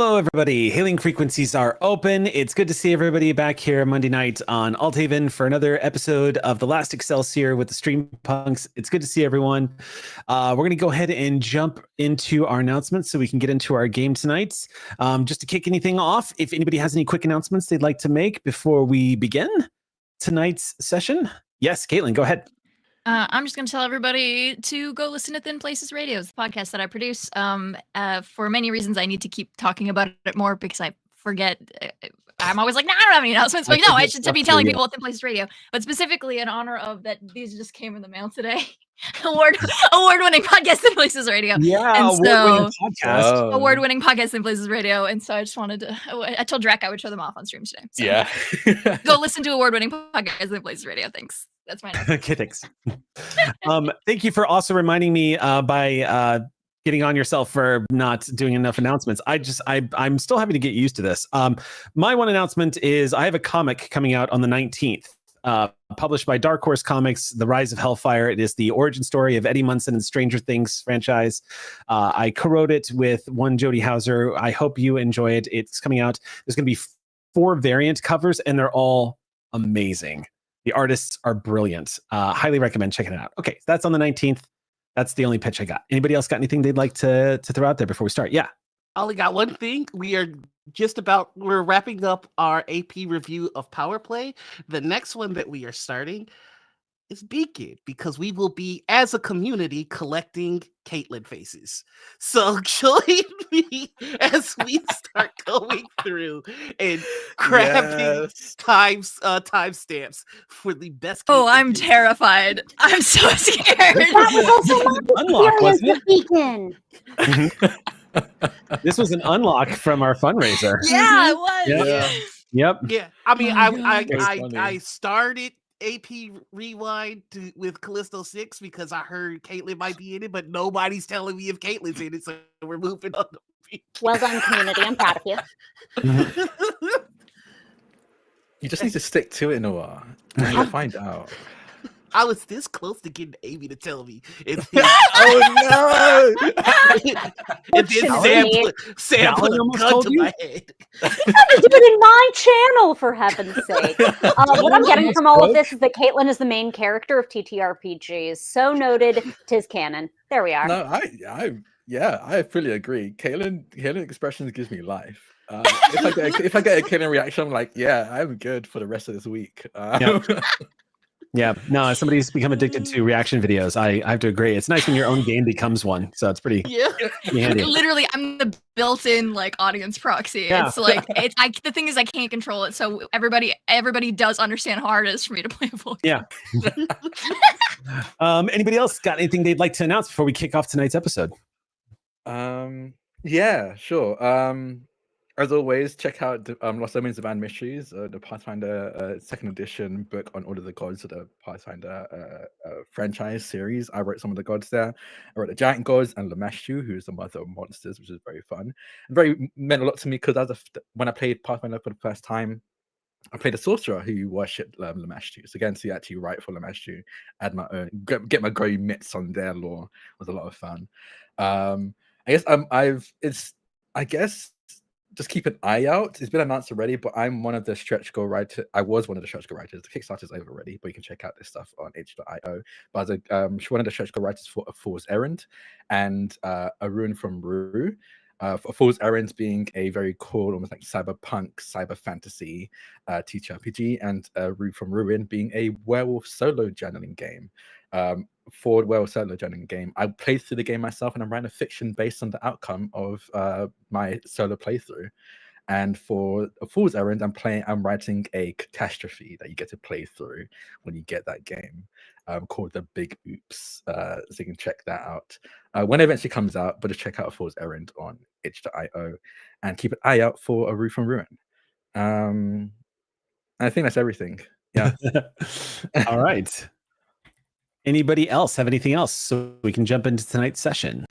Hello, everybody. Hailing frequencies are open. It's good to see everybody back here Monday night on Althaven for another episode of the Last Excelsior with the StreamPunks. It's good to see everyone. We're going to go ahead and jump into our announcements so we can get into our game tonight. Just to kick anything off, if anybody has any quick announcements they'd like to make before we begin tonight's session. Yes, Caitlin, go ahead. I'm just going to tell everybody to go listen to Thin Places Radio, the podcast that I produce. For many reasons, I need to keep talking about it more because I forget. I'm always like, I don't have any announcements. But no, I should be telling people at Thin Places Radio. But specifically in honor of that, these just came in the mail today. Award-winning podcast Thin Places Radio. Yeah, and award-winning podcast. Award-winning podcast Thin Places Radio. And so I just wanted to. I told Drac I would show them off on stream today. So yeah. Go listen to award-winning podcast Thin Places Radio. Thanks. That's my name. Okay, thanks. Thank you for also reminding me by getting on yourself for not doing enough announcements. I'm still having to get used to this. My one announcement is I have a comic coming out on the 19th, published by Dark Horse Comics, The Rise of Hellfire. It is the origin story of Eddie Munson and Stranger Things franchise. I co-wrote it with one Jody Hauser. I hope you enjoy it. It's coming out. There's going to be 4 variant covers, and they're all amazing. The artists are brilliant. Highly recommend checking it out. Okay, so that's on the 19th. That's the only pitch I got. Anybody else got anything they'd like to throw out there before we start? Yeah. I only got one thing. We're wrapping up our AP review of Power Play. The next one that we are starting is Beacon, because we will be, as a community, collecting Caitlin faces. So join me as we start going through and grabbing timestamps for the best. Oh, I'm terrified. I'm so scared. That was also my experience with Beacon. This was an unlock from our fundraiser. Yeah, it was. Yep. Yeah, I mean, God. I started AP Rewind with Callisto 6 because I heard Caitlin might be in it, but nobody's telling me if Caitlin's in it, so we're moving on. Well done, community. I'm proud of you. You just need to stick to it, Noah. And you'll find out. I was this close to getting Amy to tell me. Oh no! And then Sam put a gun to my head. You have to do it in my channel, for heaven's sake. What I'm getting from all of this is that Caitlin is the main character of ttrpgs. So noted, 'tis canon. There we are. No, I fully agree. Caitlin expressions gives me life. If I get a Caitlin reaction, I'm like, yeah, I'm good for the rest of this week. Yeah, no, as somebody who's become addicted to reaction videos, I have to agree. It's nice when your own game becomes one, so it's pretty handy. Literally, I'm the built-in audience proxy. Yeah. It's the thing is I can't control it, so everybody does understand how hard it is for me to play a full game. Yeah. Anybody else got anything they'd like to announce before we kick off tonight's episode? Yeah, sure. As always, check out the Lost Omens of Anne Mysteries, the Pathfinder 2nd edition book on all of the gods of the Pathfinder franchise series. I wrote some of the gods there. I wrote the giant gods and Lamashtu, who is the mother of monsters, which is very fun. And meant a lot to me because when I played Pathfinder for the first time, I played a sorcerer who worshipped Lamashtu. So again, to actually write for Lamashtu, add my own, get my grey mitts on their lore was a lot of fun. I guess just keep an eye out. It's been announced already, but I'm one of the stretch goal writers. I was one of the stretch goal writers. The Kickstarter's over already, but you can check out this stuff on itch.io. But I was one of the stretch goal writers for A Fool's Errand and A Rune from Rue. A Fool's Errand being a very cool, almost like cyberpunk, cyber fantasy ttrpg, and Rune from Ruin being a werewolf solo journaling game. For werewolf solo journaling game, I played through the game myself, and I'm writing a fiction based on the outcome of my solo playthrough. And for A Fool's Errand, I'm writing a catastrophe that you get to play through when you get that game, called The Big Oops. So you can check that out when it eventually comes out. But just check out A Fool's Errand on itch.io and keep an eye out for A Rue from Ruin. I think that's everything. Yeah. All right. Anybody else have anything else so we can jump into tonight's session?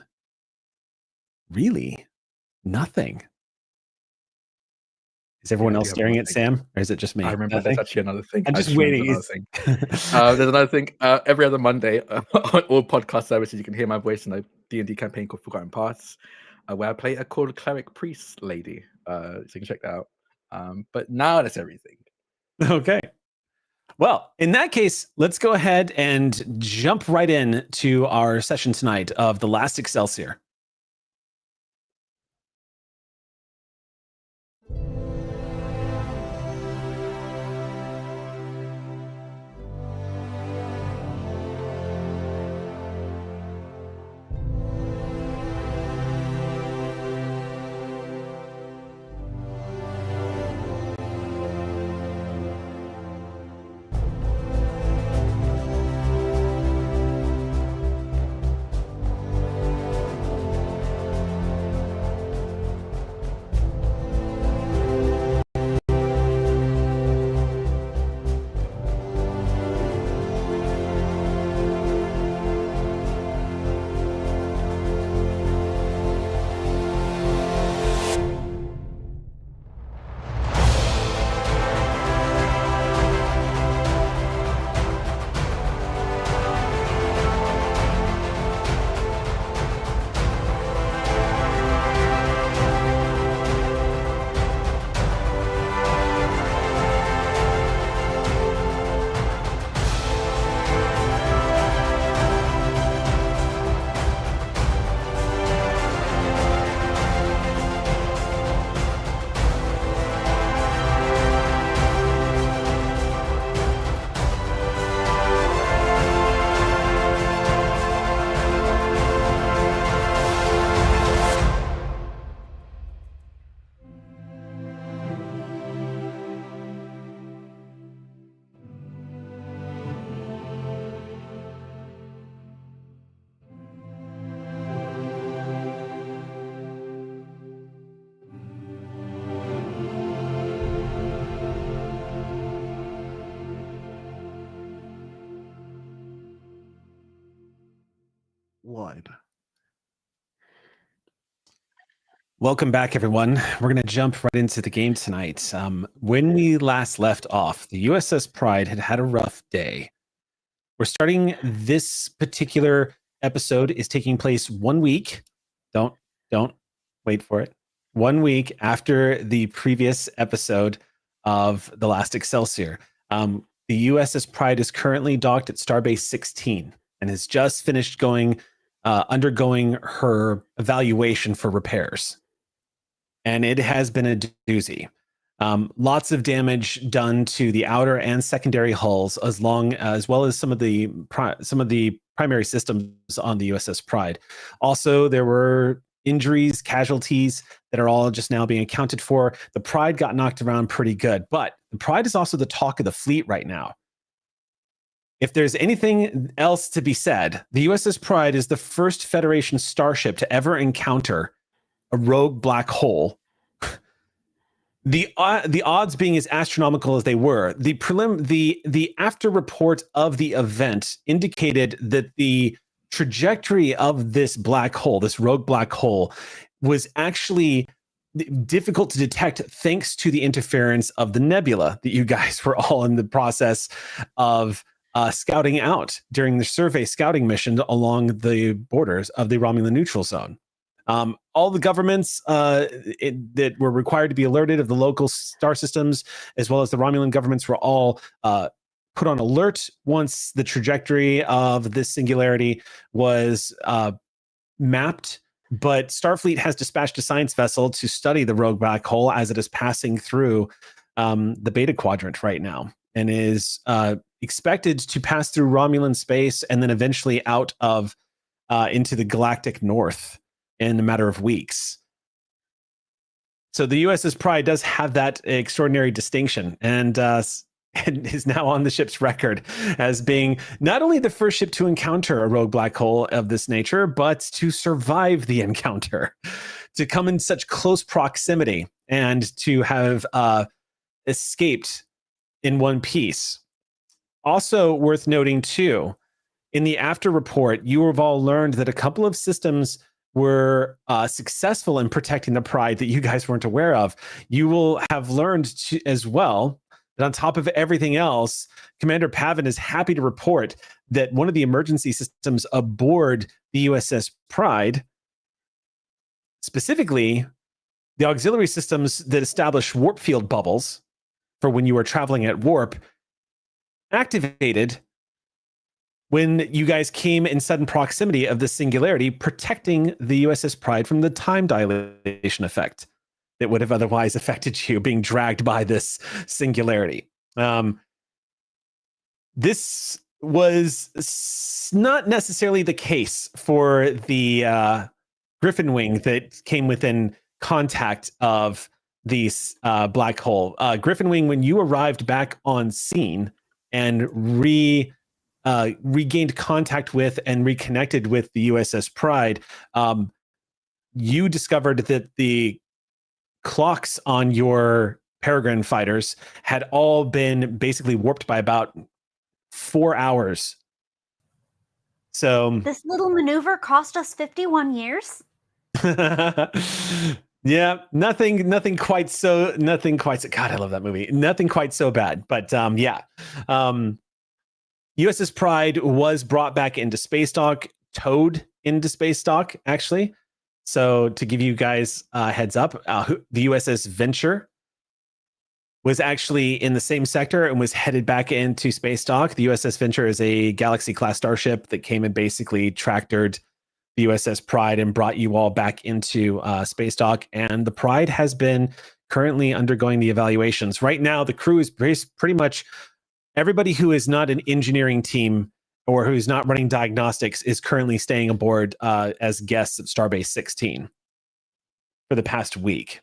Really? Nothing. Is everyone else staring at Sam, or is it just me? I remember there's actually another thing. I'm just waiting. There's another thing. Every other Monday on all podcast services, you can hear my voice in a D&D campaign called Forgotten Paths. where I play a called cleric priest lady. So you can check that out. But now that's everything. Okay. Well, in that case, let's go ahead and jump right in to our session tonight of the Last Excelsior. One. Welcome back, everyone. We're going to jump right into the game tonight. When we last left off, the USS Pride had a rough day. We're starting this particular episode is taking place 1 week. Don't wait for it. 1 week after the previous episode of the Last Excelsior. The USS Pride is currently docked at Starbase 16 and has just finished undergoing her evaluation for repairs. And it has been a doozy. Lots of damage done to the outer and secondary hulls, as well as some of the primary systems on the USS Pride. Also, there were injuries, casualties that are all just now being accounted for. The Pride got knocked around pretty good, but the Pride is also the talk of the fleet right now. If there's anything else to be said, the USS Pride is the first Federation starship to ever encounter a rogue black hole. The odds being as astronomical as they were, the after report of the event indicated that the trajectory of this black hole, this rogue black hole, was actually difficult to detect thanks to the interference of the nebula that you guys were all in the process of scouting out during the survey scouting mission along the borders of the Romulan neutral zone. All the governments that were required to be alerted of the local star systems, as well as the Romulan governments, were all put on alert once the trajectory of this singularity was mapped. But Starfleet has dispatched a science vessel to study the rogue black hole as it is passing through the Beta Quadrant right now, and is expected to pass through Romulan space and then eventually out of into the galactic north in a matter of weeks. So the USS Pride does have that extraordinary distinction, and is now on the ship's record as being not only the first ship to encounter a rogue black hole of this nature, but to survive the encounter, to come in such close proximity, and to have escaped in one piece. Also worth noting, too, in the after report, you have all learned that a couple of systems were successful in protecting the Pride that you guys weren't aware of. You will have learned as well that on top of everything else, Commander Pavin is happy to report that one of the emergency systems aboard the USS Pride specifically the auxiliary systems that establish warp field bubbles for when you are traveling at warp activated when you guys came in sudden proximity of the singularity, protecting the USS Pride from the time dilation effect that would have otherwise affected you being dragged by this singularity. This was not necessarily the case for the Griffin wing that came within contact of the black hole. Griffin wing, when you arrived back on scene and regained contact with and reconnected with the USS Pride, you discovered that the clocks on your Peregrine fighters had all been basically warped by about 4 hours. So This little maneuver cost us 51 years. yeah, nothing quite so God, I love that movie. Nothing quite so bad, but yeah. USS Pride was brought back into space dock, towed into space dock, actually. So to give you guys a heads up, the USS Venture was actually in the same sector and was headed back into space dock. The USS Venture is a Galaxy-class starship that came and basically tractored the USS Pride and brought you all back into space dock. And the Pride has been currently undergoing the evaluations. Right now, the crew is pretty much everybody who is not an engineering team or who's not running diagnostics is currently staying aboard as guests at Starbase 16 for the past week.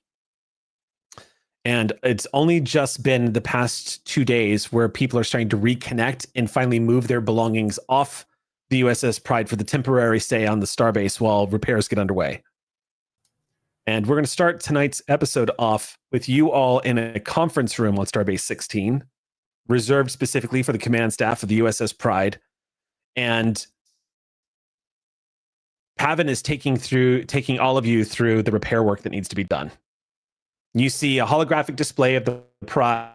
And it's only just been the past 2 days where people are starting to reconnect and finally move their belongings off the USS Pride for the temporary stay on the Starbase while repairs get underway. And we're going to start tonight's episode off with you all in a conference room on Starbase 16, reserved specifically for the command staff of the USS Pride. And Pavin is taking all of you through the repair work that needs to be done. You see a holographic display of the Pride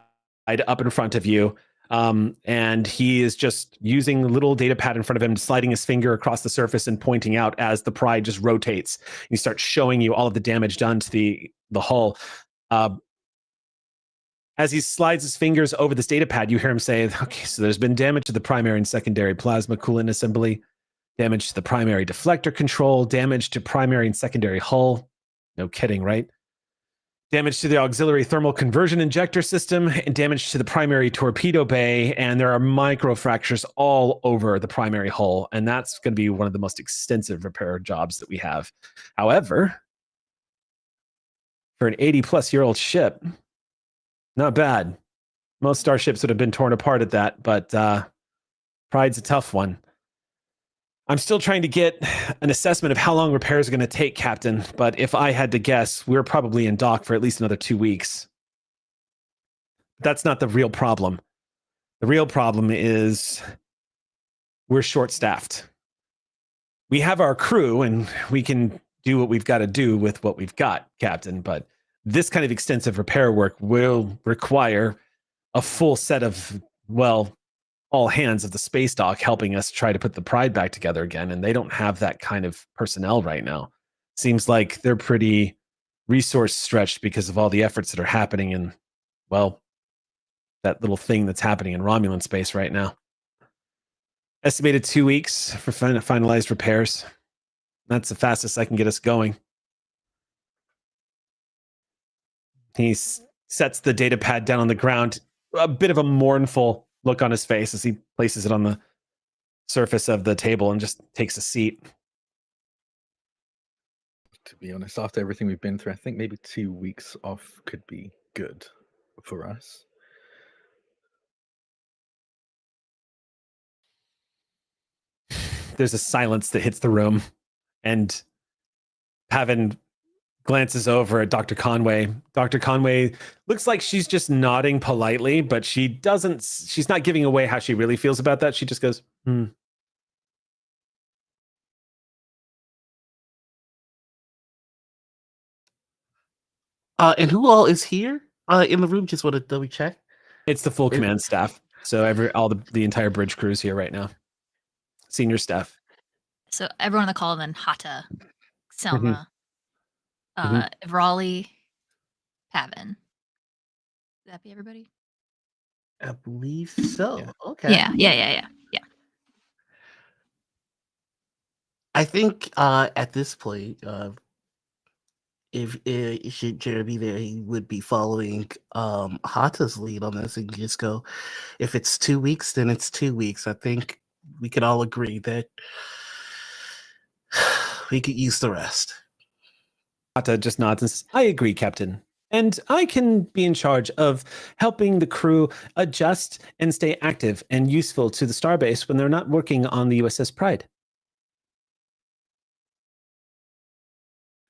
up in front of you. And he is just using a little data pad in front of him, sliding his finger across the surface and pointing out as the Pride just rotates. He starts showing you all of the damage done to the hull. As he slides his fingers over this data pad, you hear him say, okay, so there's been damage to the primary and secondary plasma coolant assembly, damage to the primary deflector control, damage to primary and secondary hull. No kidding, right? Damage to the auxiliary thermal conversion injector system, and damage to the primary torpedo bay, and there are micro fractures all over the primary hull, and that's going to be one of the most extensive repair jobs that we have. However, for an 80-plus-year-old ship, not bad. Most starships would have been torn apart at that, but Pride's a tough one. I'm still trying to get an assessment of how long repairs are going to take, Captain, but if I had to guess, we're probably in dock for at least another 2 weeks. That's not the real problem. The real problem is we're short-staffed. We have our crew, and we can do what we've got to do with what we've got, Captain, but this kind of extensive repair work will require a full set of, well, all hands of the space dock helping us try to put the Pride back together again, and they don't have that kind of personnel right now. Seems like they're pretty resource stretched because of all the efforts that are happening in, well, that little thing that's happening in Romulan space right now. Estimated 2 weeks for finalized repairs. That's the fastest I can get us going. He sets the data pad down on the ground, a bit of a mournful look on his face as he places it on the surface of the table and just takes a seat. To be honest, after everything we've been through, I think maybe 2 weeks off could be good for us. There's a silence that hits the room, and Pavin glances over at Dr. Conway. Dr. Conway looks like she's just nodding politely, but she's not giving away how she really feels about that. She just goes, And who all is here in the room? Just want to double check. It's the full command staff. So the entire bridge crew is here right now. Senior staff. So everyone on the call, then Hata, Selma, Raleigh, Pavin. Would that be everybody? I believe so. Yeah. Okay. Yeah. I think at this point, if should Jeremy there, he would be following Hata's lead on this and just go, if it's 2 weeks, then it's 2 weeks. I think we could all agree that we could use the rest. Hata just nods and says, I agree, Captain. And I can be in charge of helping the crew adjust and stay active and useful to the starbase when they're not working on the USS Pride.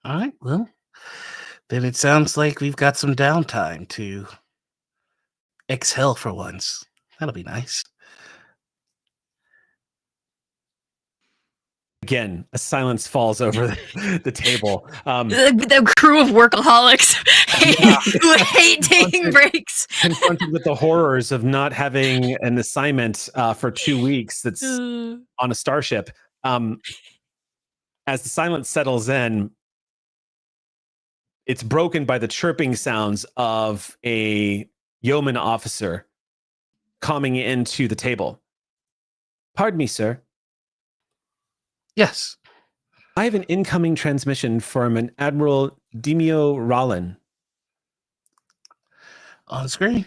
All right, well, then it sounds like we've got some downtime to exhale for once. That'll be nice. Again, a silence falls over the table. The crew of workaholics who hate taking breaks. Confronted with the horrors of not having an assignment for 2 weeks that's on a starship. As the silence settles in, it's broken by the chirping sounds of a yeoman officer coming into the table. Pardon me, sir. Yes. I have an incoming transmission from an Admiral Demio Rollin. On screen.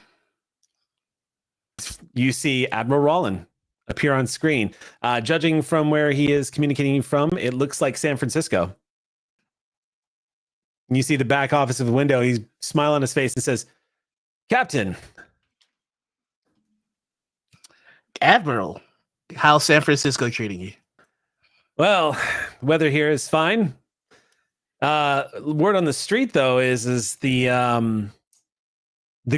You see Admiral Rollin appear on screen. Judging from where he is communicating from, it looks like San Francisco. And you see the back office of the window. He's smile on his face and says, Captain. Admiral, how's San Francisco treating you? Well, weather here is fine. Word on the street, though, is the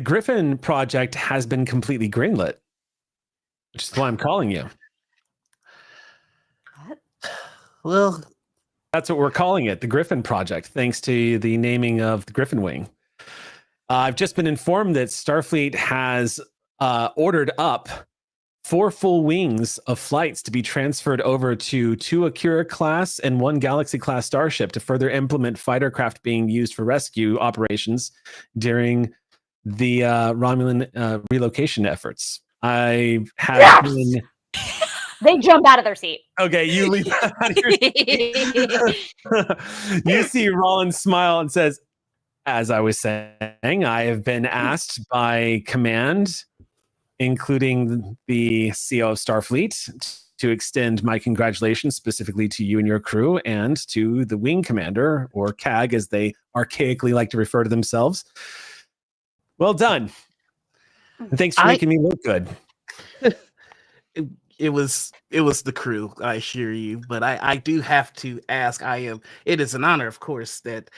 Griffin project has been completely greenlit, which is why I'm calling you. What? Well, That's what we're calling it, the Griffin project, thanks to the naming of the Griffin wing. I've just been informed that Starfleet has ordered up 4 full wings of flights to be transferred over to 2 Akira class and 1 Galaxy class starship to further implement fighter craft being used for rescue operations during the Romulan relocation efforts. I have been... They jump out of their seat. Okay, you leave that out of your seat. You see Rollins smile and says, as I was saying, I have been asked by command, including the CEO of Starfleet, to extend my congratulations specifically to you and your crew and to the wing commander, or CAG as they archaically like to refer to themselves. Well done. And thanks for making me look good. It was the crew, I assure you. But I do have to ask. It is an honor, of course, that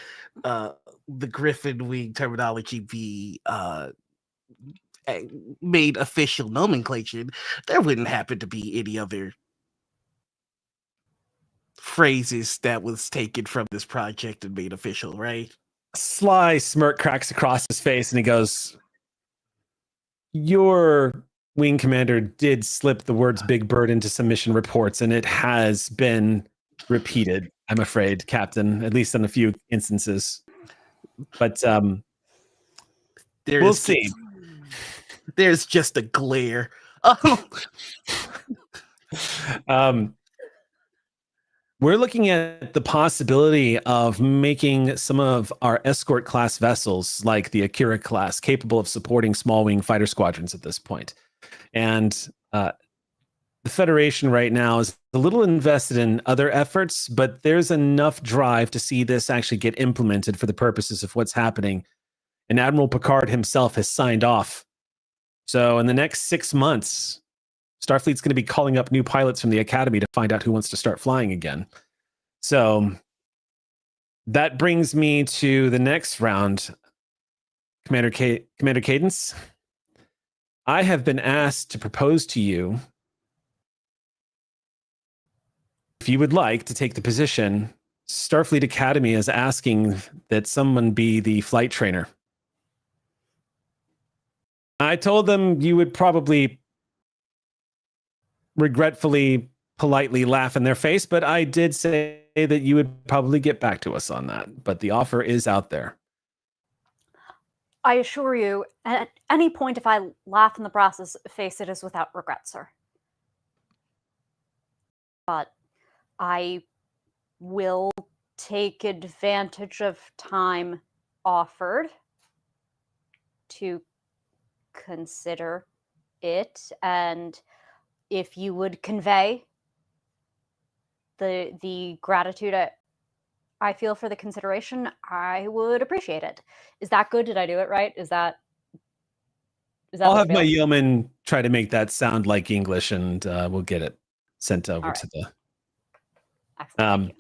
the Griffin wing terminology be made official nomenclature. There wouldn't happen to be any other phrases that was taken from this project and made official, right? Sly smirk cracks across his face and he goes, your wing commander did slip the words Big Bird into some mission reports, and it has been repeated, I'm afraid, Captain, at least in a few instances. But we'll see. There's just a glare. We're looking at the possibility of making some of our escort class vessels, like the Akira class, capable of supporting small wing fighter squadrons at this point. And the Federation right now is a little invested in other efforts, but there's enough drive to see this actually get implemented for the purposes of what's happening. And Admiral Picard himself has signed off. So in the next 6 months, Starfleet's going to be calling up new pilots from the Academy to find out who wants to start flying again. So that brings me to the next round. Commander Cadence, I have been asked to propose to you, if you would like to take the position, Starfleet Academy is asking that someone be the flight trainer. I told them you would probably regretfully, politely laugh in their face, but I did say that you would probably get back to us on that, but the offer is out there. I assure you, at any point, if I laugh in the process, face it as without regret, sir. But I will take advantage of time offered to consider it, and if you would convey the gratitude I feel for the consideration, I would appreciate it. Is that good? Did I do it right? Is that I'll the have my spiel? yeoman try to make that sound like English, and we'll get it sent over All to the. Excellent. Thank you.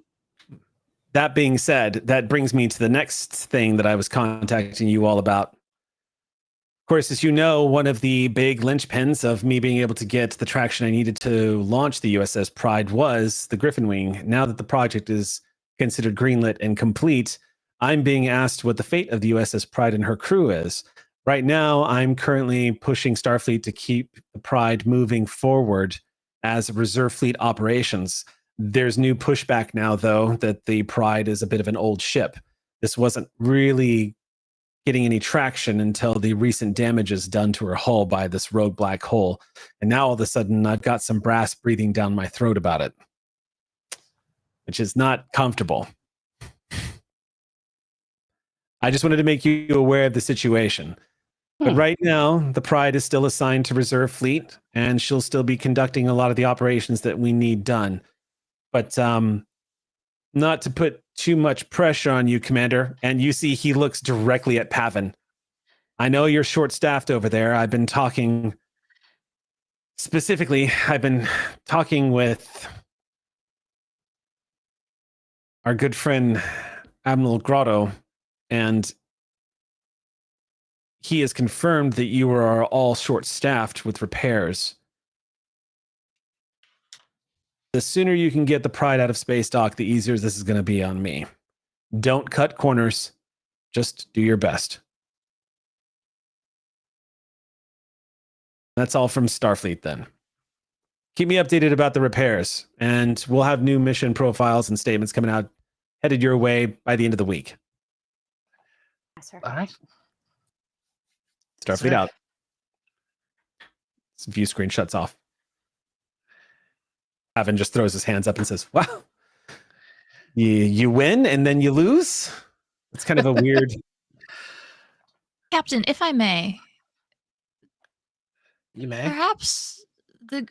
That being said, that brings me to the next thing that I was contacting you all about. Of course, as you know, one of the big linchpins of me being able to get the traction I needed to launch the USS Pride was the Griffin Wing. Now that the project is considered greenlit and complete, I'm being asked what the fate of the USS Pride and her crew is. Right now, I'm currently pushing Starfleet to keep the Pride moving forward as reserve fleet operations. There's new pushback now, though, that the Pride is a bit of an old ship. This wasn't really getting any traction until the recent damages done to her hull by this rogue black hole. And now all of a sudden, I've got some brass breathing down my throat about it, which is not comfortable. I just wanted to make you aware of the situation. But right now, the Pride is still assigned to Reserve Fleet, and she'll still be conducting a lot of the operations that we need done. But not to put too much pressure on you, Commander, and you see he looks directly at Pavin. I know you're short-staffed over there. I've been talking with our good friend Admiral Grotto, and he has confirmed that you are all short-staffed with repairs. The sooner you can get the Pride out of space dock, the easier this is going to be on me. Don't cut corners. Just do your best. That's all from Starfleet then. Keep me updated about the repairs, and we'll have new mission profiles and statements coming out headed your way by the end of the week. Yes, sir. All right. Starfleet out. View screen shuts off. Evan just throws his hands up and says, wow, you win and then you lose? It's kind of a weird... Captain, if I may. You may. Perhaps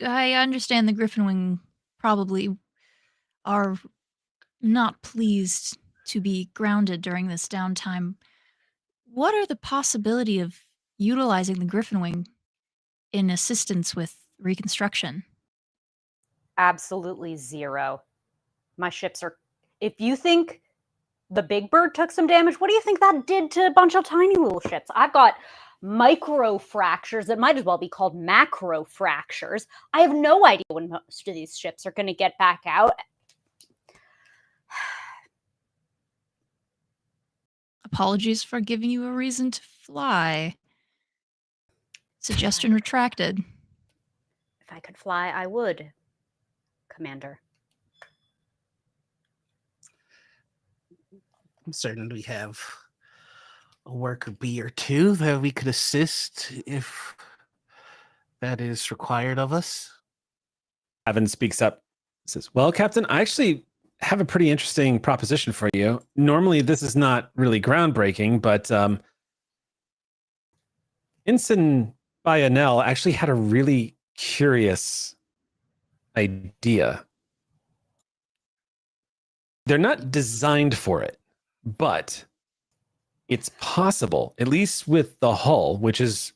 I understand the Griffin Wing probably are not pleased to be grounded during this downtime. What are the possibility of utilizing the Griffin Wing in assistance with reconstruction? Absolutely zero. My ships are... If you think the Big Bird took some damage, what do you think that did to a bunch of tiny little ships? I've got micro fractures that might as well be called macro fractures. I have no idea when most of these ships are going to get back out. Apologies for giving you a reason to fly. Suggestion retracted. If I could fly, I would, Commander. I'm certain we have a worker bee or two that we could assist if that is required of us. Evan speaks up, says, well, Captain, I actually have a pretty interesting proposition for you. Normally, this is not really groundbreaking, but Ensign Bayonel actually had a really curious idea. They're not designed for it, but it's possible, at least with the hull, which is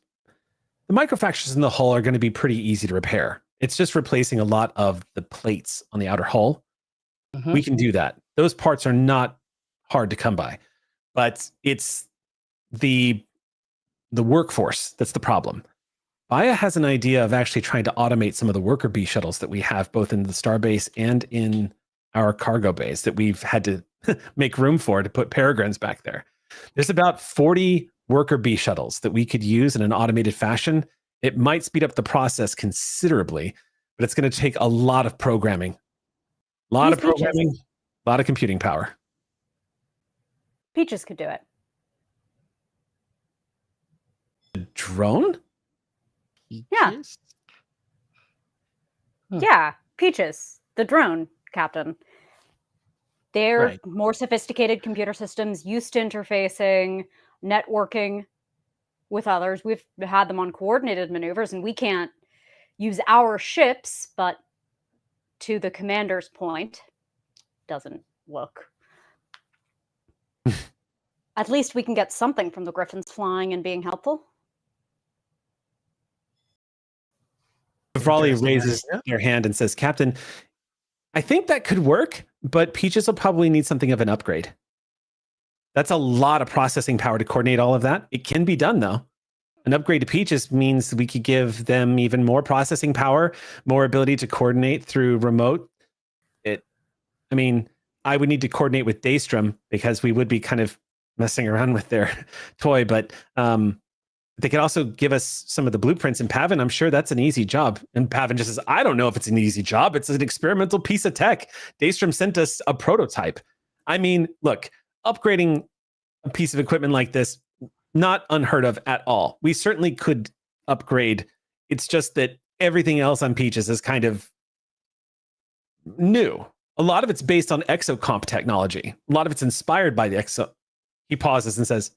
the microfractures in the hull are going to be pretty easy to repair. It's just replacing a lot of the plates on the outer hull. Mm-hmm. We can do that. Those parts are not hard to come by, but it's the workforce that's the problem. Baya has an idea of actually trying to automate some of the worker bee shuttles that we have both in the starbase and in our cargo base that we've had to make room for to put peregrines back there. There's about 40 worker bee shuttles that we could use in an automated fashion. It might speed up the process considerably, but it's going to take a lot of programming. A lot of programming. A lot of computing power. Peaches could do it. Drone? Yeah. Peaches? Yeah, Peaches, the drone captain. They're Right. more sophisticated computer systems used to interfacing, networking with others. We've had them on coordinated maneuvers, and we can't use our ships, but to the commander's point, doesn't look. At least we can get something from the Griffins flying and being helpful. Raleigh Interesting raises idea. their hand and says, Captain, I think that could work, but Peaches will probably need something of an upgrade. That's a lot of processing power to coordinate all of that. It can be done, though. An upgrade to Peaches means we could give them even more processing power, more ability to coordinate through remote. I would need to coordinate with Daystrom because we would be kind of messing around with their toy, but they could also give us some of the blueprints. And Pavin, I'm sure that's an easy job. And Pavin just says, I don't know if it's an easy job. It's an experimental piece of tech. Daystrom sent us a prototype. I mean, look, upgrading a piece of equipment like this, not unheard of at all. We certainly could upgrade. It's just that everything else on Peaches is kind of new. A lot of it's based on exocomp technology. A lot of it's inspired by the exo. He pauses and says,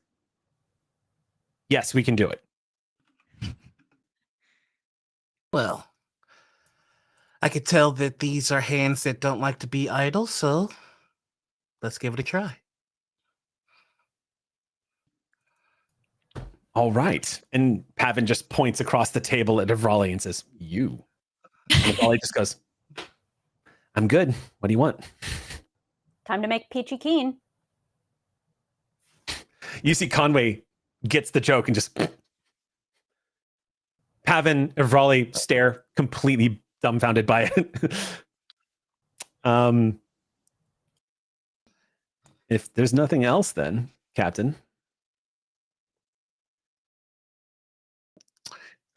yes, we can do it. Well, I could tell that these are hands that don't like to be idle, so let's give it a try. All right. And Pavin just points across the table at Raleigh and says, you. And Raleigh just goes, I'm good. What do you want? Time to make Peachy keen. You see Conway gets the joke and just Pavin and Raleigh stare completely dumbfounded by it. If there's nothing else, then, Captain.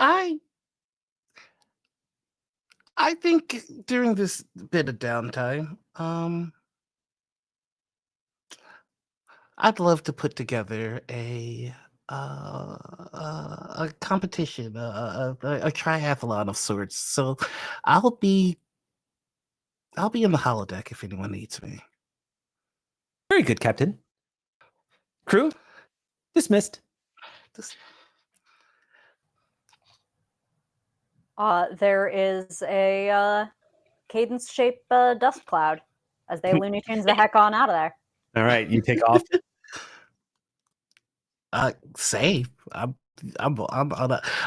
I think during this bit of downtime, I'd love to put together a competition, a triathlon of sorts. So I'll be in the holodeck if anyone needs me. Very good, Captain. Crew, dismissed. There is a cadence-shaped dust cloud as they Looney Tunes the heck on out of there. All right, you take off. Safe.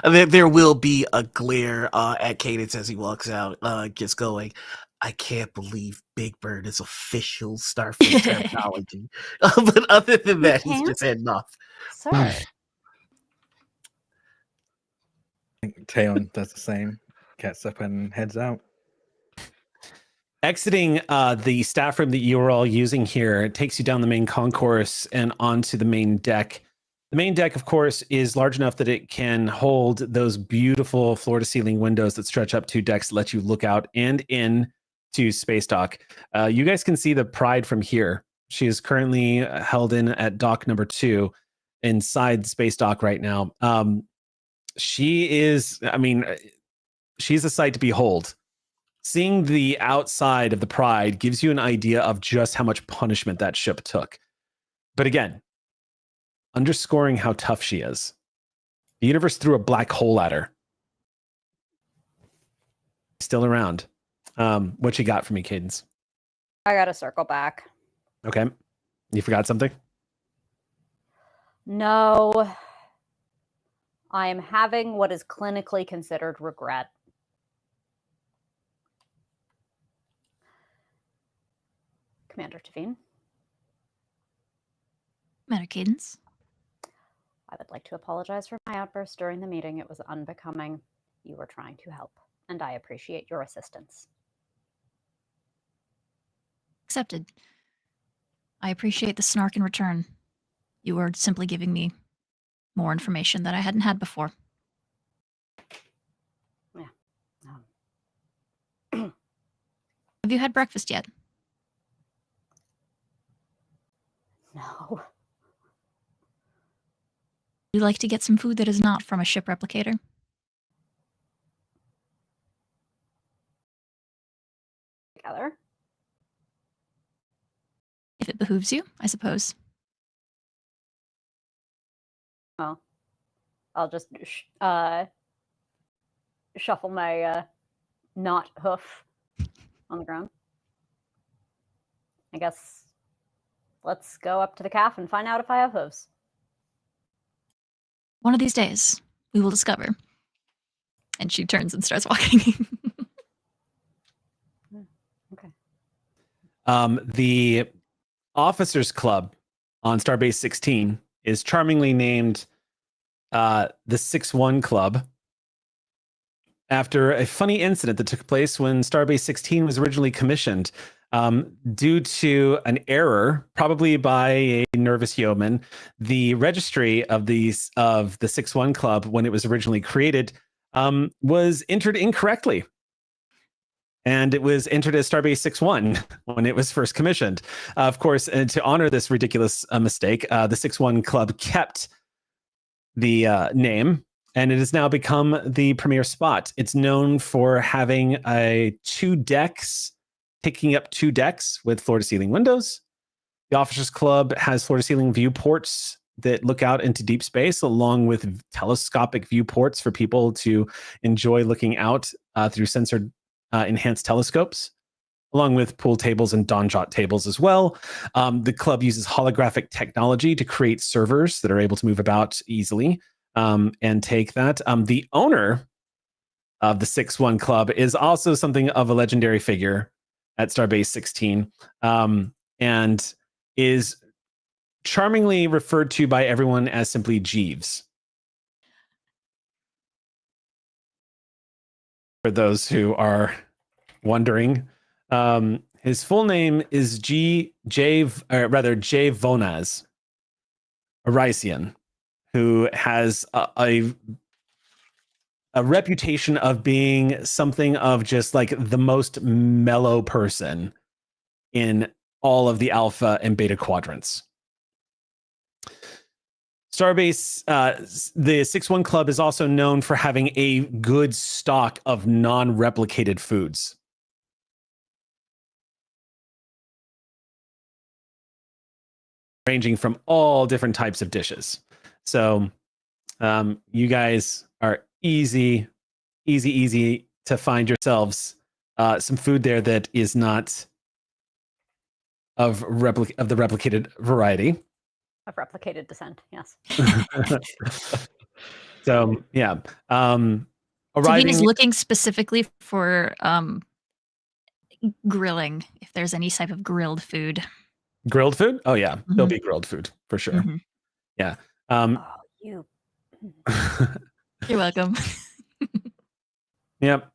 There will be a glare at Cadence as he walks out, just going, I can't believe Big Bird is official Starfleet terminology. But other than that, he's just heading off. Sir. Taeon does the same, gets up and heads out. Exiting the staff room that you were all using here, it takes you down the main concourse and onto the main deck. The main deck, of course, is large enough that it can hold those beautiful floor-to-ceiling windows that stretch up 2 decks to let you look out and in to Space Dock. You guys can see the Pride from here. She is currently held in at dock number 2 inside Space Dock right now. She is, she's a sight to behold. Seeing the outside of the Pride gives you an idea of just how much punishment that ship took. But again, underscoring how tough she is. The universe threw a black hole at her. Still around. What you got for me, Cadence? I gotta circle back. Okay. You forgot something? No. I am having what is clinically considered regret. Commander Tavine. Matter Cadence. I would like to apologize for my outburst during the meeting. It was unbecoming. You were trying to help, and I appreciate your assistance. Accepted. I appreciate the snark in return. You were simply giving me more information that I hadn't had before. Yeah. Have you had breakfast yet? No. You like to get some food that is not from a ship replicator? Together. If it behooves you, I suppose. Well, I'll just shuffle my not hoof on the ground. I guess let's go up to the calf and find out if I have hooves. One of these days, we will discover. And she turns and starts walking. Okay. The Officers Club on Starbase 16 is charmingly named the 6-1 Club after a funny incident that took place when Starbase 16 was originally commissioned. Due to an error, probably by a nervous yeoman, the registry of the 6-1 Club, when it was originally created, was entered incorrectly. And it was entered as Starbase 6-1 when it was first commissioned. Of course, and to honor this ridiculous mistake, the 6-1 Club kept the name, and it has now become the premier spot. It's known for having taking up 2 decks with floor-to-ceiling windows. The Officers Club has floor-to-ceiling viewports that look out into deep space, along with telescopic viewports for people to enjoy looking out through sensor enhanced telescopes, along with pool tables and donjot tables as well. The club uses holographic technology to create servers that are able to move about easily and take that. The owner of the 6-1 Club is also something of a legendary figure at Starbase 16 and is charmingly referred to by everyone as simply Jeeves. For those who are wondering, his full name is Jay Vonaz, a Rycian, who has a reputation of being something of just like the most mellow person in all of the alpha and beta quadrants. Starbase, the 6-1 Club is also known for having a good stock of non-replicated foods. Ranging from all different types of dishes. So you guys are easy to find yourselves some food there that is not of the replicated variety. Of replicated descent, yes. So yeah. Tavine is looking specifically for grilling, if there's any type of grilled food. Grilled food? Oh yeah, there'll be grilled food for sure. Mm-hmm. Yeah. You. You're welcome. Yep.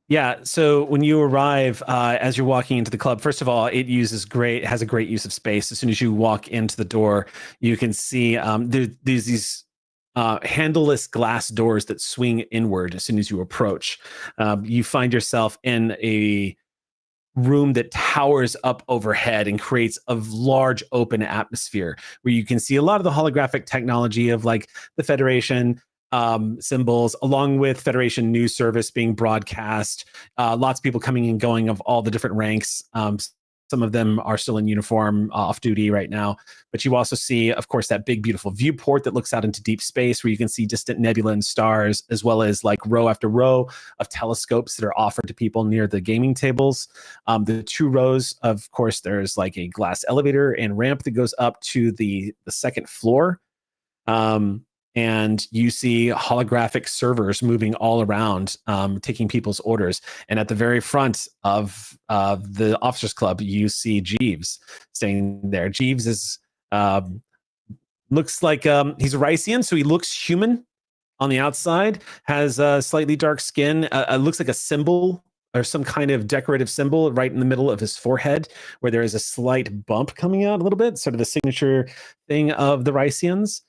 Yeah. So when you arrive, as you're walking into the club, first of all, it has a great use of space. As soon as you walk into the door, you can see there's these handleless glass doors that swing inward as soon as you approach. You find yourself in a room that towers up overhead and creates a large open atmosphere where you can see a lot of the holographic technology of like the Federation symbols, along with Federation news service being broadcast. Lots of people coming and going of all the different ranks. Some of them are still in uniform, off duty right now. But you also see, of course, that big, beautiful viewport that looks out into deep space where you can see distant nebula and stars, as well as like row after row of telescopes that are offered to people near the gaming tables. The 2 rows, of course, there's like a glass elevator and ramp that goes up to the second floor. And you see holographic servers moving all around, taking people's orders. And at the very front of the Officers Club, you see Jeeves staying there. Jeeves is looks like he's a Rycian, so he looks human on the outside. Has slightly dark skin. Looks like a symbol or some kind of decorative symbol right in the middle of his forehead, where there is a slight bump coming out a little bit, sort of the signature thing of the Rycians.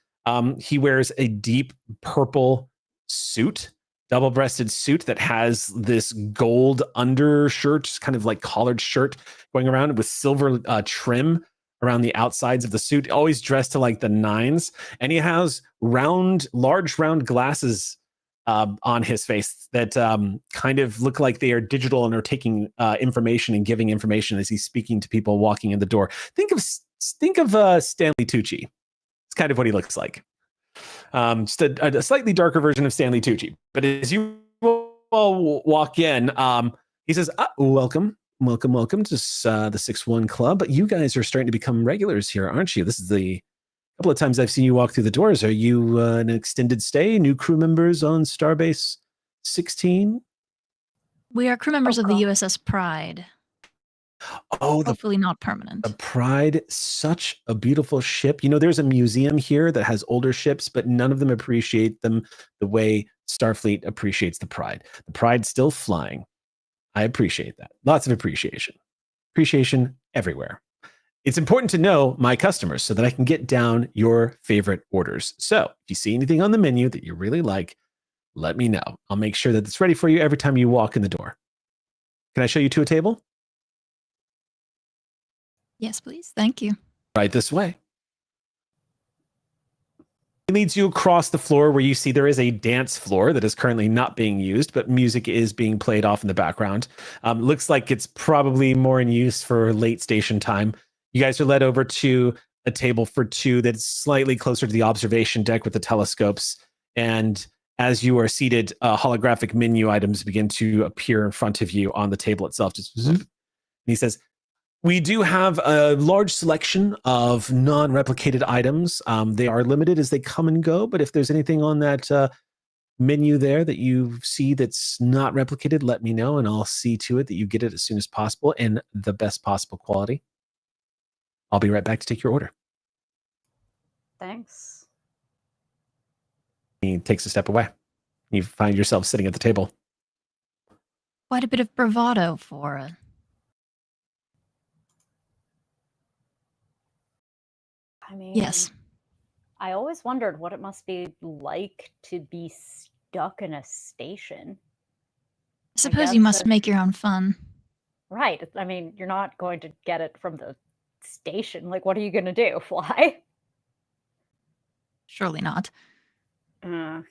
He wears a deep purple suit, double-breasted suit that has this gold undershirt, kind of like collared shirt going around with silver trim around the outsides of the suit, always dressed to like the nines. And he has large round glasses on his face that kind of look like they are digital and are taking information and giving information as he's speaking to people walking in the door. Think of Stanley Tucci. It's kind of what he looks like. Just a slightly darker version of Stanley Tucci. But as you all walk in, he says, welcome to the 6-1 Club. But you guys are starting to become regulars here, aren't you? This is the couple of times I've seen you walk through the doors. Are you an extended stay, new crew members on Starbase 16? We are crew members of the God. USS Pride. Oh, Hopefully not permanent. The Pride, such a beautiful ship. You know, there's a museum here that has older ships, but none of them appreciate them the way Starfleet appreciates the Pride. The Pride's still flying. I appreciate that. Lots of appreciation. Appreciation everywhere. It's important to know my customers so that I can get down your favorite orders. So if you see anything on the menu that you really like, let me know. I'll make sure that it's ready for you every time you walk in the door. Can I show you to a table? Yes, please. Thank you. Right this way. It leads you across the floor where you see there is a dance floor that is currently not being used, but music is being played off in the background. Looks like it's probably more in use for late station time. You guys are led over to a table for two that's slightly closer to the observation deck with the telescopes. And as you are seated, holographic menu items begin to appear in front of you on the table itself. Just zoom. And he says, we do have a large selection of non-replicated items. They are limited as they come and go, but if there's anything on that menu there that you see that's not replicated, let me know, and I'll see to it that you get it as soon as possible in the best possible quality. I'll be right back to take your order. Thanks. He takes a step away. You find yourself sitting at the table. Quite a bit of bravado for a... I mean, Yes. I always wondered what it must be like to be stuck in a station. I suppose guess you must that- make your own fun. Right. I mean, you're not going to get it from the station. Like, what are you going to do? Fly? Surely not. I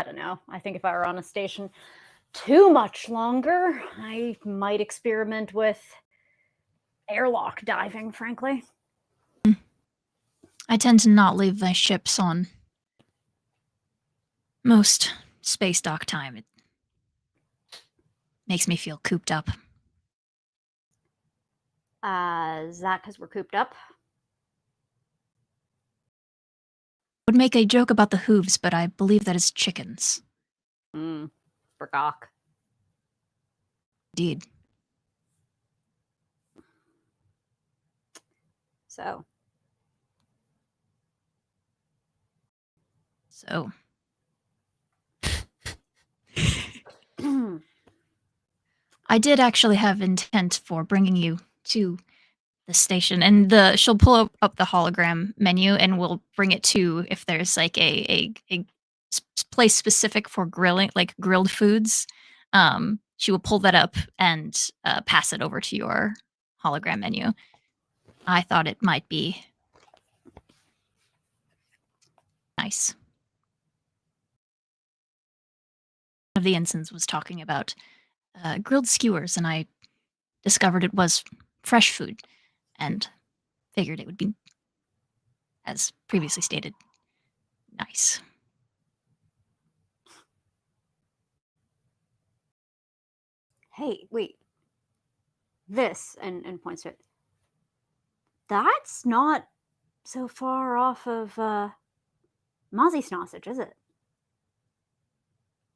don't know. I think if I were on a station too much longer, I might experiment with airlock diving, frankly. I tend to not leave my ships on most space dock time. It makes me feel cooped up. Is that because we're cooped up? Would make a joke about the hooves, but I believe that is chickens. Forgok. Indeed. So, I did actually have intent for bringing you to the station, and she'll pull up the hologram menu, and we'll bring it to if there's like a place specific for grilling, like grilled foods. She will pull that up and pass it over to your hologram menu. I thought it might be nice. One of the ensigns was talking about grilled skewers, and I discovered it was fresh food and figured it would be, as previously stated, nice. hey, wait. This, and points to it. That's not so far off of Mozzie Snossage, is it?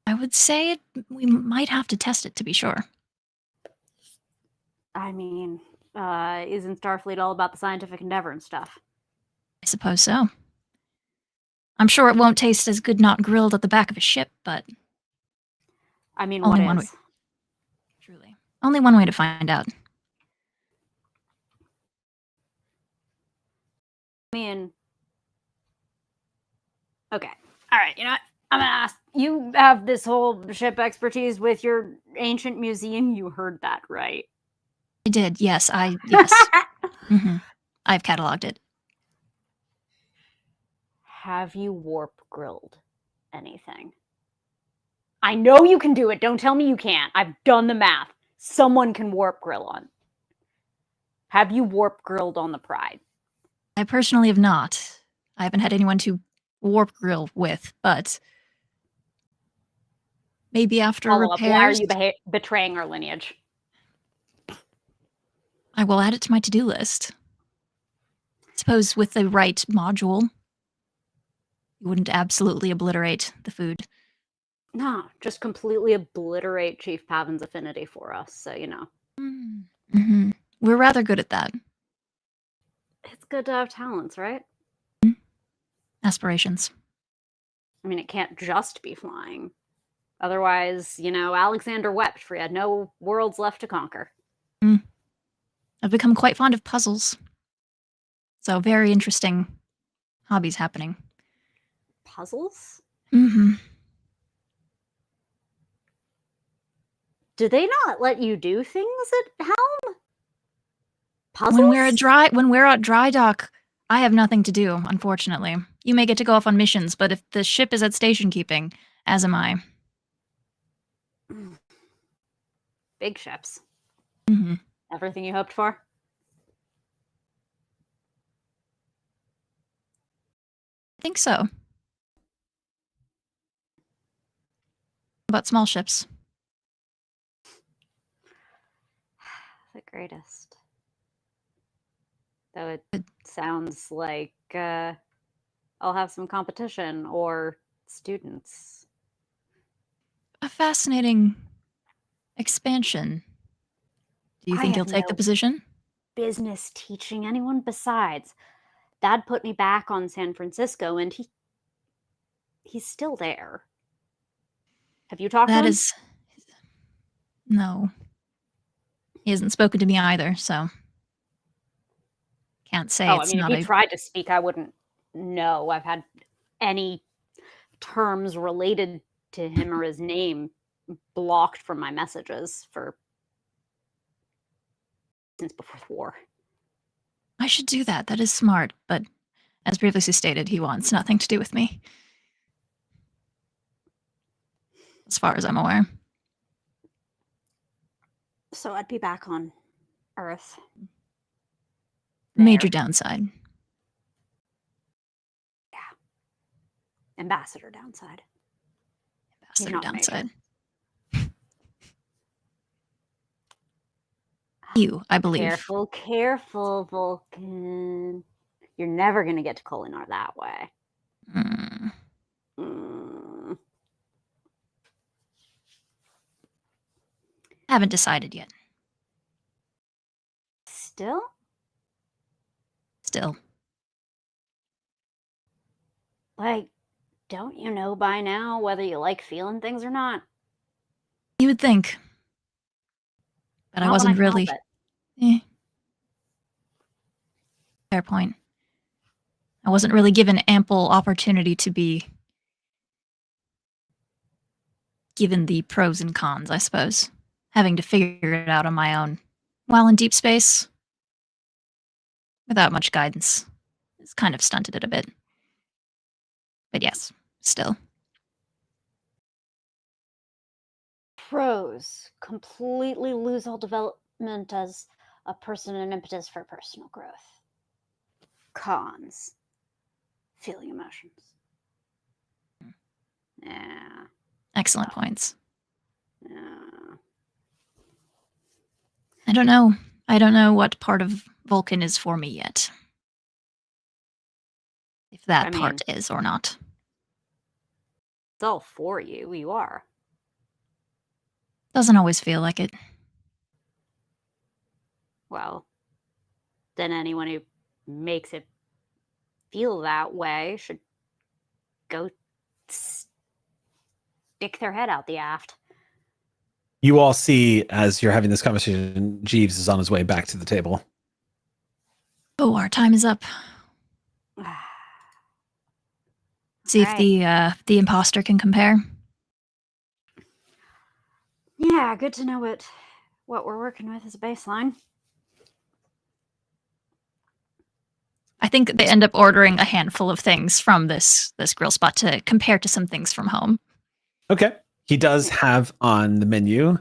I would say we might have to test it to be sure. I mean, isn't Starfleet all about the scientific endeavor and stuff? I suppose so. I'm sure it won't taste as good not grilled at the back of a ship, but I mean, Only what one is? truly, only one way to find out. I mean, okay. All right, you know what? I'm going to ask. You have this whole ship expertise with your ancient museum. You heard that right. I did. Yes. Yes. hmm I've cataloged it. Have you warp grilled anything? I know you can do it. Don't tell me you can't. I've done the math. Someone can warp grill on. Have you warp grilled on the Pride? I personally have not. I haven't had anyone to warp grill with, but maybe after Follow up. Why are repairs, you betraying our lineage? I will add it to my to-do list. Suppose with the right module, you wouldn't absolutely obliterate the food. No, just completely obliterate Chief Pavin's affinity for us. So, you know. Mm-hmm. We're rather good at that. It's good to have talents, right? Aspirations. I mean, it can't just be flying. Otherwise, you know, Alexander wept for he had no worlds left to conquer. I've become quite fond of puzzles. So very interesting hobbies happening. Puzzles? Mm-hmm. Do they not let you do things at Helm? Puzzles? When we're at dry dock, I have nothing to do, unfortunately. You may get to go off on missions, but if the ship is at station keeping, as am I. Big ships. Mm-hmm. Everything you hoped for? I think so. About small ships. The greatest. Though it sounds like I'll have some competition or students. A fascinating expansion. Do you I think have you'll take the no position? business teaching anyone. Besides, Dad put me back on San Francisco, and he's still there. Have you talked to That him? is... No. He hasn't spoken to me either, so... Can't say Oh, I it's mean, if not he a... tried to speak, I wouldn't know. I've had any terms related to him or his name blocked from my messages since before the war. I should do that. That is smart, but as previously stated, he wants nothing to do with me. As far as I'm aware. So I'd be back on Earth. Major There. downside. Ambassador downside. He's Ambassador not a major. downside. You, I believe. Careful, careful, Vulcan. You're never going to get to Kolinar that way. Mm. Mm. Haven't decided yet. Still? Still. Like, don't you know by now whether you like feeling things or not? You would think. But I Not when wasn't can help really... it. Fair point. I wasn't really given ample opportunity to be given the pros and cons, I suppose. Having to figure it out on my own. While in deep space, without much guidance, it's kind of stunted it a bit. But yes, still. Pros: completely lose all development as a person and impetus for personal growth. Cons: feeling emotions. Yeah. Excellent points. Yeah. I don't know. I don't know what part of Vulcan is for me yet. If that I part mean- is or not. It's all for you. You are. Doesn't always feel like it. Well, then anyone who makes it feel that way should go stick their head out the aft. You all see, as you're having this conversation, Jeeves is on his way back to the table. Oh, our time is up. See if Right. the imposter can compare. Yeah, good to know what we're working with as a baseline. think they end up ordering a handful of things from this grill spot to compare to some things from home. Okay. He does have on the menu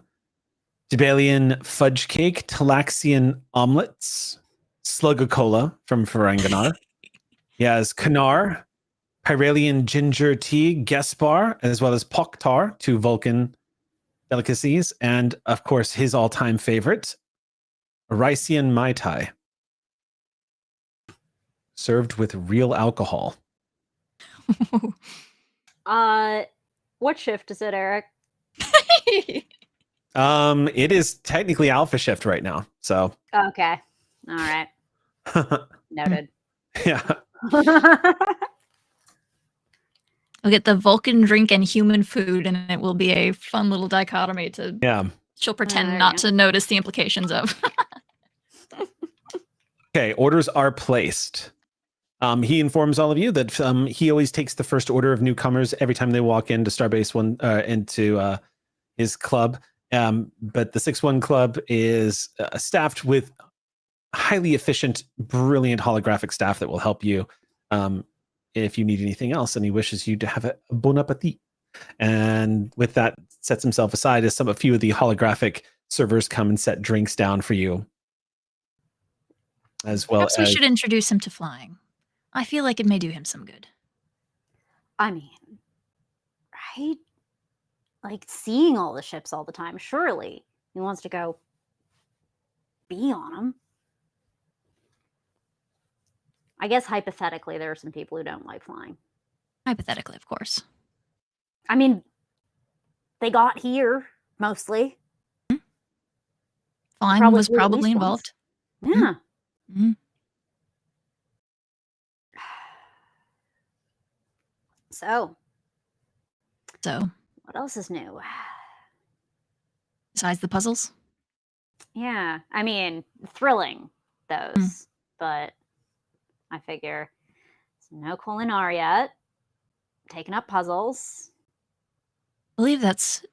Debalian fudge cake, Talaxian omelets, Slugga-Cola from Ferenginar. He has Kanar, Pyralian ginger tea, Gespar, as well as Poktar, 2 Vulcan delicacies, and of course his all-time favorite, Rycian Mai Tai, served with real alcohol. What shift is it, Eric? It is technically alpha shift right now, so Okay. All right. Noted. yeah. We'll get the Vulcan drink and human food, and it will be a fun little dichotomy to. Yeah. She'll there pretend you not go. to notice the implications of. Okay, orders are placed. He informs all of you that he always takes the first order of newcomers every time they walk into Starbase One, into his club. But the 6-1 club is staffed with highly efficient, brilliant holographic staff that will help you if you need anything else. And he wishes you to have a bon appetit. And with that, sets himself aside as a few of the holographic servers come and set drinks down for you. As well Perhaps we as should introduce him to flying. I feel like it may do him some good. I mean, right? Like seeing all the ships all the time. Surely he wants to go be on them. I guess hypothetically, there are some people who don't like flying. Hypothetically, of course. I mean, they got here mostly. Flying was flew at probably least involved. once. Yeah. Mhm. So, So, what else is new? besides the puzzles, Yeah, I mean, thrilling those, but I figure no culinar yet. Taking up puzzles. I believe that's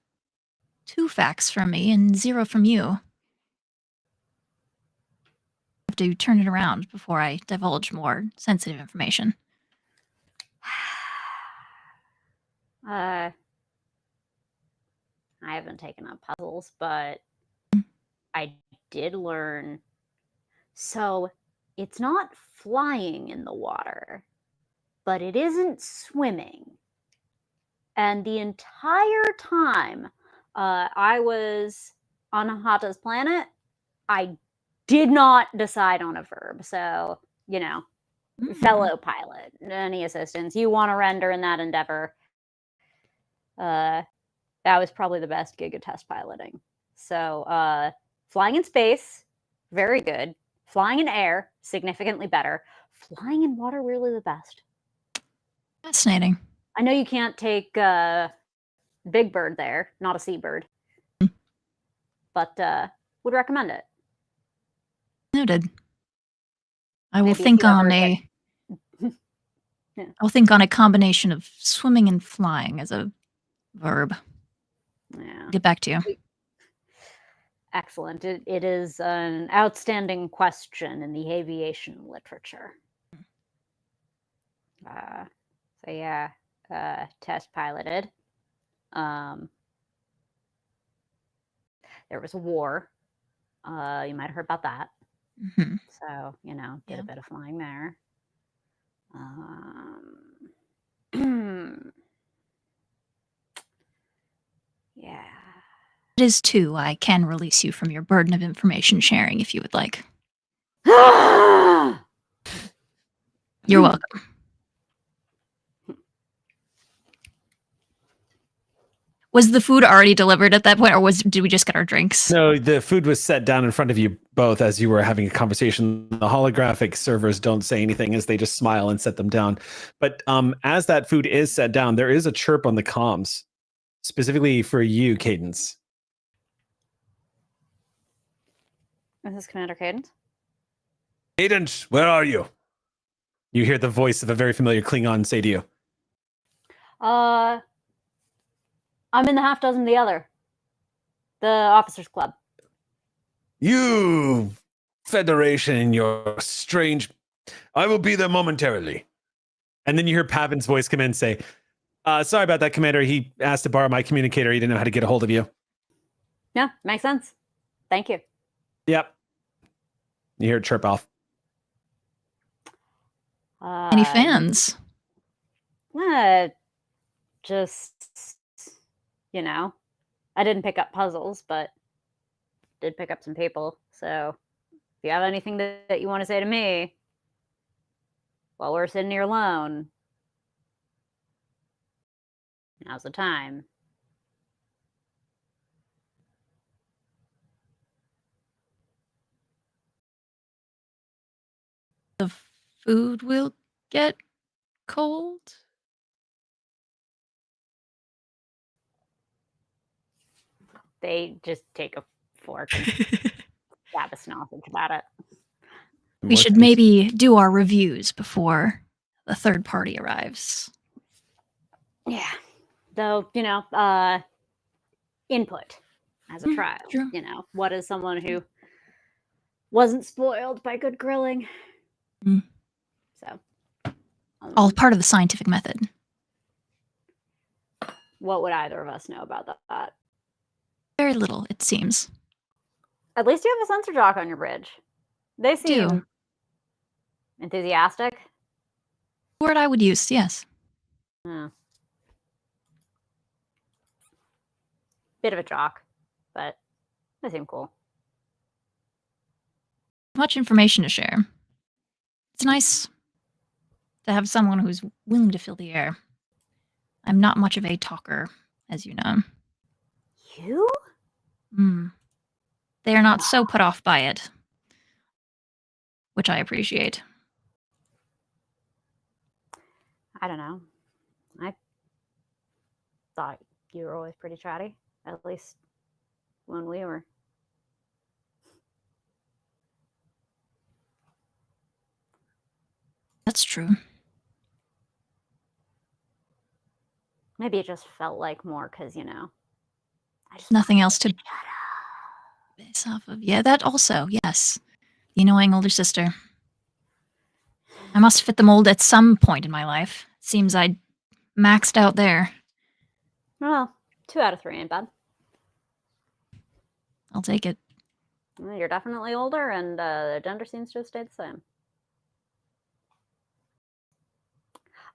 2 facts from me and 0 from you. I have to turn it around before I divulge more sensitive information. I haven't taken up puzzles, but I did learn. So it's not flying in the water, but it isn't swimming. And the entire time I was on Hata's planet, I did not decide on a verb. So, fellow pilot, any assistance you want to render in that endeavor, that was probably the best gig of test piloting. So flying in space, very good. Flying in air, significantly better. Flying in water, really the best. Fascinating. I know you can't take Big Bird there, not a seabird, but would recommend it. Noted. I will Maybe if think you on ever a. I'll think on a combination of swimming and flying as a verb. Yeah. Get back to you. Excellent. It is an outstanding question in the aviation literature. So yeah, test piloted. There was a war. You might have heard about that. Hmm. So, did Yeah. a bit of flying there. Yeah. It is 2. I can release you from your burden of information sharing if you would like. You're welcome. Was the food already delivered at that point, or did we just get our drinks? No, the food was set down in front of you both as you were having a conversation. The holographic servers don't say anything as they just smile and set them down. But as that food is set down, there is a chirp on the comms, specifically for you, Cadence. Is this Commander Cadence? Cadence, where are you? You hear the voice of a very familiar Klingon say to you. I'm in the half dozen the other. The officers club. You, Federation, and your strange I will be there momentarily. And then you hear Pavin's voice come in and say, sorry about that, Commander. He asked to borrow my communicator. He didn't know how to get a hold of you. Yeah, makes sense. Thank you. Yep. You hear it chirp off. Any fans? Just, I didn't pick up puzzles, but did pick up some people. So if you have anything that you want to say to me while we're sitting here alone, now's the time. The food will get cold? They just take a fork and stab a sausage about it. We should maybe do our reviews before the third party arrives. Yeah. Though, input as a trial. True. What is someone who wasn't spoiled by good grilling? Mm. So. All part of the scientific method. What would either of us know about that? Very little, it seems. At least you have a sensor jock on your bridge. They seem enthusiastic. Word I would use, yes. Bit of a jock, but they seem cool. Much information to share. It's nice to have someone who's willing to fill the air. I'm not much of a talker, as you know. You? They are not so put off by it, which I appreciate. I don't know. I thought you were always pretty chatty, at least when we were. That's true. Maybe it just felt like more because, I just Nothing else to base off of. Yeah, that also, yes. The annoying older sister. I must fit the mold at some point in my life. Seems I maxed out there. Well, 2 out of 3 ain't bad. I'll take it. Well, you're definitely older, and the gender seems to have stayed the same.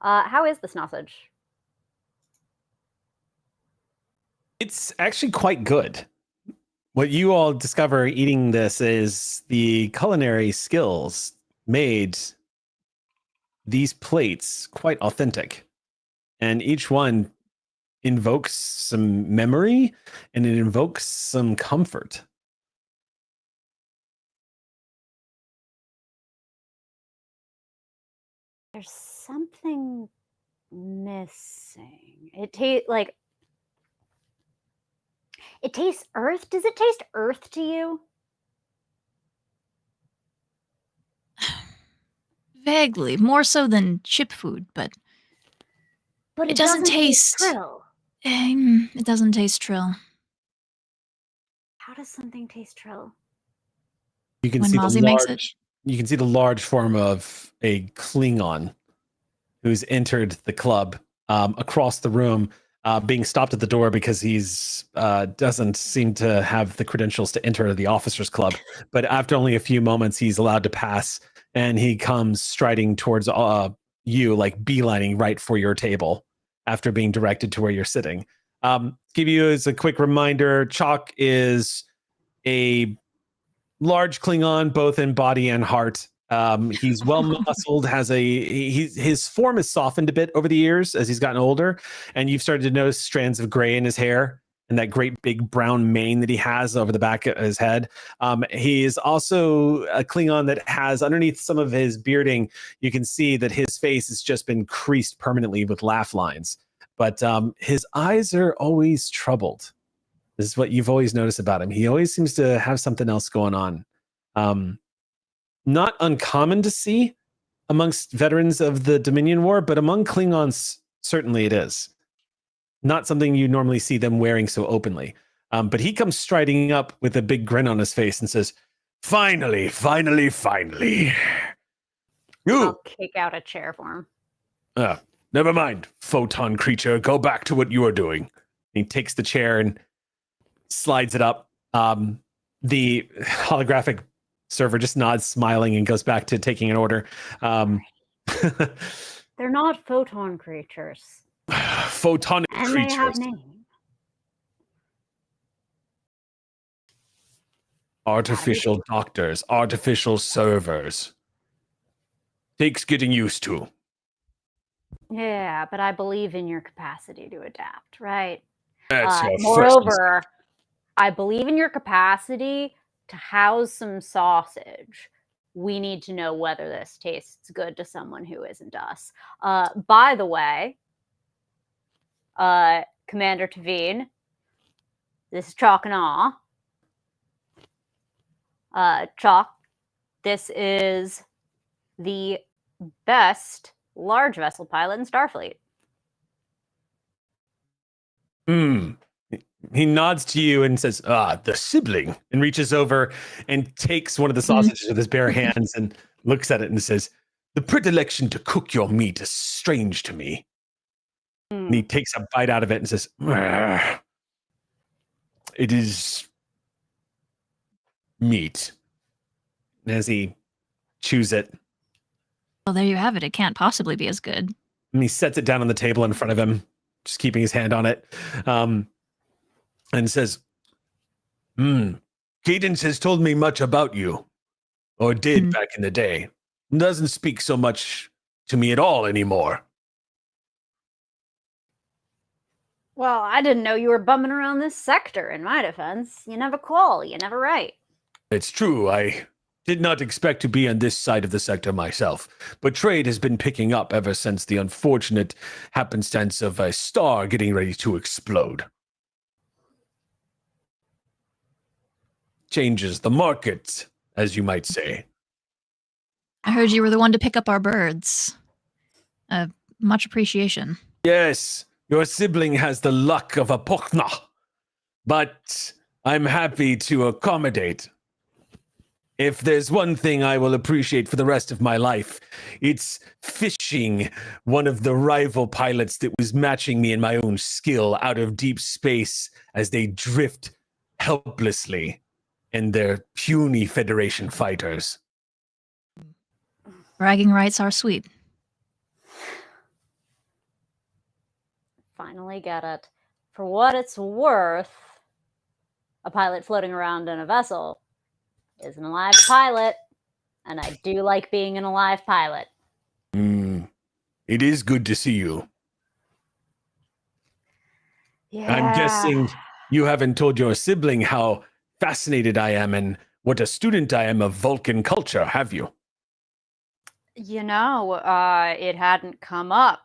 How is the sausage? It's actually quite good. What you all discover eating this is the culinary skills made these plates quite authentic. And each one invokes some memory and it invokes some comfort. There's something missing. It tastes earth. Does it taste earth to you? Vaguely, more so than chip food, but it doesn't taste trill. It doesn't taste trill. How does something taste trill? You can When see Mozzie makes it. You can see the large form of a Klingon who's entered the club across the room, being stopped at the door because he's doesn't seem to have the credentials to enter the officers club. But after only a few moments, he's allowed to pass, and he comes striding towards you, like beelining right for your table after being directed to where you're sitting. Give you as a quick reminder, Chok is a large Klingon, both in body and heart. He's well muscled, his form has softened a bit over the years as he's gotten older, and you've started to notice strands of gray in his hair and that great big brown mane that he has over the back of his head. He is also a Klingon that has, underneath some of his bearding, you can see that his face has just been creased permanently with laugh lines. But his eyes are always troubled. This is what you've always noticed about him. He always seems to have something else going on. Not uncommon to see amongst veterans of the Dominion War, but among Klingons, certainly it is. Not something you normally see them wearing so openly. But he comes striding up with a big grin on his face and says, "Finally, finally, finally. You! I'll kick out a chair for him. Never mind, photon creature. Go back to what you are doing. He takes the chair and slides it up. The holographic server just nods, smiling, and goes back to taking an order. They're not photon creatures. Photonic And creatures. they have names. Artificial doctors, artificial servers. Takes getting used to. Yeah, but I believe in your capacity to adapt, right? That's your first Moreover, I believe in your capacity to house some sausage. We need to know whether this tastes good to someone who isn't us. By the way, Commander Tavine, this is Chok and Awe. Chok, this is the best large vessel pilot in Starfleet. He nods to you and says, the sibling, and reaches over and takes one of the sausages with his bare hands and looks at it and says, the predilection to cook your meat is strange to me. And he takes a bite out of it and says, it is meat. And as he chews it, Well, there you have it. It can't possibly be as good. and he sets it down on the table in front of him, just keeping his hand on it, and says, Cadence has told me much about you, or did back in the day. Doesn't speak so much to me at all anymore. Well, I didn't know you were bumming around this sector, in my defense. You never call, you never write. It's true, I did not expect to be on this side of the sector myself, but trade has been picking up ever since the unfortunate happenstance of a star getting ready to explode. Changes the market, as you might say. I heard you were the one to pick up our birds. Much appreciation. Yes, your sibling has the luck of a Pochna, but I'm happy to accommodate. If there's one thing I will appreciate for the rest of my life, it's fishing one of the rival pilots that was matching me in my own skill out of deep space as they drift helplessly in their puny Federation fighters. Bragging rights are sweet. Finally get it. For what it's worth, a pilot floating around in a vessel is an alive pilot, and I do like being an alive pilot. It is good to see you. Yeah. I'm guessing you haven't told your sibling how fascinated I am and what a student I am of Vulcan culture, have you? You know, it hadn't come up.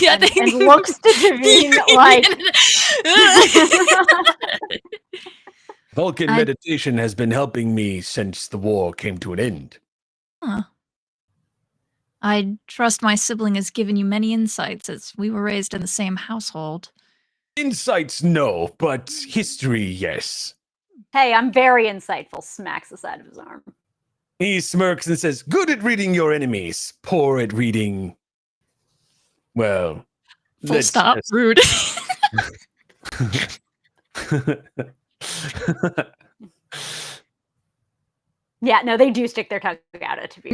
Yeah, And looks to Davine like... Vulcan meditation has been helping me since the war came to an end. Huh. I trust my sibling has given you many insights, as we were raised in the same household. Insights, no, but history, yes. Hey, I'm very insightful, smacks the side of his arm. He smirks and says, good at reading your enemies, poor at reading, well... Full stop. Rude. Yeah, no, they do stick their tongue out at to be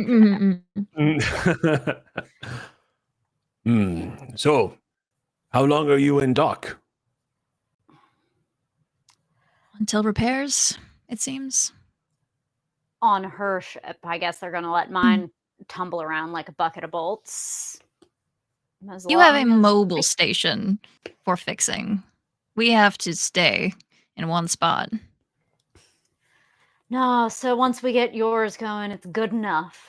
So, how long are you in dock? Until repairs, it seems. On her ship. I guess they're going to let mine tumble around like a bucket of bolts. You have a mobile station for fixing. We have to stay in one spot. No, so once we get yours going, it's good enough.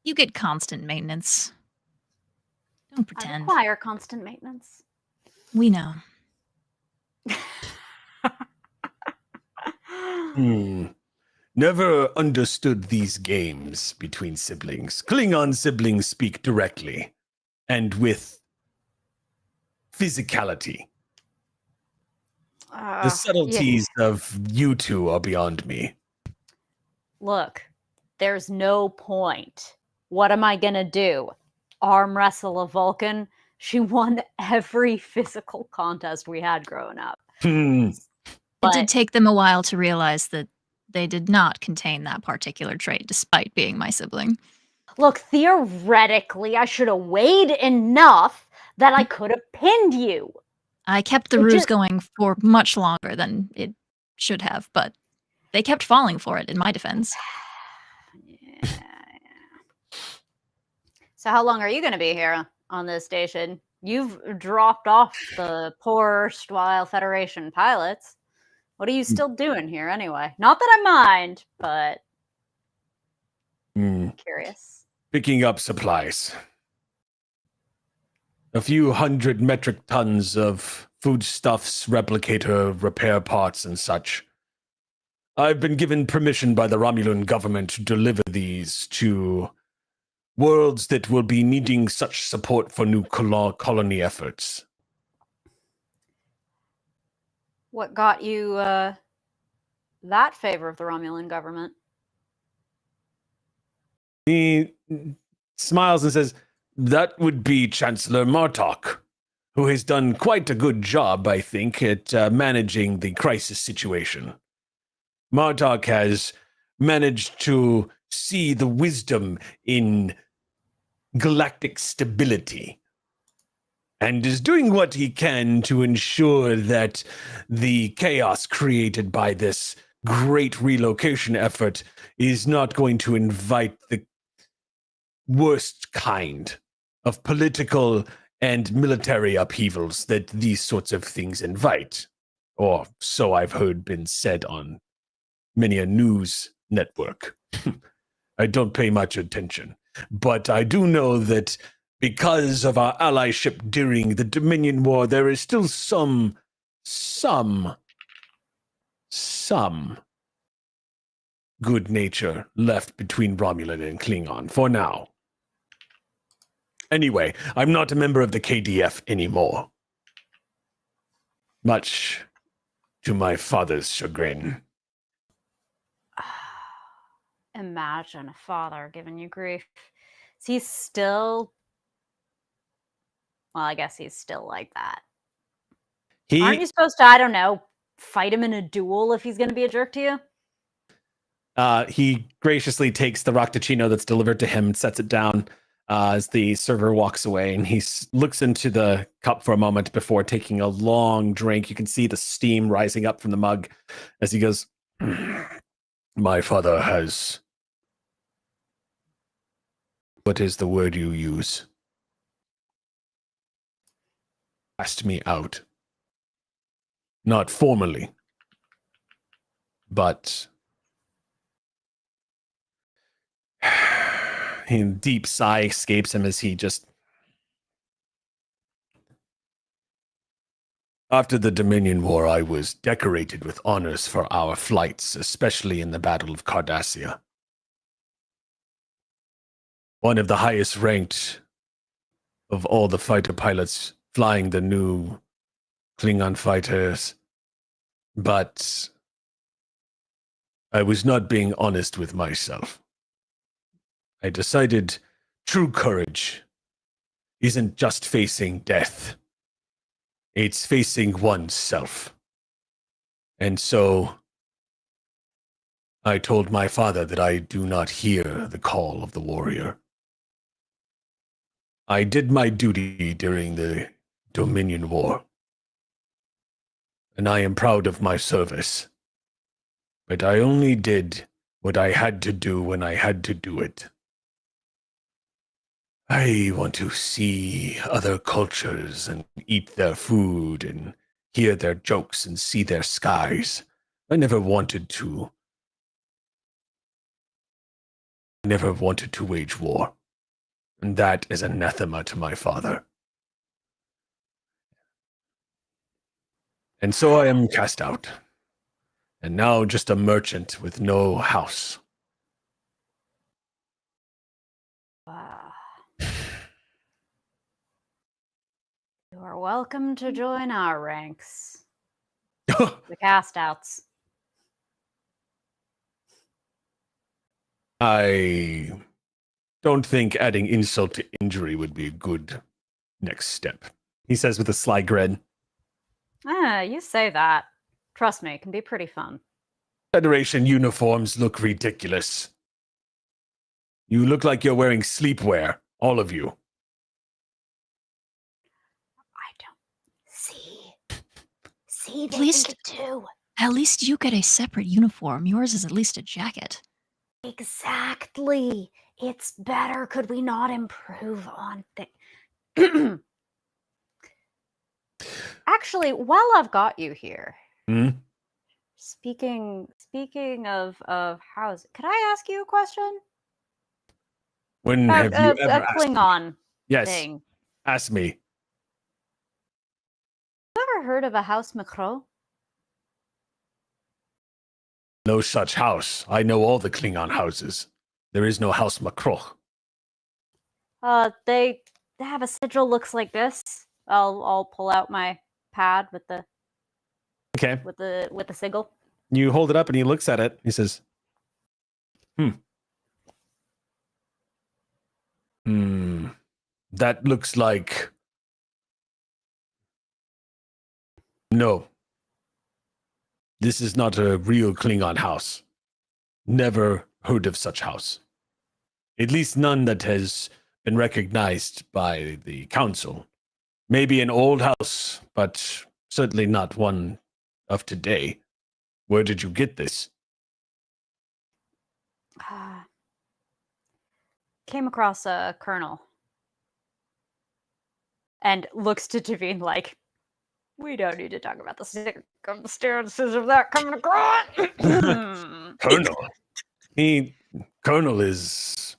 You get constant maintenance. Don't I pretend. require constant maintenance. We know. Never understood these games between siblings. Klingon siblings speak directly and with physicality. The subtleties of you two are beyond me. Look, there's no point. What am I gonna do? Arm wrestle a Vulcan? She won every physical contest we had growing up. It But did take them a while to realize that they did not contain that particular trait, despite being my sibling. look, theoretically, I should have weighed enough that I could have pinned you. I kept the It ruse just- going for much longer than it should have, but they kept falling for it, in my defense. Yeah. So how long are you going to be here on this station? You've dropped off the poor erstwhile Federation pilots. What are you still doing here anyway? Not that I mind, but curious. Picking up supplies. A few 100 metric tons of foodstuffs, replicator, repair parts, and such. I've been given permission by the Romulan government to deliver these to worlds that will be needing such support for new colony efforts. What got you that favor of the Romulan government? He smiles and says, that would be Chancellor Martok, who has done quite a good job, I think, at managing the crisis situation. Martok has managed to see the wisdom in galactic stability and is doing what he can to ensure that the chaos created by this great relocation effort is not going to invite the worst kind of political and military upheavals that these sorts of things invite. Or so I've heard been said on many a news network. I don't pay much attention, but I do know that because of our allyship during the Dominion War, there is still some good nature left between Romulan and Klingon for now. Anyway, I'm not a member of the KDF anymore. Much to my father's chagrin. Imagine a father giving you grief. Is he still... Well, I guess he's still like that. Aren't you supposed to, I don't know, fight him in a duel if he's going to be a jerk to you? He graciously takes the Roctacino that's delivered to him and sets it down as the server walks away, and he looks into the cup for a moment before taking a long drink. You can see the steam rising up from the mug as he goes, my father has... What is the word you use? Asked me out. Not formally, but... A deep sigh escapes him as he just... After the Dominion War, I was decorated with honors for our flights, especially in the Battle of Cardassia. One of the highest ranked of all the fighter pilots flying the new Klingon fighters. But I was not being honest with myself. I decided true courage isn't just facing death. It's facing oneself. And so I told my father that I do not hear the call of the warrior. I did my duty during the Dominion War, and I am proud of my service. But I only did what I had to do when I had to do it. I want to see other cultures and eat their food and hear their jokes and see their skies. I never wanted to wage war. And that is anathema to my father. And so I am cast out. And now just a merchant with no house. Wow. You are welcome to join our ranks. The cast outs. I don't think adding insult to injury would be a good next step, he says with a sly grin. You say that. Trust me, it can be pretty fun. Federation uniforms look ridiculous. You look like you're wearing sleepwear, all of you. I don't see. At least- too. At least you get a separate uniform. Yours is at least a jacket. Exactly. It's better. Could we not improve on things? Actually, while I've got you here, Hmm? speaking of house, could I ask you a question When about have you ever a asked me? Klingon Yes, thing? ask me. You ever heard of a house Macro? No such house. I know all the Klingon houses. There is no house Macroch. They have a sigil looks like this. I'll pull out my pad with the Okay. sigil. You hold it up and he looks at it. He says, that looks like... No. This is not a real Klingon house. Never heard of such house. At least none that has been recognized by the council. Maybe an old house, but certainly not one of today. Where did you get this? Came across a colonel and looks to Javine like, we don't need to talk about the circumstances of that coming across. Colonel. Colonel is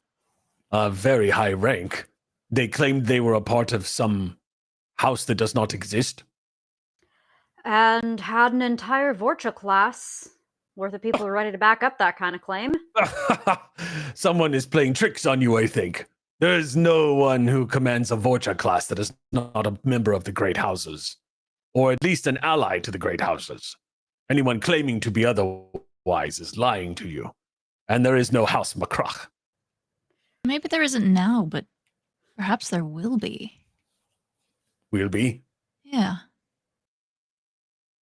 a very high rank. They claimed they were a part of some house that does not exist. And had an entire Vorcha class worth of people who are ready to back up that kind of claim. Someone is playing tricks on you, I think. There's no one who commands a Vorcha class that is not a member of the Great Houses, or at least an ally to the Great Houses. Anyone claiming to be otherwise is lying to you. And there is no House Macroch. Maybe there isn't now, but perhaps there will be. Will be. Yeah.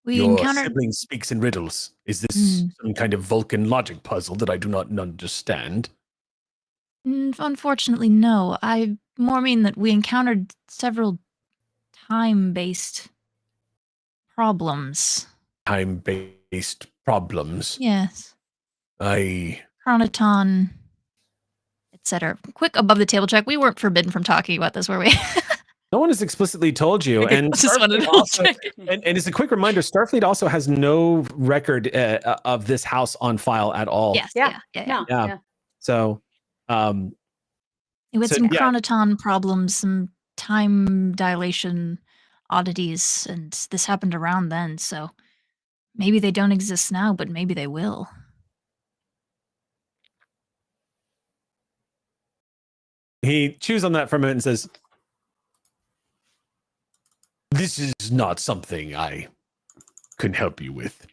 We Your encountered. sibling speaks in riddles. Is this some kind of Vulcan logic puzzle that I do not understand? Unfortunately, no. I more mean that we encountered several time-based problems. Time-based problems. Yes. Chronoton, etc. Quick above the table check. We weren't forbidden from talking about this, were we? No one has explicitly told you. And just wanted to also, check. and as a quick reminder, Starfleet also has no record of this house on file at all. Yes. Yeah. Yeah. Yeah. So, We had some chronoton problems, some time dilation oddities, and this happened around then, so maybe they don't exist now, but maybe they will. He chews on that for a minute and says, this is not something I can help you with.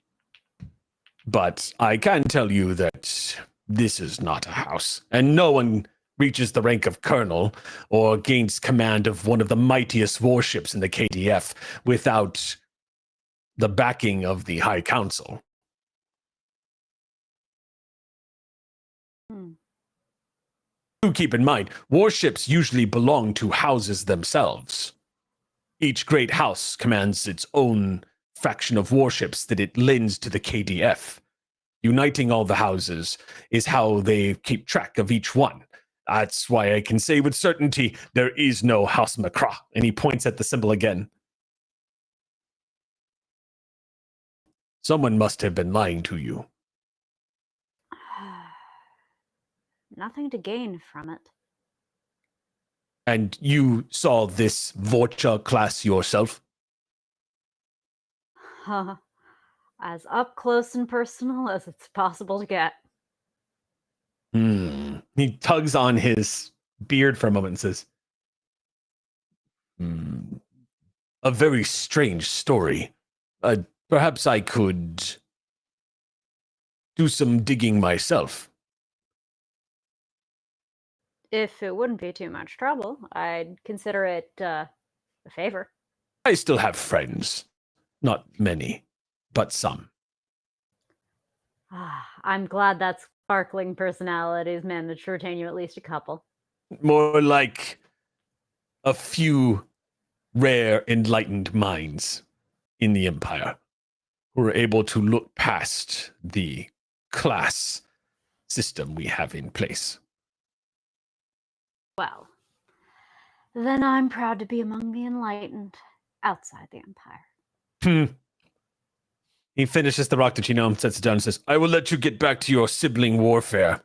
But I can tell you that this is not a house, and no one reaches the rank of colonel or gains command of one of the mightiest warships in the KDF without the backing of the High Council. Do keep in mind, warships usually belong to houses themselves. Each great house commands its own faction of warships that it lends to the KDF. Uniting all the houses is how they keep track of each one. That's why I can say with certainty there is no House Macra. And he points at the symbol again. Someone must have been lying to you. Nothing to gain from it. And you saw this Vorcha class yourself? As up close and personal as it's possible to get. He tugs on his beard for a moment and says, a very strange story. Perhaps I could do some digging myself. If it wouldn't be too much trouble, I'd consider it a favor. I still have friends. Not many, but some. I'm glad that sparkling personalities managed to retain you at least a couple. More like a few rare enlightened minds in the Empire who are able to look past the class system we have in place. Well, then I'm proud to be among the enlightened outside the Empire. He finishes the rock the genome, sets it down, and says, I will let you get back to your sibling warfare.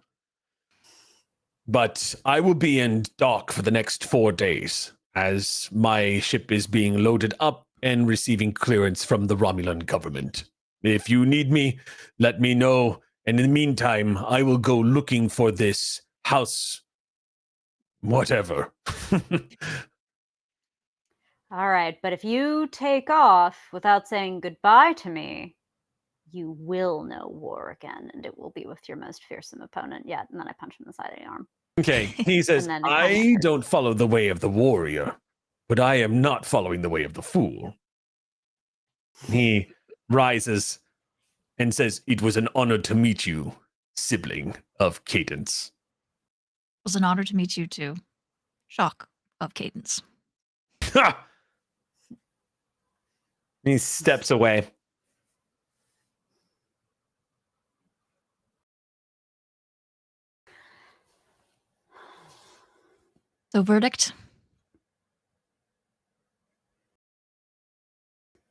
But I will be in dock for the next 4 days, as my ship is being loaded up and receiving clearance from the Romulan government. If you need me, let me know. And in the meantime, I will go looking for this house. Whatever. All right, but if you take off without saying goodbye to me, you will know war again, and it will be with your most fearsome opponent yet. And then I punch him in the side of the arm. Okay, he says, And then it I kinda- don't follow the way of the warrior, but I am not following the way of the fool. He rises and says, it was an honor to meet you, sibling of Cadence. It was an honor to meet you too. Chok of Cadence. Ha! He steps away. So verdict?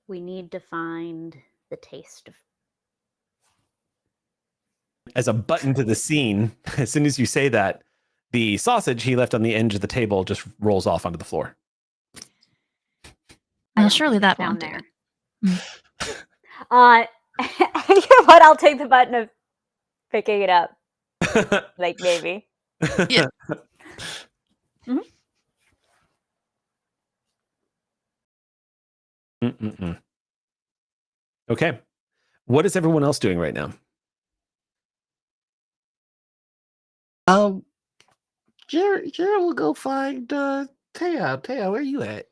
We need to find the taste of. As a button to the scene, as soon as you say that, the sausage he left on the edge of the table just rolls off onto the floor. Well, surely that down won't there. do. You know what? I'll take the button of picking it up. Like, maybe. Yeah. Okay. What is everyone else doing right now? Jared will go find Taya. Taya, where you at?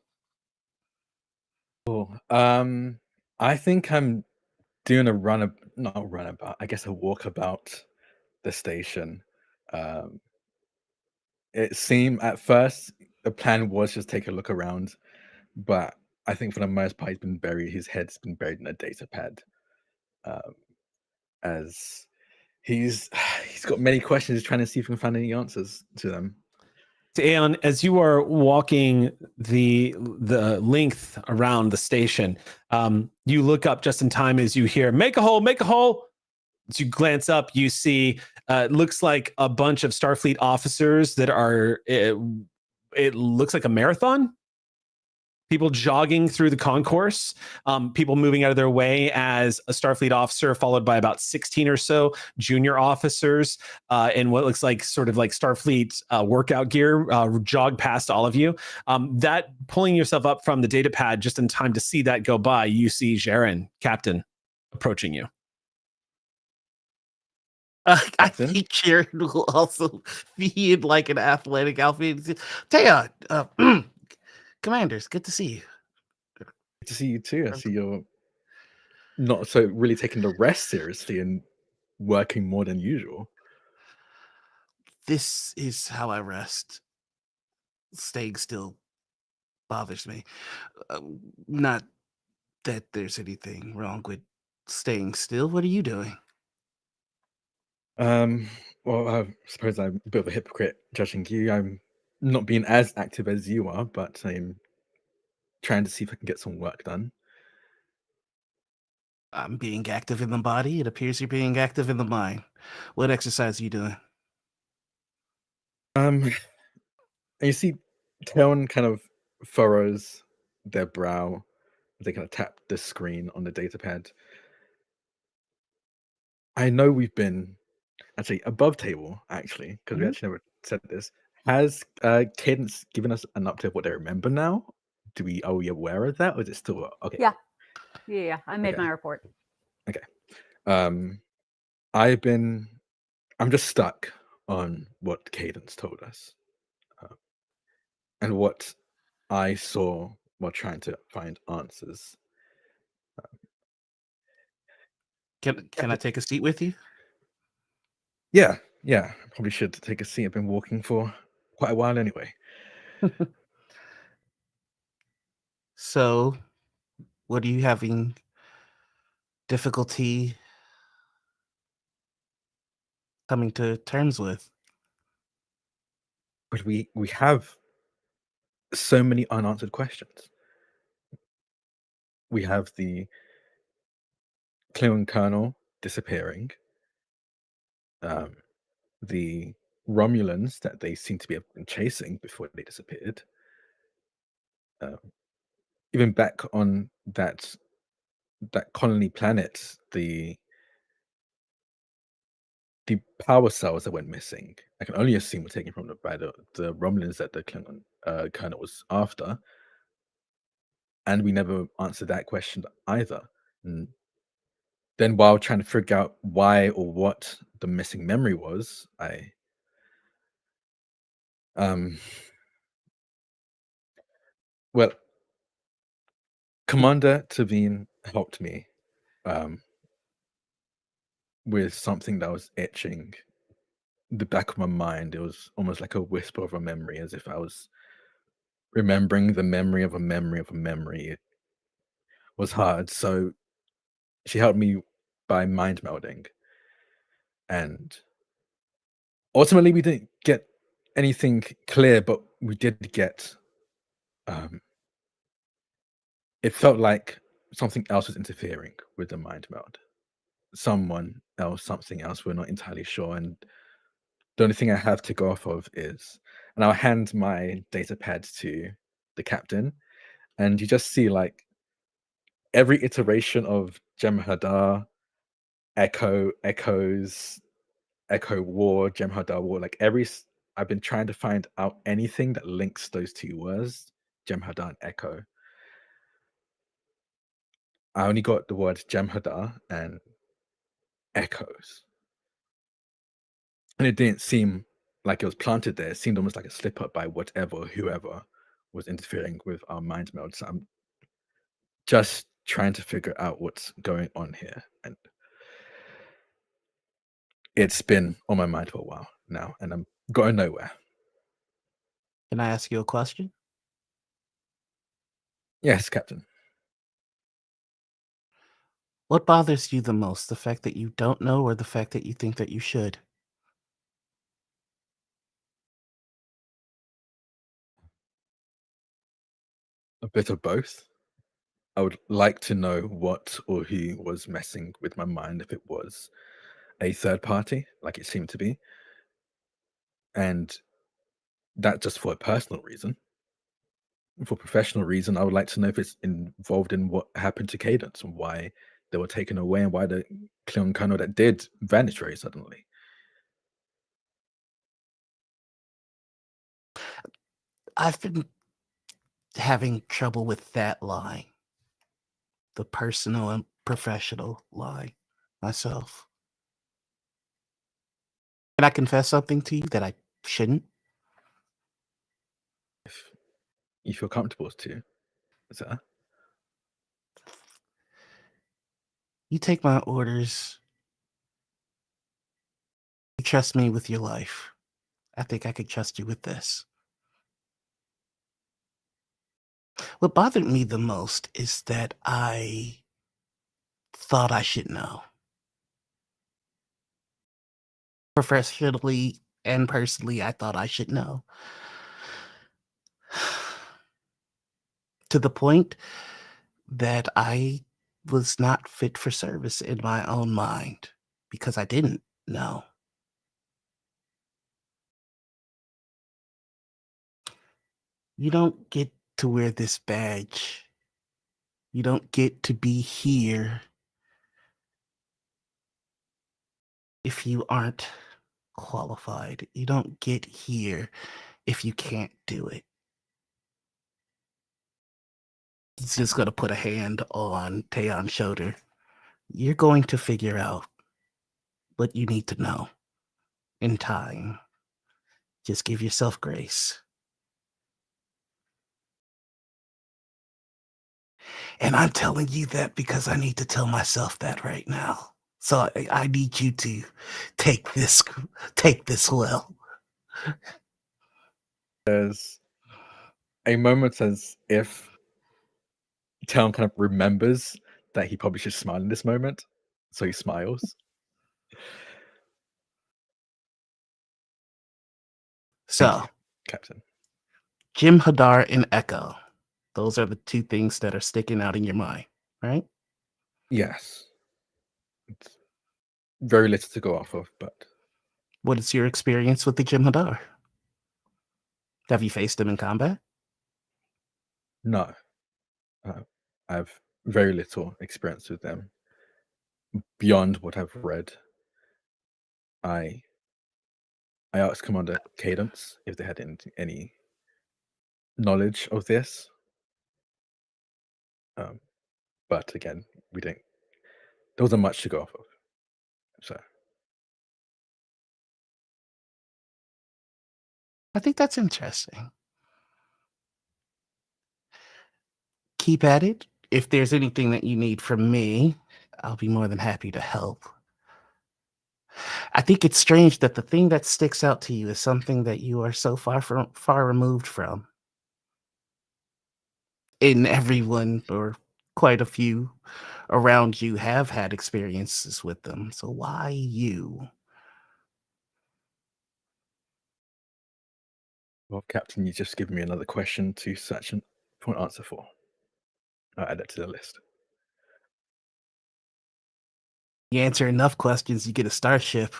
I think I'm doing a runabout. I guess a walkabout the station. It seemed at first the plan was just take a look around, but I think for the most part his head's been buried in a data pad. As he's got many questions, trying to see if he can find any answers to them. Aeon, as you are walking the length around the station, you look up just in time as you hear, make a hole, make a hole. As you glance up, you see it looks like a bunch of Starfleet officers that are, it looks like a marathon. People jogging through the concourse, people moving out of their way as a Starfleet officer, followed by about 16 or so junior officers in what looks like sort of like Starfleet workout gear, jog past all of you. That pulling yourself up from the data pad just in time to see that go by, you see Jaren, Captain, approaching you. I think Jared will also be in like an athletic outfit. Taya, Commanders, good to see you. Good to see you too. I see you're not so really taking the rest seriously and working more than usual. This is how I rest. Staying still bothers me. Not that there's anything wrong with staying still. What are you doing? Well, I suppose I'm a bit of a hypocrite judging you. I'm not being as active as you are, but I'm trying to see if I can get some work done. I'm being active in the body. It appears you're being active in the mind. What exercise are you doing? And you see Teln kind of furrows their brow. They kind of tap the screen on the data pad. I know we've been actually above table, actually, because we actually never said this. Has Cadence given us an update of what they remember now? Are we aware of that, or is it still okay? Yeah. I made my report. Okay. I'm just stuck on what Cadence told us. and what I saw while trying to find answers. Can I take a seat with you? Yeah, I probably should take a seat. I've been walking for quite a while anyway. So, what are you having difficulty coming to terms with? But we have so many unanswered questions. We have the Klingon colonel disappearing, the Romulans that they seem to be chasing before they disappeared. Even back on that colony planet, the power cells that went missing, I can only assume were taken from by the Romulans that the Klingon colonel was after, and we never answered that question either. And then, while trying to figure out why or what the missing memory was, well, Commander Tavine helped me with something that was etching the back of my mind. It was almost like a whisper of a memory, as if I was remembering the memory of a memory of a memory. It was hard, so she helped me by mind melding, and ultimately we didn't get anything clear, but we did get it felt like something else was interfering with the mind meld. Someone else, something else, we're not entirely sure. And the only thing I have to go off of is, and I'll hand my data pad to the captain, and you just see like every iteration of Jem'Hadar, Echoes, Echo War, Jem'Hadar War, like I've been trying to find out anything that links those two words, Jem'Hadar and Echo. I only got the word Jem'Hadar and Echoes. And it didn't seem like it was planted there. It seemed almost like a slip up by whoever was interfering with our mind meld. So I'm just trying to figure out what's going on here. And it's been on my mind for a while now, and I'm going nowhere. Can I ask you a question? Yes, Captain. What bothers you the most? The fact that you don't know, or the fact that you think that you should? A bit of both. I would like to know what or who was messing with my mind, if it was a third party, like it seemed to be. And that just for a personal reason. For professional reason, I would like to know if it's involved in what happened to Cadence and why they were taken away, and why the Klingon colonel that did vanish very suddenly. I've been having trouble with that line, the personal and professional line, myself. Can I confess something to you that I shouldn't? If you feel comfortable to, sir. You take my orders. You trust me with your life. I think I could trust you with this. What bothered me the most is that I thought I should know. Professionally and personally, I thought I should know. To the point that I was not fit for service in my own mind because I didn't know. You don't get to wear this badge. You don't get to be here if you aren't qualified. You don't get here if you can't do it. He's just going to put a hand on Taeyeon's shoulder. You're going to figure out what you need to know in time. Just give yourself grace. And I'm telling you that because I need to tell myself that right now. So I need you to take this well. There's a moment as if Tom kind of remembers that he probably should smile in this moment, so he smiles. Thank So, you, Captain. Jim Hadar and Echo. Those are the two things that are sticking out in your mind, right? Yes. It's very little to go off of, but What is your experience with the Jim Hadar? Have you faced them in combat? no. I have very little experience with them beyond what I've read. I asked Commander Cadence if they had any knowledge of this. But again, we didn't. There wasn't much to go off of. So I think that's interesting. Keep at it. If there's anything that you need from me, I'll be more than happy to help. I think it's strange that the thing that sticks out to you is something that you are so far removed from. And everyone, or quite a few around you, have had experiences with them. So why you? well, Captain, you just give me another question to search for an answer for. I'll add that to the list. You answer enough questions, you get a starship.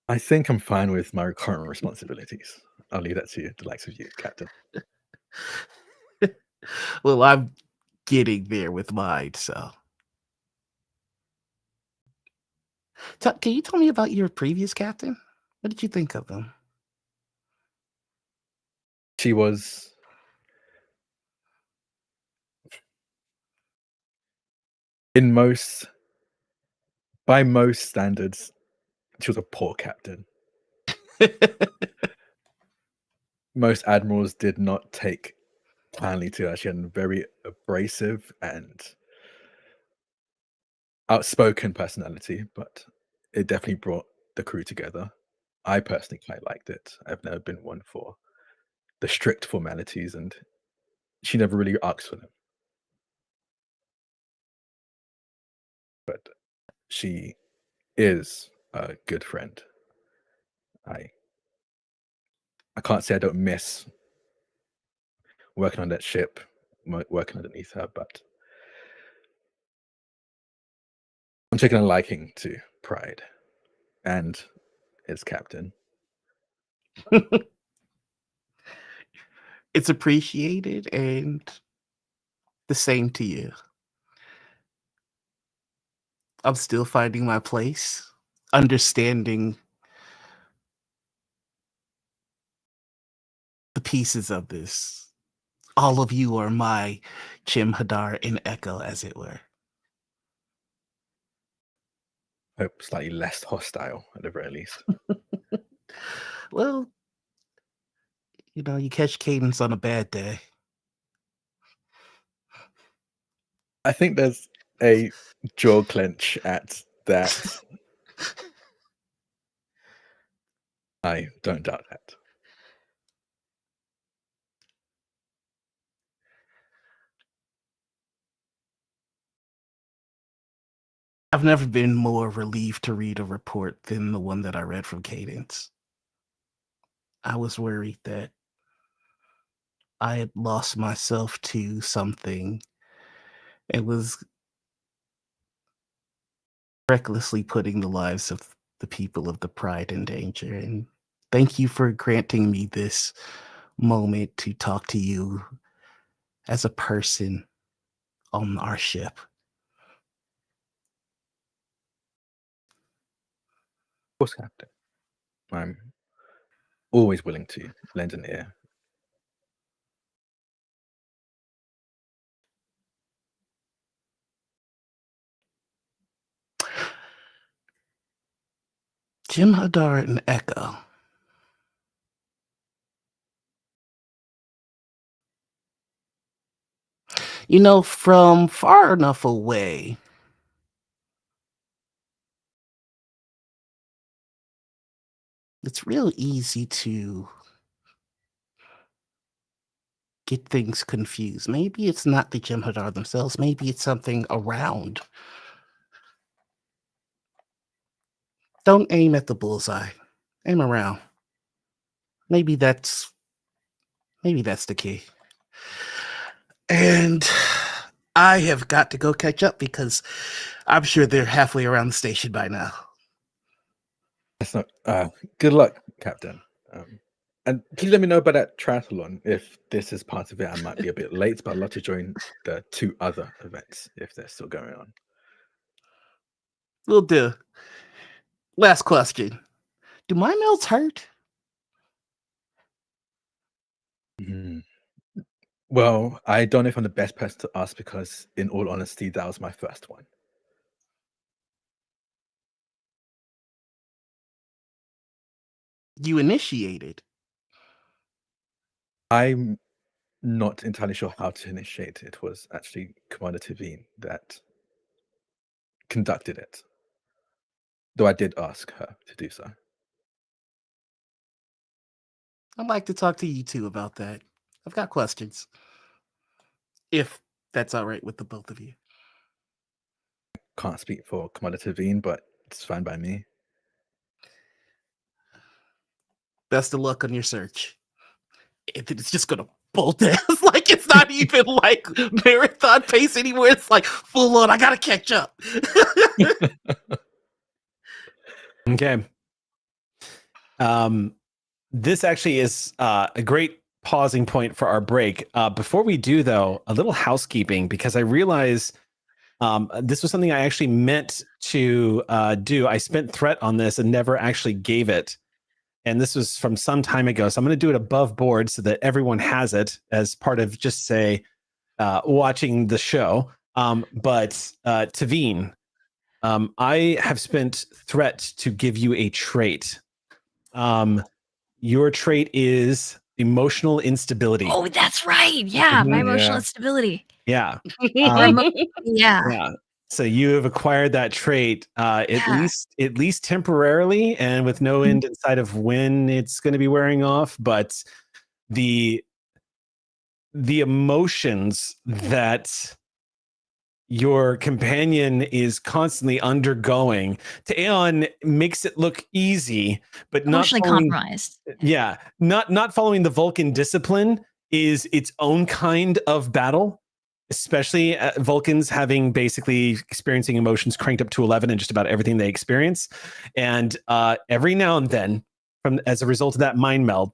I think I'm fine with my current responsibilities. I'll leave that to you, the likes of you, Captain. Well, I'm getting there with mine, so. Can you tell me about your previous captain? What did you think of them? She was by most standards, she was a poor captain. Most admirals did not take kindly to her. She had a very abrasive and outspoken personality, but it definitely brought the crew together. I personally quite liked it. I've never been one for the strict formalities, and she never really asked for them. But she is a good friend. I can't say I don't miss working on that ship, working underneath her, but I'm taking a liking to Pride and its captain. It's appreciated, and the same to you. I'm still finding my place, understanding the pieces of this. All of you are my Jim Hadar and Echo, as it were. Hope slightly less hostile at the very least. Well, you catch Cadence on a bad day. I think there's a jaw clench at that. I don't doubt that. I've never been more relieved to read a report than the one that I read from Cadence. I was worried that I had lost myself to something and was recklessly putting the lives of the people of the Pride in danger. And thank you for granting me this moment to talk to you as a person on our ship. Of course, Captain. I'm always willing to lend an ear. Jim Hadar and Echo. from far enough away. It's real easy to get things confused. Maybe it's not the Jem'Hadar themselves. Maybe it's something around. Don't aim at the bullseye. Aim around. Maybe that's the key. And I have got to go catch up because I'm sure they're halfway around the station by now. That's not. Good luck, Captain. And please let me know about that triathlon. If this is part of it, I might be a bit late, but I'd love to join the 2 other events if they're still going on. Will do. Last question. Do my mills hurt? Well, I don't know if I'm the best person to ask because, in all honesty, that was my first one. You initiated. I'm not entirely sure how to initiate. It was actually Commander Tavine that conducted it, though I did ask her to do so. I'd like to talk to you two about that. I've got questions. If that's all right with the both of you. Can't speak for Commander Tavine, but it's fine by me. Best of luck on your search. It's just gonna bolt ass. Like it's not even like marathon pace anymore. It's like full on. I gotta catch up. Okay. This actually is a great pausing point for our break. Before we do, though, a little housekeeping, because I realize this was something I actually meant to do. I spent threat on this and never actually gave it. And this was from some time ago. So I'm going to do it above board so that everyone has it as part of just say watching the show. But Tavine, I have spent threat to give you a trait. Your trait is emotional instability. Oh, that's right. Yeah, my emotional Yeah. instability. Yeah. Yeah. Yeah. So you have acquired that trait at least temporarily and with no end in sight of when it's going to be wearing off, but the emotions that your companion is constantly undergoing to Aeon makes it look easy, but not Emotionally compromised. Yeah, not following the Vulcan discipline is its own kind of battle, especially Vulcans having basically experiencing emotions cranked up to 11 in just about everything they experience. And every now and then, as a result of that mind meld,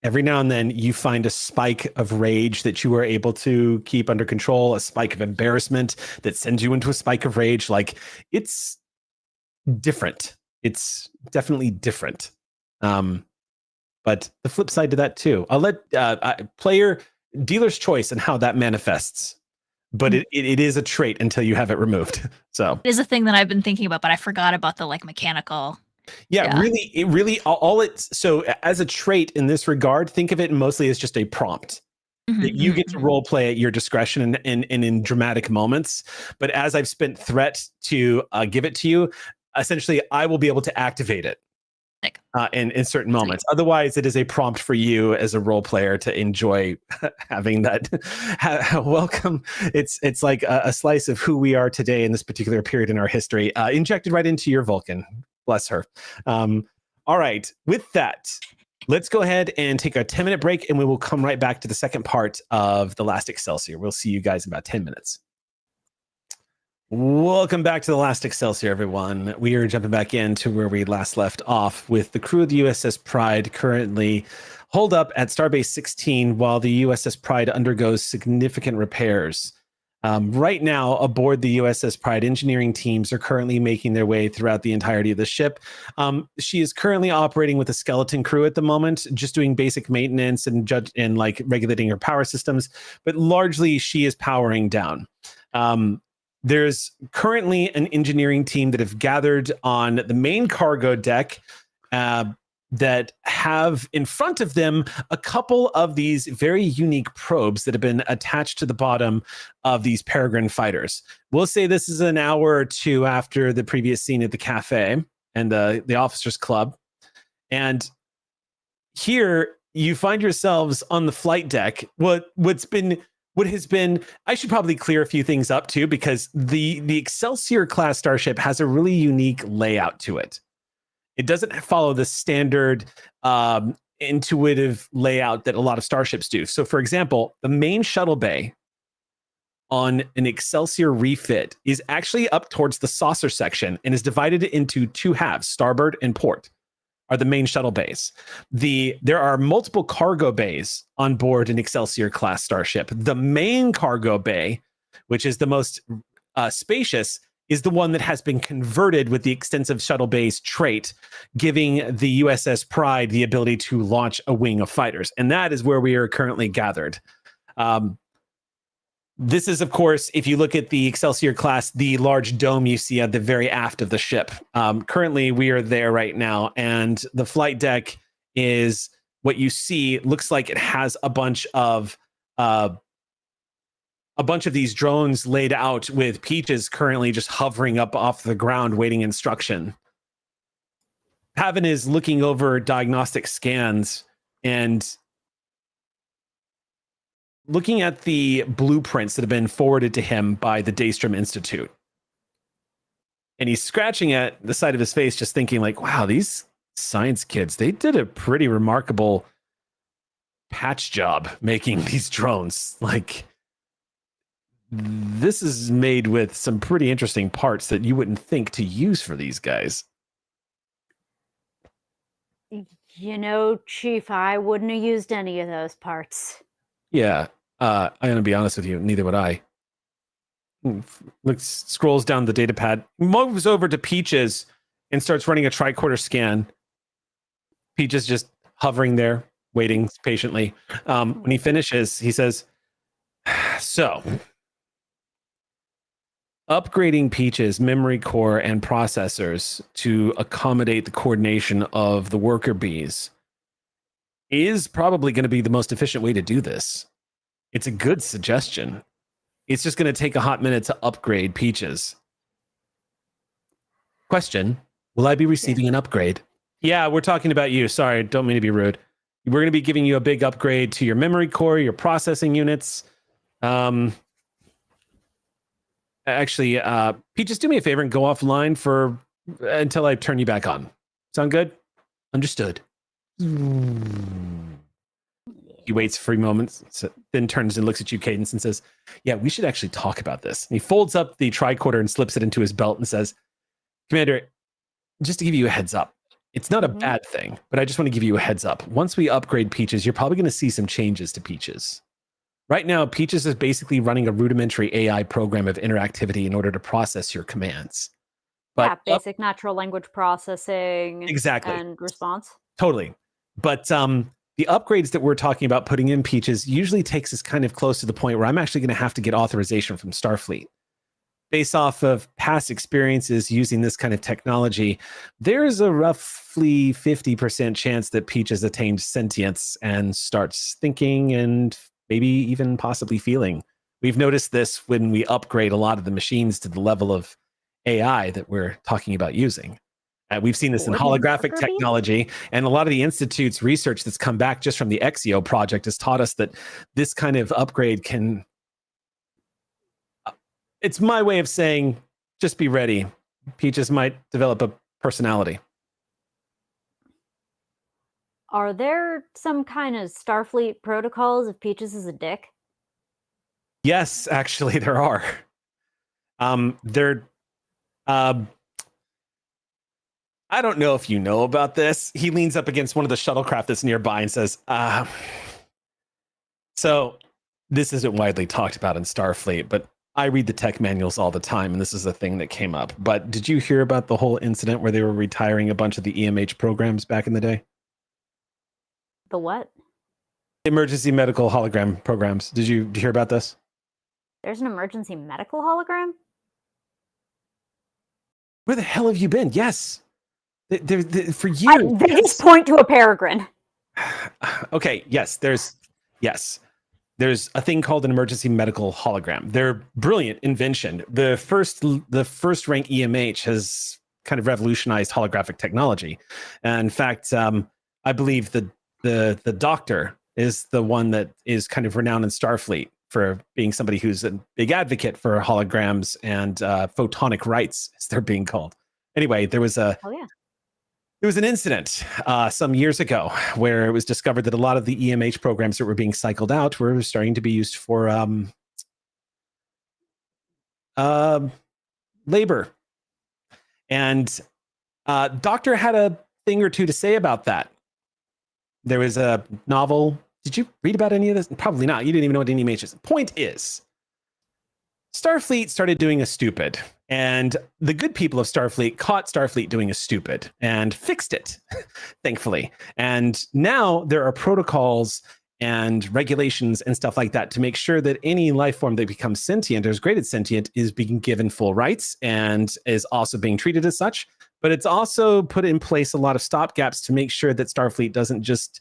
every now and then you find a spike of rage that you are able to keep under control, a spike of embarrassment that sends you into a spike of rage. Like, it's different. It's definitely different. But the flip side to that too, I'll let dealer's choice and how that manifests. But it is a trait until you have it removed. So it is a thing that I've been thinking about, but I forgot about the like mechanical. Yeah. Really so as a trait in this regard, think of it mostly as just a prompt. That you get to role play at your discretion and in dramatic moments. But as I've spent threat to give it to you, essentially I will be able to activate it in certain moments. Otherwise, it is a prompt for you as a role player to enjoy having that. Welcome. It's like a slice of who we are today in this particular period in our history, injected right into your Vulcan. Bless her. All right. With that, let's go ahead and take a 10-minute break, and we will come right back to the second part of the Last Excelsior. We'll see you guys in about 10 minutes. Welcome back to the Last Excelsior, everyone. We are jumping back into where we last left off with the crew of the USS Pride currently holed up at Starbase 16 while the USS Pride undergoes significant repairs. Right now, aboard the USS Pride, engineering teams are currently making their way throughout the entirety of the ship. She is currently operating with a skeleton crew at the moment, just doing basic maintenance and like regulating her power systems, but largely she is powering down. There's currently an engineering team that have gathered on the main cargo deck, that have in front of them a couple of these very unique probes that have been attached to the bottom of these peregrine fighters. We'll say this is an hour or two after the previous scene at the cafe and the officers club. And here you find yourselves on the flight deck. What has been, I should probably clear a few things up too, because the Excelsior class starship has a really unique layout to it. It doesn't follow the standard intuitive layout that a lot of starships do. So for example, the main shuttle bay on an Excelsior refit is actually up towards the saucer section and is divided into two halves, starboard and port are the main shuttle bays. There are multiple cargo bays on board an Excelsior class starship. The main cargo bay, which is the most spacious, is the one that has been converted with the extensive shuttle bays trait, giving the USS Pride the ability to launch a wing of fighters. And that is where we are currently gathered. This is, of course, if you look at the Excelsior class, the large dome you see at the very aft of the ship. Currently, we are there right now, and the flight deck is what you see. Looks like it has a bunch of these drones laid out with Peaches currently just hovering up off the ground, waiting instruction. Pavin is looking over diagnostic scans and looking at the blueprints that have been forwarded to him by the Daystrom Institute. And he's scratching at the side of his face, just thinking like, wow, these science kids, they did a pretty remarkable patch job making these drones. Like, this is made with some pretty interesting parts that you wouldn't think to use for these guys. You know, Chief, I wouldn't have used any of those parts. Yeah, I'm going to be honest with you. Neither would I. Scrolls down the data pad, moves over to Peaches and starts running a tricorder scan. Peaches just hovering there, waiting patiently. When he finishes, he says, so, upgrading Peach's memory core and processors to accommodate the coordination of the worker bees is probably going to be the most efficient way to do this. It's a good suggestion. It's just going to take a hot minute to upgrade Peaches. Question, will I be receiving an upgrade? Yeah, we're talking about you. Sorry, don't mean to be rude. We're going to be giving you a big upgrade to your memory core, your processing units. Actually, Peaches, do me a favor and go offline for until I turn you back on. Sound good? Understood. He waits for a moment, then turns and looks at you, Cadence, and says, yeah, we should actually talk about this. And he folds up the tricorder and slips it into his belt and says, Commander, just to give you a heads up, it's not a bad thing, but I just want to give you a heads up. Once we upgrade Peaches, you're probably going to see some changes to Peaches. Right now, Peaches is basically running a rudimentary AI program of interactivity in order to process your commands. But yeah, basic natural language processing exactly. And response. Totally. But the upgrades that we're talking about putting in Peaches usually takes us kind of close to the point where I'm actually going to have to get authorization from Starfleet. Based off of past experiences using this kind of technology, there's a roughly 50% chance that Peaches attains sentience and starts thinking and maybe even possibly feeling. We've noticed this when we upgrade a lot of the machines to the level of AI that we're talking about using. We've seen this in holographic technology, and a lot of the Institute's research that's come back just from the Exio project has taught us that this kind of upgrade can... It's my way of saying, just be ready. Peaches might develop a personality. Are there some kind of Starfleet protocols if Peaches is a dick? Yes, actually, there are. I don't know if you know about this. He leans up against one of the shuttlecraft that's nearby and says, so this isn't widely talked about in Starfleet, but I read the tech manuals all the time, and this is a thing that came up. But did you hear about the whole incident where they were retiring a bunch of the EMH programs back in the day? The what? Emergency medical hologram programs. Did you hear about this? There's an emergency medical hologram? Where the hell have you been? Yes. For years. They just point to a peregrine. Okay, yes, there's a thing called an emergency medical hologram. They're brilliant invention. The first rank EMH has kind of revolutionized holographic technology. And in fact, I believe the doctor is the one that is kind of renowned in Starfleet for being somebody who's a big advocate for holograms and photonic rights, as they're being called. Anyway, there was an incident some years ago where it was discovered that a lot of the EMH programs that were being cycled out were starting to be used for labor. And Doctor had a thing or two to say about that. There was a novel. Did you read about any of this? Probably not. You didn't even know what an EMH is. Point is, Starfleet started doing a stupid, and the good people of Starfleet caught Starfleet doing a stupid and fixed it, thankfully. And now there are protocols and regulations and stuff like that to make sure that any life form that becomes sentient or is graded sentient is being given full rights and is also being treated as such. But it's also put in place a lot of stopgaps to make sure that Starfleet doesn't just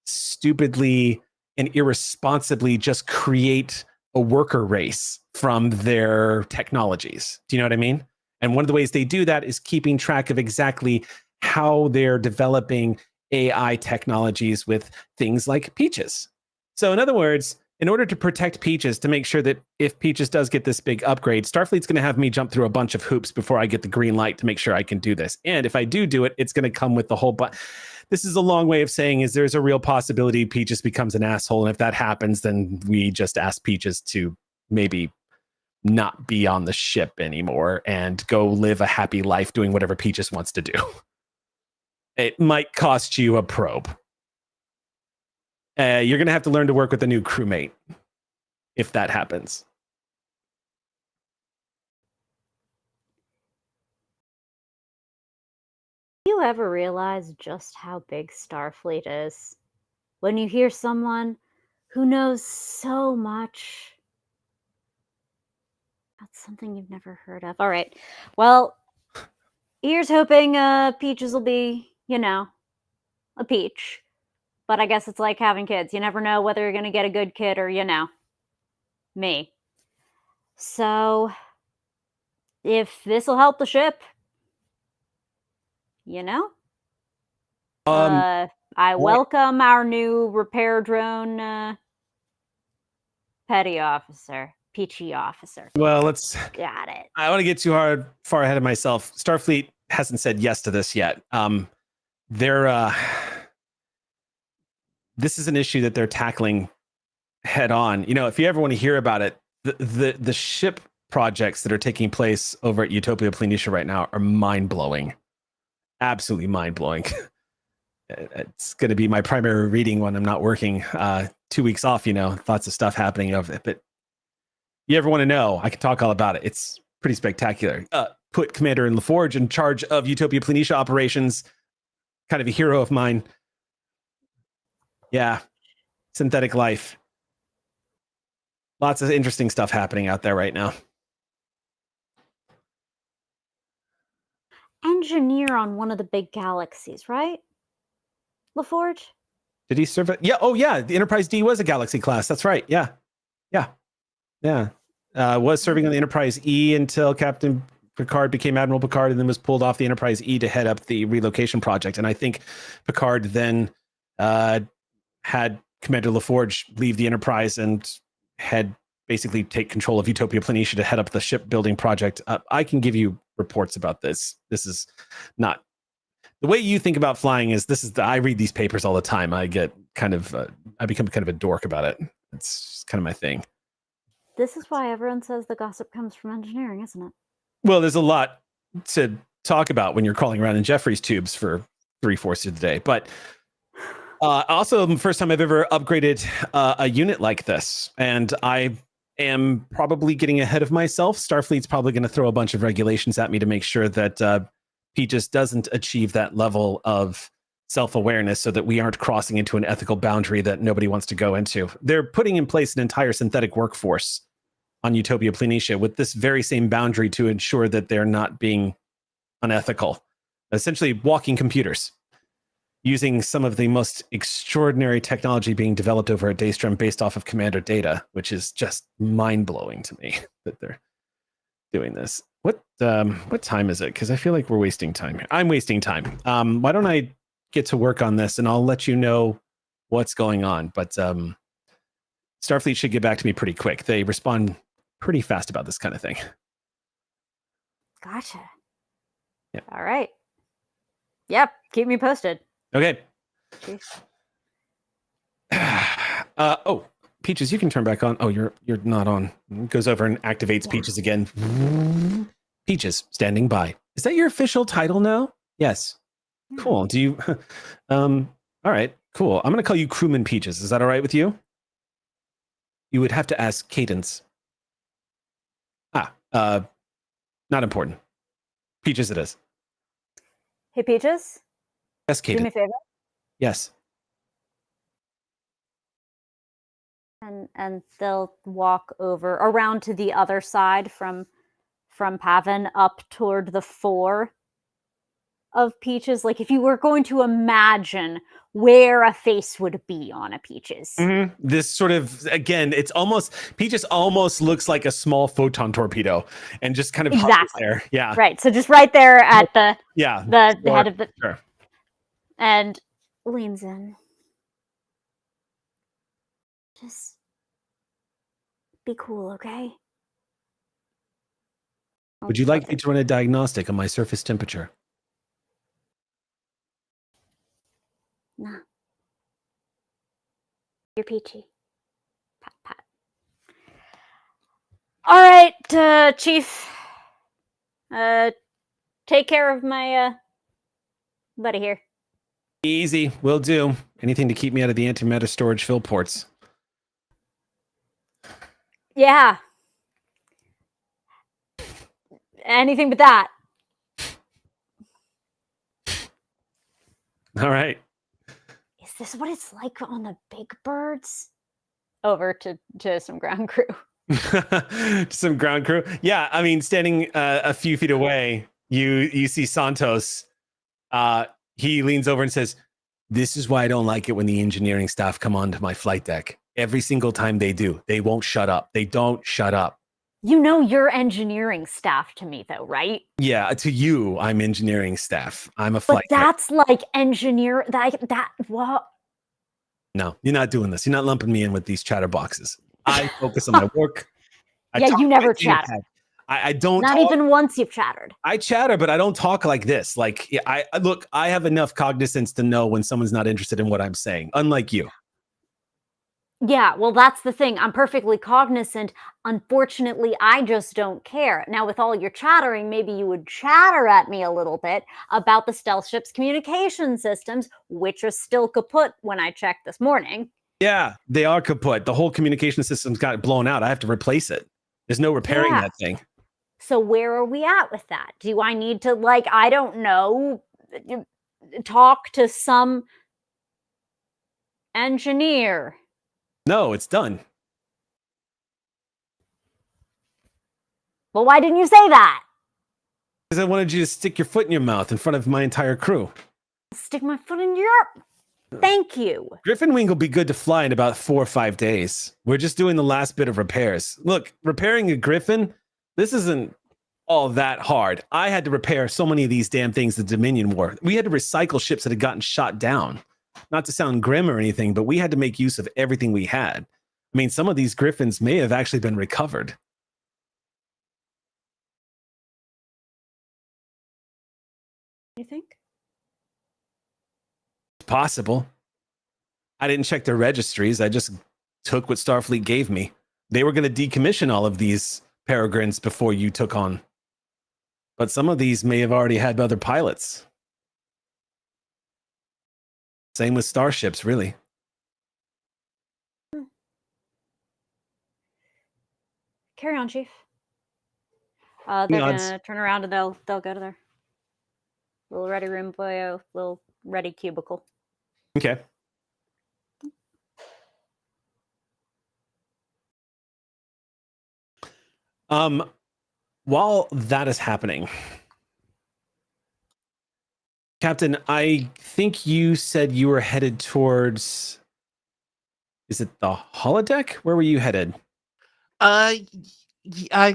stupidly and irresponsibly just create a worker race from their technologies. Do you know what I mean? And one of the ways they do that is keeping track of exactly how they're developing AI technologies with things like Peaches. So in other words, in order to protect Peaches, to make sure that if Peaches does get this big upgrade, Starfleet's going to have me jump through a bunch of hoops before I get the green light to make sure I can do this. And if I do it, it's going to come with the whole This is a long way of saying is there's a real possibility Peaches becomes an asshole. And if that happens, then we just ask Peaches to maybe not be on the ship anymore and go live a happy life doing whatever Peaches wants to do. It might cost you a probe. You're going to have to learn to work with a new crewmate if that happens. Do you ever realize just how big Starfleet is? When you hear someone who knows so much about something you've never heard of. All right. Well, here's hoping Peaches will be, a peach. But I guess it's like having kids. You never know whether you're going to get a good kid or, me. So, if this will help the ship, I welcome our new repair drone petty officer, peachy officer. Well, Got it. I want to get far ahead of myself. Starfleet hasn't said yes to this yet. This is an issue that they're tackling head on. If you ever want to hear about it, the ship projects that are taking place over at Utopia Planitia right now are mind-blowing. Absolutely mind-blowing. It's going to be my primary reading when I'm not working. 2 weeks off, lots of stuff happening of it. But you ever want to know, I can talk all about it. It's pretty spectacular. Put Commander LaForge in charge of Utopia Planitia operations. Kind of a hero of mine. Yeah. Synthetic life. Lots of interesting stuff happening out there right now. Engineer on one of the big galaxies, right? LaForge? Did he serve it? Yeah. Oh, yeah. The Enterprise D was a Galaxy class. That's right. Yeah. Was serving on the Enterprise E until Captain Picard became Admiral Picard and then was pulled off the Enterprise E to head up the relocation project. And I think Picard then had Commander LaForge leave the Enterprise and basically take control of Utopia Planitia to head up the shipbuilding project. I can give you reports about this. This is not the way you think about flying. I read these papers all the time. I get I become kind of a dork about it. It's kind of my thing. This is why everyone says the gossip comes from engineering, isn't it? Well, there's a lot to talk about when you're crawling around in Jeffrey's tubes for 3/4 of the day. But also, the first time I've ever upgraded a unit like this. And I am probably getting ahead of myself. Starfleet's probably going to throw a bunch of regulations at me to make sure that Peaches doesn't achieve that level of self-awareness so that we aren't crossing into an ethical boundary that nobody wants to go into. They're putting in place an entire synthetic workforce on Utopia Planitia with this very same boundary to ensure that they're not being unethical. essentially walking computers, using some of the most extraordinary technology being developed over at Daystrom based off of Commander data, which is just mind-blowing to me that they're doing this. What time is it? Because I feel like we're wasting time here. I'm wasting time. Why don't I get to work on this and I'll let you know what's going on. But Starfleet should get back to me pretty quick. They respond pretty fast about this kind of thing. Gotcha. Yeah. All right. Yep. Keep me posted. Okay. Jeez. Oh, Peaches, you can turn back on. Oh, you're not on. Goes over and activates Peaches again. Peaches, standing by. Is that your official title now? Yes. Cool. Do you all right, cool. I'm gonna call you Crewman Peaches. Is that all right with you? You would have to ask Cadence. Not important. Peaches it is. Hey, Peaches. Yes, Do me a Cadence. favor. Yes. And they'll walk over around to the other side from Pavin up toward the fore of Peaches. Like if you were going to imagine where a face would be on a Peaches. Mm-hmm. This sort of, again, it's almost, Peaches almost looks like a small photon torpedo and just kind of hovers Exactly. there. Yeah. Right. So just right there at the head of the sure. and leans in. Just be cool, okay? Would you like me to run a diagnostic on my surface temperature? Nah. You're peachy. Pat, pat. All right, Chief. Take care of my buddy here. Easy, will do. Anything to keep me out of the antimatter storage fill ports. Yeah. Anything but that. All right. Is this what it's like on the big birds? Over to some ground crew. Some ground crew. Yeah, I mean, standing a few feet away, you see Santos. He leans over and says, "This is why I don't like it when the engineering staff come onto my flight deck. Every single time they do, they won't shut up. They don't shut up." You know you're engineering staff to me, though, right? Yeah, to you, I'm engineering staff. I'm a But flight deck. that's like engineer that what? No, you're not doing this. You're not lumping me in with these chatterboxes. I focus on my work. Yeah, talk you to never my data chatter. pad. I don't Not talk. even once you've chattered. I chatter, but I don't talk like this. Like, look, I have enough cognizance to know when someone's not interested in what I'm saying, unlike you. Yeah, well, that's the thing. I'm perfectly cognizant. Unfortunately, I just don't care. Now, with all your chattering, maybe you would chatter at me a little bit about the stealth ship's communication systems, which are still kaput when I checked this morning. Yeah, they are kaput. The whole communication system's got blown out. I have to replace it. There's no repairing that thing. So where are we at with that? Do I need to, like, I don't know, talk to some engineer? No, it's done. Well, why didn't you say that? Because I wanted you to stick your foot in your mouth in front of my entire crew. Stick my foot in your... Thank you. Griffin Wing will be good to fly in about 4 or 5 days. We're just doing the last bit of repairs. Look, repairing a Griffin, this isn't all that hard. I had to repair so many of these damn things the Dominion War. We had to recycle ships that had gotten shot down. Not to sound grim or anything, but we had to make use of everything we had. I mean, some of these Griffins may have actually been recovered. You think? It's possible. I didn't check their registries. I just took what Starfleet gave me. They were going to decommission all of these peregrines before you took on. But some of these may have already had other pilots. Same with starships, really. Carry on, Chief. They're gonna turn around and they'll go to their little ready room boyo, little ready cubicle. Okay. While that is happening, Captain, I think you said you were headed towards. Is it the holodeck? Where were you headed? I, I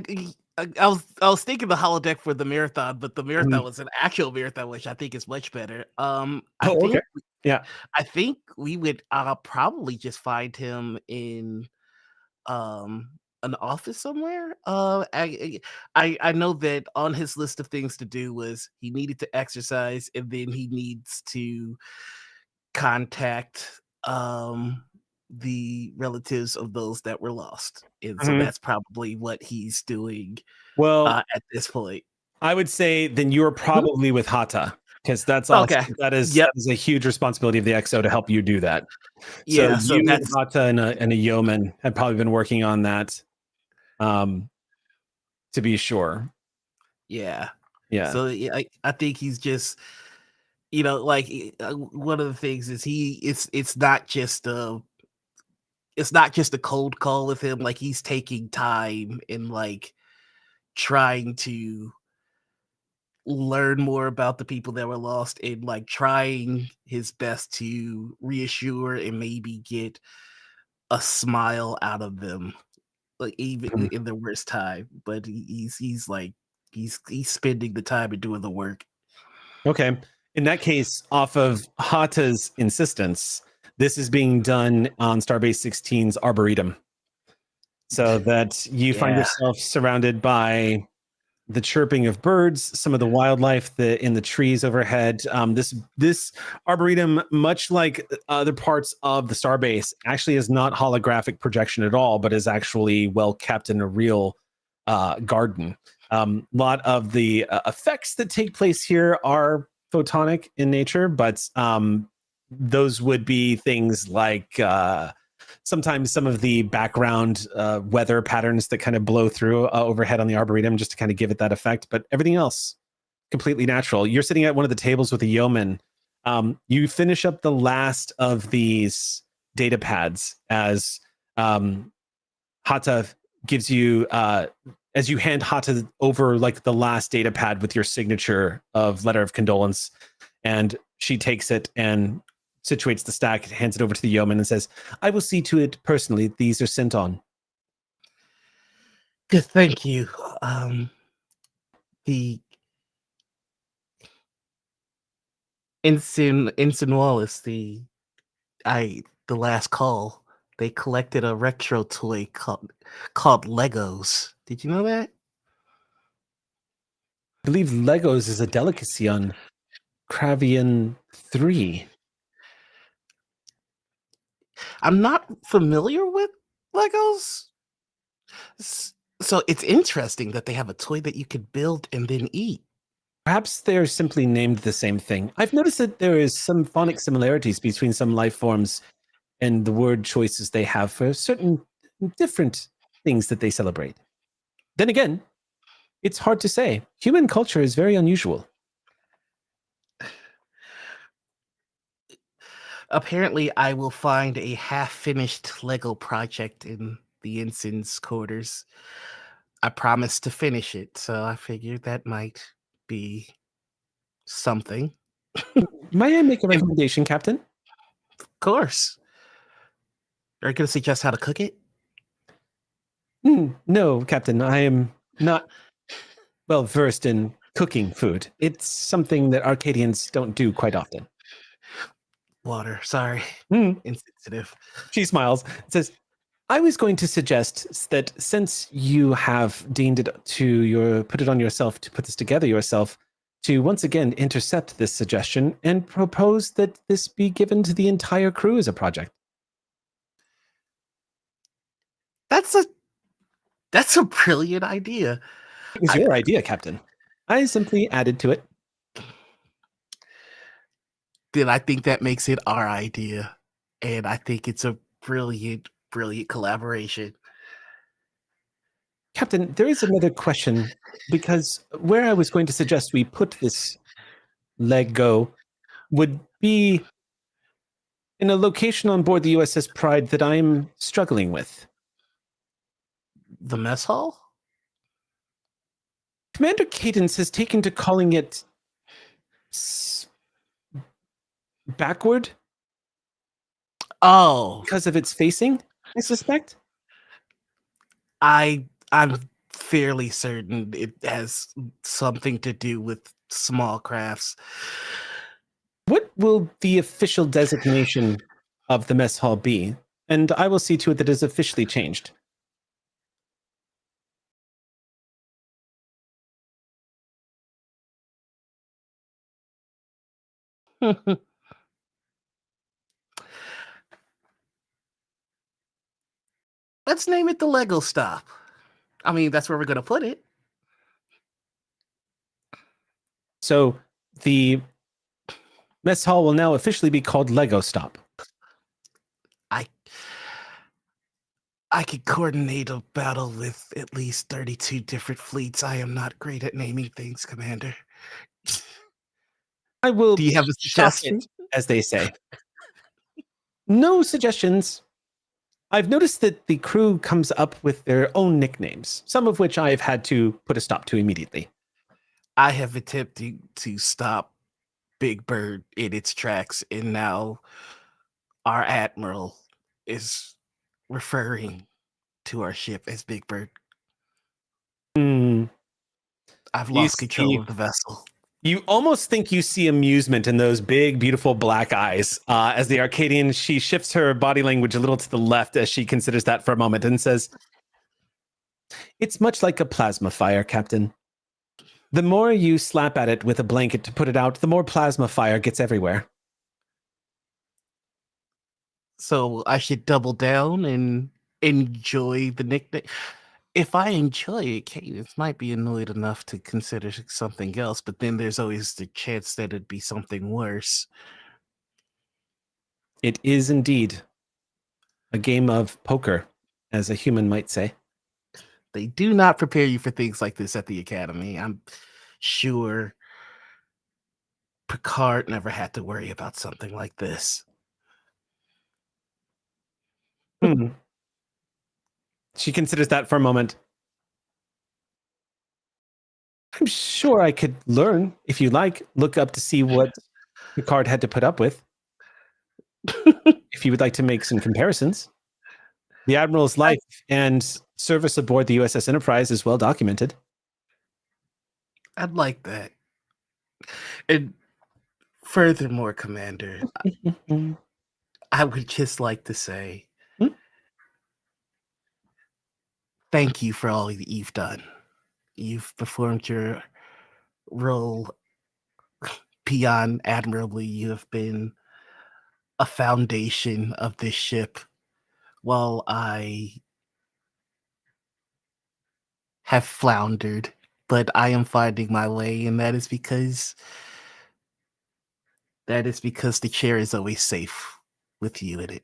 was thinking the holodeck for the marathon, but the marathon was an actual marathon, which I think is much better. I Oh, think okay. Yeah. I think we would probably just find him in an office somewhere. I know that on his list of things to do was he needed to exercise, and then he needs to contact the relatives of those that were lost, and so Mhm. that's probably what he's doing Well, at this point. I would say then you're probably with Hata because that's Okay. awesome. That is Yep. a huge responsibility of the XO to help you do that. So Yeah, so you, that's Hata, and a yeoman had probably been working on that, to be sure. yeah. Yeah. So yeah, I think he's just, like one of the things is it's not just a cold call with him. Like, he's taking time and like trying to learn more about the people that were lost, and like trying his best to reassure and maybe get a smile out of them, like even Mhm. in the worst time. But he's like he's spending the time and doing the work. Okay. In that case, off of Hata's insistence, this is being done on Starbase 16's Arboretum, so that you find Yeah. yourself surrounded by the chirping of birds, some of the wildlife in the trees overhead. This arboretum, much like other parts of the starbase, actually is not holographic projection at all, but is actually well kept in a real garden. A lot of the effects that take place here are photonic in nature, but those would be things like sometimes some of the background weather patterns that kind of blow through overhead on the arboretum just to kind of give it that effect. But everything else completely natural. You're sitting at one of the tables with a yeoman. You finish up the last of these data pads as Hata gives you as you hand Hata over like the last data pad with your signature of letter of condolence, and she takes it and situates the stack, hands it over to the yeoman, and says, "I will see to it personally. These are sent on." Good, thank you. The Ensign Wallace, the last call, they collected a retro toy called Legos. Did you know that? I believe Legos is a delicacy on Cravian 3. I'm not familiar with Legos. So it's interesting that they have a toy that you could build and then eat. Perhaps they're simply named the same thing. I've noticed that there is some phonic similarities between some life forms and the word choices they have for certain different things that they celebrate. Then again, it's hard to say. Human culture is very unusual. Apparently, I will find a half-finished Lego project in the ensign's quarters. I promised to finish it, so I figured that might be something. May I make a Of recommendation, Captain? course. Are you going to suggest how to cook it? No, Captain. I am not well versed in cooking food. It's something that Arcadians don't do quite often. Water, sorry. Hmm. Insensitive. She smiles and says, I was going to suggest that since you have deemed it put it on yourself to put this together yourself, to once again intercept this suggestion and propose that this be given to the entire crew as a project. That's a brilliant idea. It was your idea, Captain. I simply added to it. Then I think that makes it our idea. And I think it's a brilliant, brilliant collaboration. Captain, there is another question, because where I was going to suggest we put this Lego would be in a location on board the USS Pride that I'm struggling with. The mess hall? Commander Cadence has taken to calling it backward Oh, because of its facing, I suspect. I'm fairly certain it has something to do with small crafts. What will the official designation of the mess hall be? And I will see to it that it is officially changed. Let's name it the Lego stop. I mean, that's where we're gonna put it. So the mess hall will now officially be called Lego Stop. I could coordinate a battle with at least 32 different fleets. I am not great at naming things, Commander. I will Do you have a shop suggestion? it, as they say. No suggestions. I've noticed that the crew comes up with their own nicknames, some of which I've had to put a stop to immediately. I have attempted to stop Big Bird in its tracks, and now our admiral is referring to our ship as Big Bird. I've You lost control see- of the vessel. You almost think you see amusement in those big, beautiful black eyes as the Arcadian, she shifts her body language a little to the left as she considers that for a moment and says, "It's much like a plasma fire, Captain. The more you slap at it with a blanket to put it out, the more plasma fire gets everywhere." So I should double down and enjoy the nickname. If I enjoy it, Cadence might be annoyed enough to consider something else, but then there's always the chance that it'd be something worse. It is indeed a game of poker, as a human might say. They do not prepare you for things like this at the Academy. I'm sure Picard never had to worry about something like this. She considers that for a moment. I'm sure I could learn, if you like, look up to see what Picard had to put up with. If you would like to make some comparisons. The Admiral's life and service aboard the USS Enterprise is well documented. I'd like that. And furthermore, Commander, I would just like to say thank you for all that you've done. You've performed your role beyond admirably. You have been a foundation of this ship while I have floundered, but I am finding my way, and that is because the chair is always safe with you in it.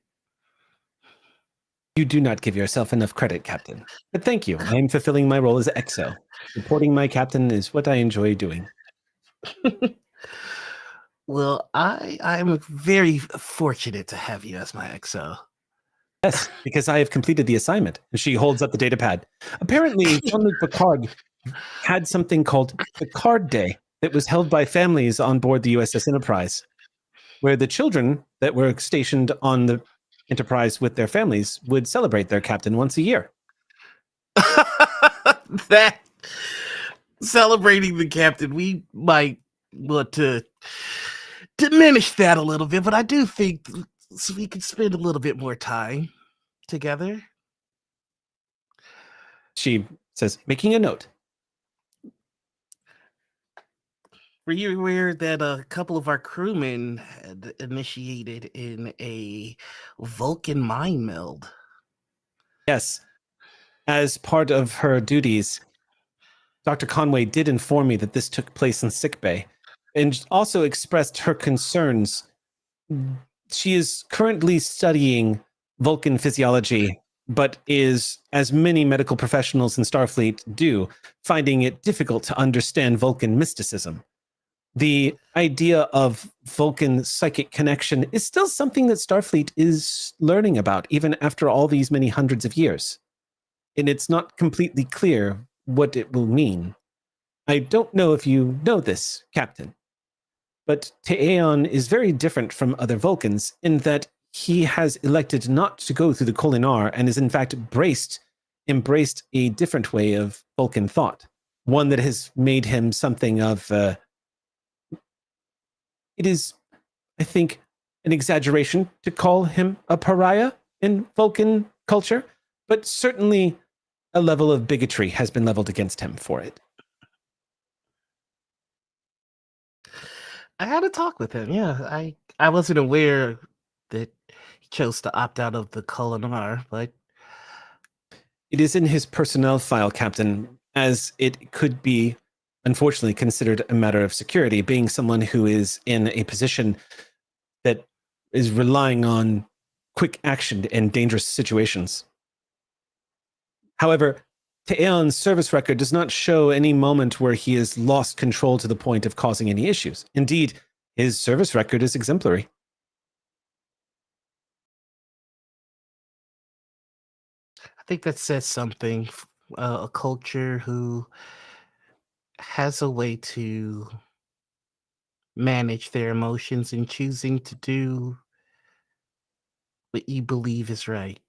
You do not give yourself enough credit, Captain. But thank you. I am fulfilling my role as EXO. Supporting my captain is what I enjoy doing. Well, I'm very fortunate to have you as my XO. Yes, because I have completed the assignment. And she holds up the data pad. Apparently, Jean-Luc Picard had something called Picard Day that was held by families on board the USS Enterprise, where the children that were stationed on the Enterprise with their families would celebrate their captain once a year. That celebrating the captain, we might want to diminish that a little bit, but I do think so we could spend a little bit more time together. She says, making a note. Were you aware that a couple of our crewmen had initiated in a Vulcan mind meld? Yes. As part of her duties, Dr. Conway did inform me that this took place in sickbay and also expressed her concerns. She is currently studying Vulcan physiology, but is, as many medical professionals in Starfleet do, finding it difficult to understand Vulcan mysticism. The idea of Vulcan psychic connection is still something that Starfleet is learning about, even after all these many hundreds of years. And it's not completely clear what it will mean. I don't know if you know this, Captain, But Teon is very different from other Vulcans in that he has elected not to go through the Kolinar and is in fact embraced a different way of Vulcan thought, one that has made him something of it is, I think, an exaggeration to call him a pariah in Vulcan culture, but certainly a level of bigotry has been leveled against him for it. I had a talk with him. Yeah, I wasn't aware that he chose to opt out of the Kolinar, but It is in his personnel file, Captain, as it could be, unfortunately, considered a matter of security, being someone who is in a position that is relying on quick action in dangerous situations. However, Teon's service record does not show any moment where he has lost control to the point of causing any issues. Indeed, his service record is exemplary. I think that says something. A culture who has a way to manage their emotions and choosing to do what you believe is right,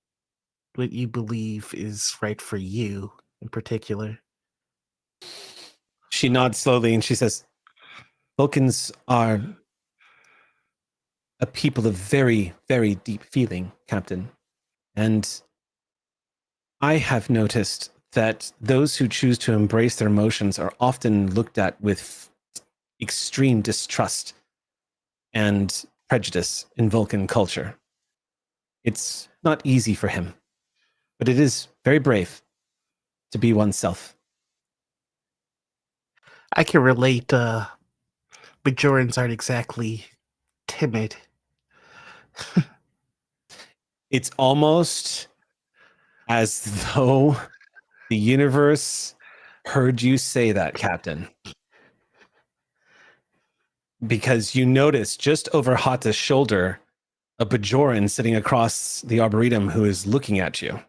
what you believe is right for you in particular. She nods slowly and she says, Vulcans are a people of very, very deep feeling, Captain. And I have noticed that those who choose to embrace their emotions are often looked at with extreme distrust and prejudice in Vulcan culture. It's not easy for him, but it is very brave to be oneself. I can relate. Bajorans aren't exactly timid. It's almost as though the universe heard you say that, Captain. Because you notice just over Hata's shoulder a Bajoran sitting across the Arboretum who is looking at you.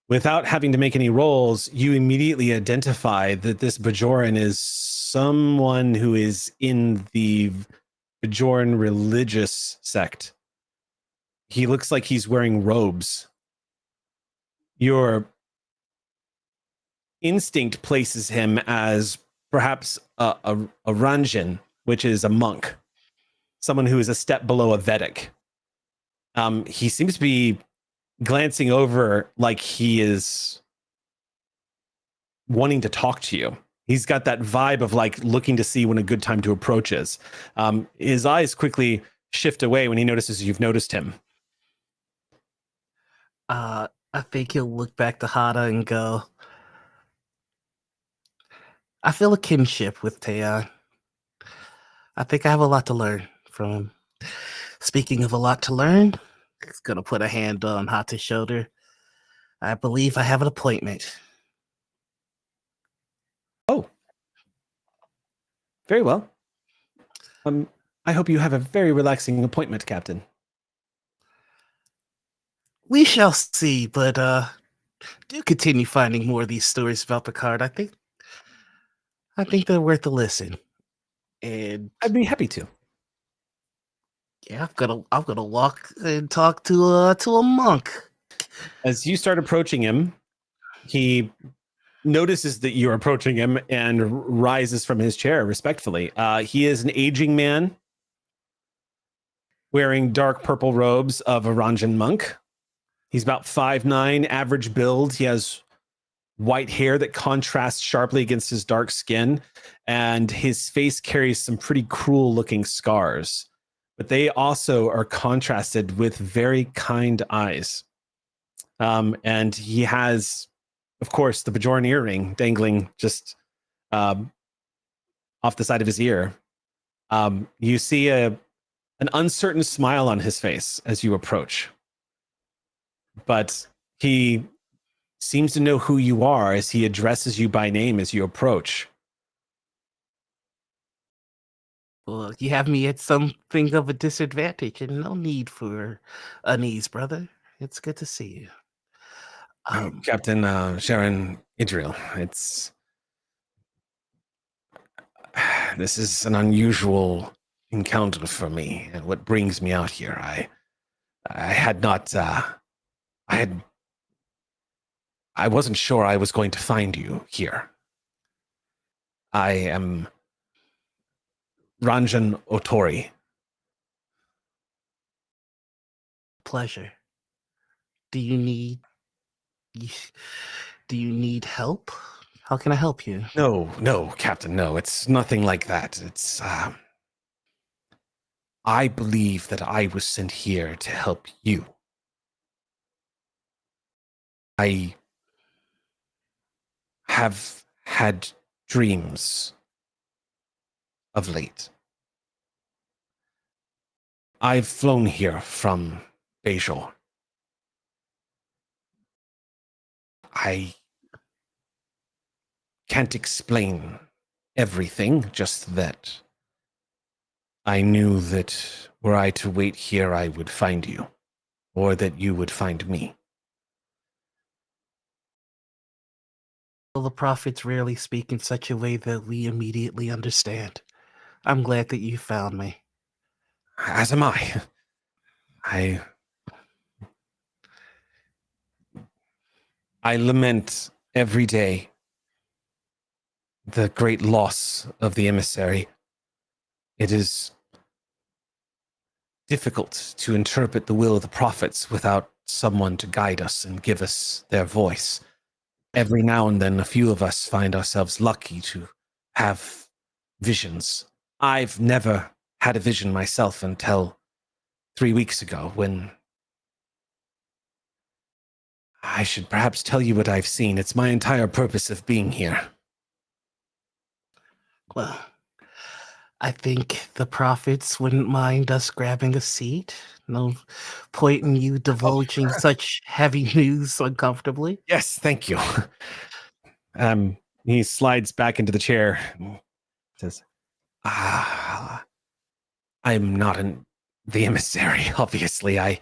Without having to make any rolls, you immediately identify that this Bajoran is someone who is in the Bajoran religious sect. He looks like he's wearing robes. Your instinct places him as perhaps a Ranjan, which is a monk, someone who is a step below a Vedic. He seems to be glancing over like he is wanting to talk to you. He's got that vibe of like looking to see when a good time to approach is. His eyes quickly shift away when he notices you've noticed him. I think he'll look back to Hata and go, I feel a kinship with Teon. I think I have a lot to learn from him. Speaking of a lot to learn, he's going to put a hand on Hata's shoulder. I believe I have an appointment. Oh. Very well. I hope you have a very relaxing appointment, Captain. We shall see, but do continue finding more of these stories about Picard. I think they're worth a listen. And I'd be happy to. yeah, I'm gonna walk and talk to a monk. As you start approaching him, he notices that you're approaching him and rises from his chair respectfully. He is an aging man wearing dark purple robes of a Ranjan monk. He's about 5'9", average build. He has white hair that contrasts sharply against his dark skin, and his face carries some pretty cruel looking scars, but they also are contrasted with very kind eyes. And he has, of course, the Bajoran earring dangling just off the side of his ear. You see an uncertain smile on his face as you approach, but he seems to know who you are as he addresses you by name as you approach. Well, you have me at something of a disadvantage, and no need for unease, brother. It's good to see you. Captain Sharon Idril, This is an unusual encounter for me, and what brings me out here, I wasn't sure I was going to find you here. I am Ranjan Otori. Pleasure. Do you need help? How can I help you? No, Captain, no. It's nothing like that. It's I believe that I was sent here to help you. I have had dreams of late. I've flown here from Bejor. I can't explain everything, just that I knew that were I to wait here, I would find you, or that you would find me. Well, the prophets rarely speak in such a way that we immediately understand. I'm glad that you found me. As am I. I lament every day the great loss of the emissary. It is difficult to interpret the will of the prophets without someone to guide us and give us their voice. Every now and then, a few of us find ourselves lucky to have visions. I've never had a vision myself until 3 weeks ago, when I should perhaps tell you what I've seen. It's my entire purpose of being here. Well, I think the prophets wouldn't mind us grabbing a seat. No point in you divulging such heavy news uncomfortably. Yes, thank you. He slides back into the chair and says, I'm not the emissary, obviously. I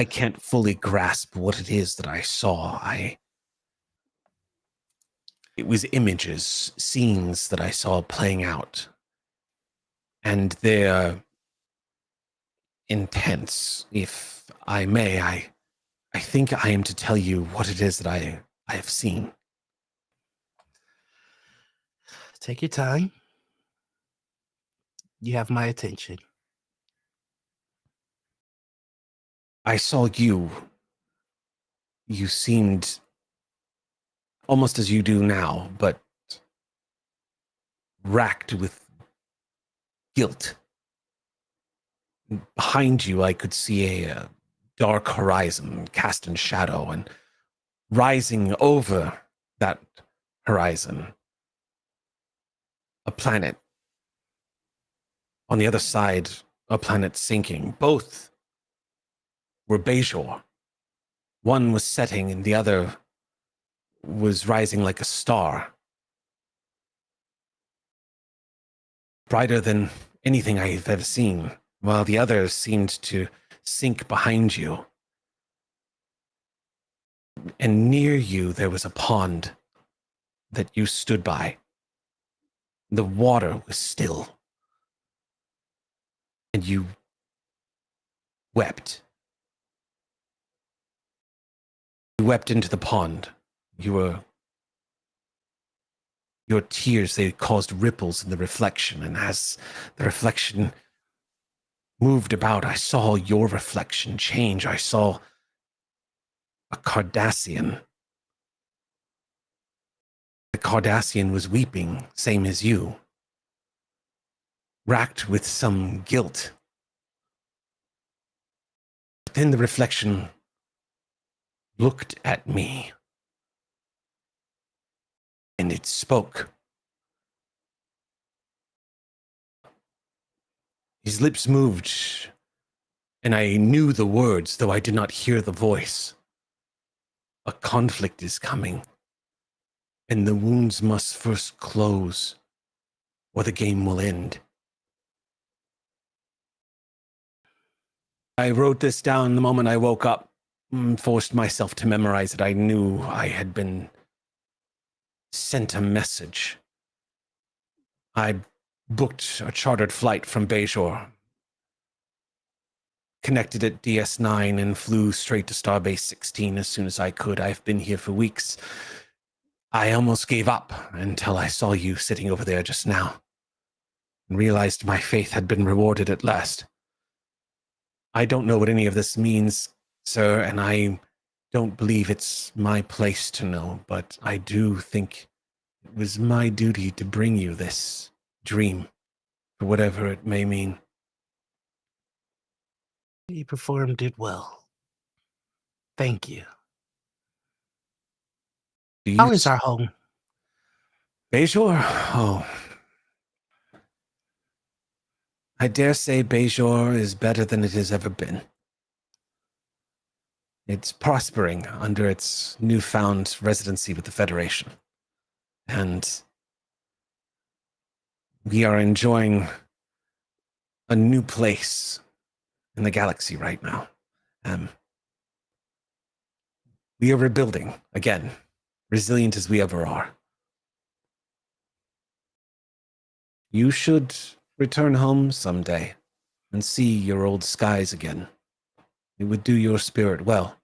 can't fully grasp what it is that I saw. It was images, scenes that I saw playing out. And they're intense. If I may, I think I am to tell you what it is that I have seen. Take your time. You have my attention. I saw you. You seemed almost as you do now, but racked with guilt. Behind you, I could see a dark horizon cast in shadow, and rising over that horizon, a planet. On the other side, a planet sinking. Both were Bejor. One was setting and the other was rising like a star. Brighter than anything I've ever seen, while the other seemed to sink behind you. And near you, there was a pond that you stood by. The water was still. And you wept. You wept into the pond. Your tears, they caused ripples in the reflection, and as the reflection moved about, I saw your reflection change. I saw a Cardassian. The Cardassian was weeping, same as you, racked with some guilt. But then the reflection looked at me, and it spoke. His lips moved, and I knew the words, though I did not hear the voice. A conflict is coming, and the wounds must first close, or the game will end. I wrote this down the moment I woke up, forced myself to memorize it. I knew I had been sent a message. I booked a chartered flight from Bajor, connected at DS9 and flew straight to Starbase 16 as soon as I could. I've been here for weeks. I almost gave up until I saw you sitting over there just now and realized my faith had been rewarded at last. I don't know what any of this means, sir, and I don't believe it's my place to know, but I do think it was my duty to bring you this dream, for whatever it may mean. You performed it well. Thank you. How is our home? Bajor? Oh. I dare say Bajor is better than it has ever been. It's prospering under its newfound residency with the Federation. And we are enjoying a new place in the galaxy right now. We are rebuilding, again, resilient as we ever are. You should return home someday and see your old skies again. It would do your spirit well.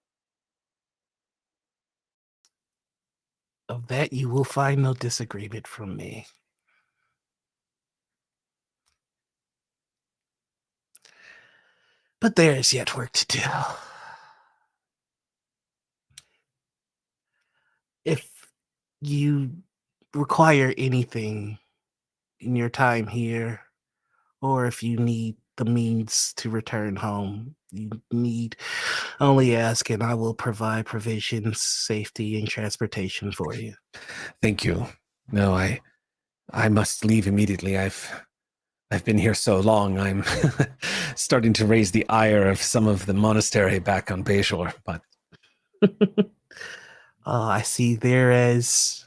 Of that you will find no disagreement from me. But there is yet work to do. If you require anything in your time here, or if you need the means to return home, you need only ask and I will provide provisions, safety, and transportation for you. Thank you. No, I must leave immediately. I've been here so long, I'm starting to raise the ire of some of the monastery back on Bajor, but I see there as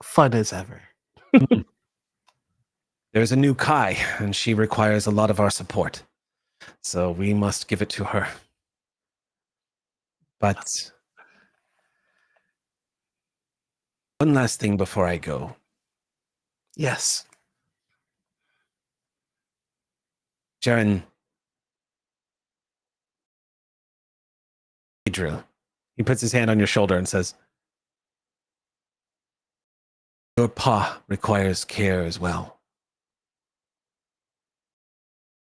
fun as ever. There's a new Kai, and she requires a lot of our support. So we must give it to her. But one last thing before I go. Yes. Jaren. Drew. He puts his hand on your shoulder and says, your pa requires care as well.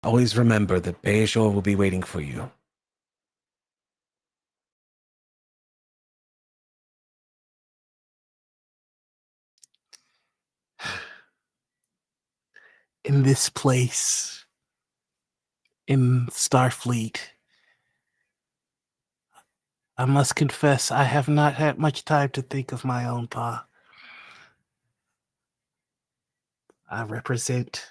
Always remember that Bajor will be waiting for you. In this place, in Starfleet, I must confess I have not had much time to think of my own pa. I represent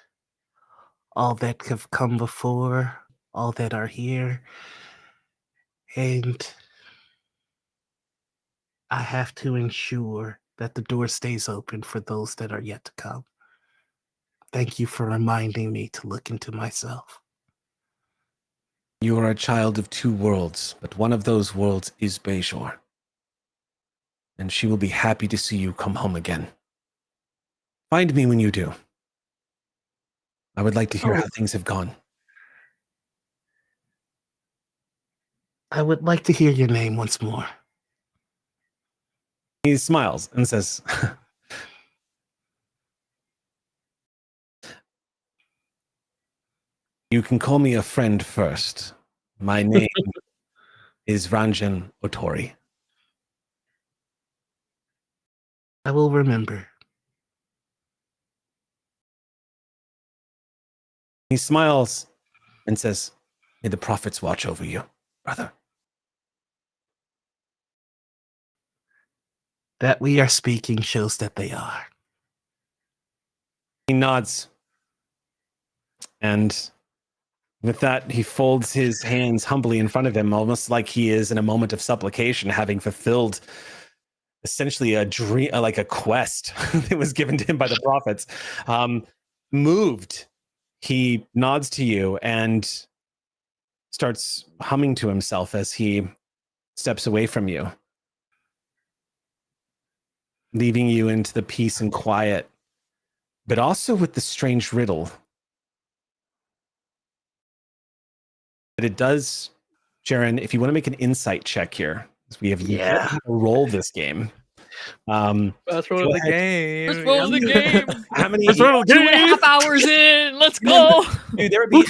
all that have come before, all that are here, and I have to ensure that the door stays open for those that are yet to come. Thank you for reminding me to look into myself. You are a child of two worlds, but one of those worlds is Bajor. And she will be happy to see you come home again. Find me when you do. I would like to hear how things have gone. I would like to hear your name once more. He smiles and says, you can call me a friend first. My name is Ranjan Otori. I will remember. He smiles and says, may the prophets watch over you, brother. That we are speaking shows that they are. He nods. And with that, he folds his hands humbly in front of him, almost like he is in a moment of supplication, having fulfilled essentially a dream, like a quest that was given to him by the prophets. Moved, he nods to you and starts humming to himself as he steps away from you. leaving you into the peace and quiet, but also with the strange riddle. But it does, Jaren, if you want to make an insight check here, because we have Yeah. how to roll this game. Let's roll Go the ahead. game. Let's roll the game. How many? 2.5 hours in. Let's go. Dude, there would be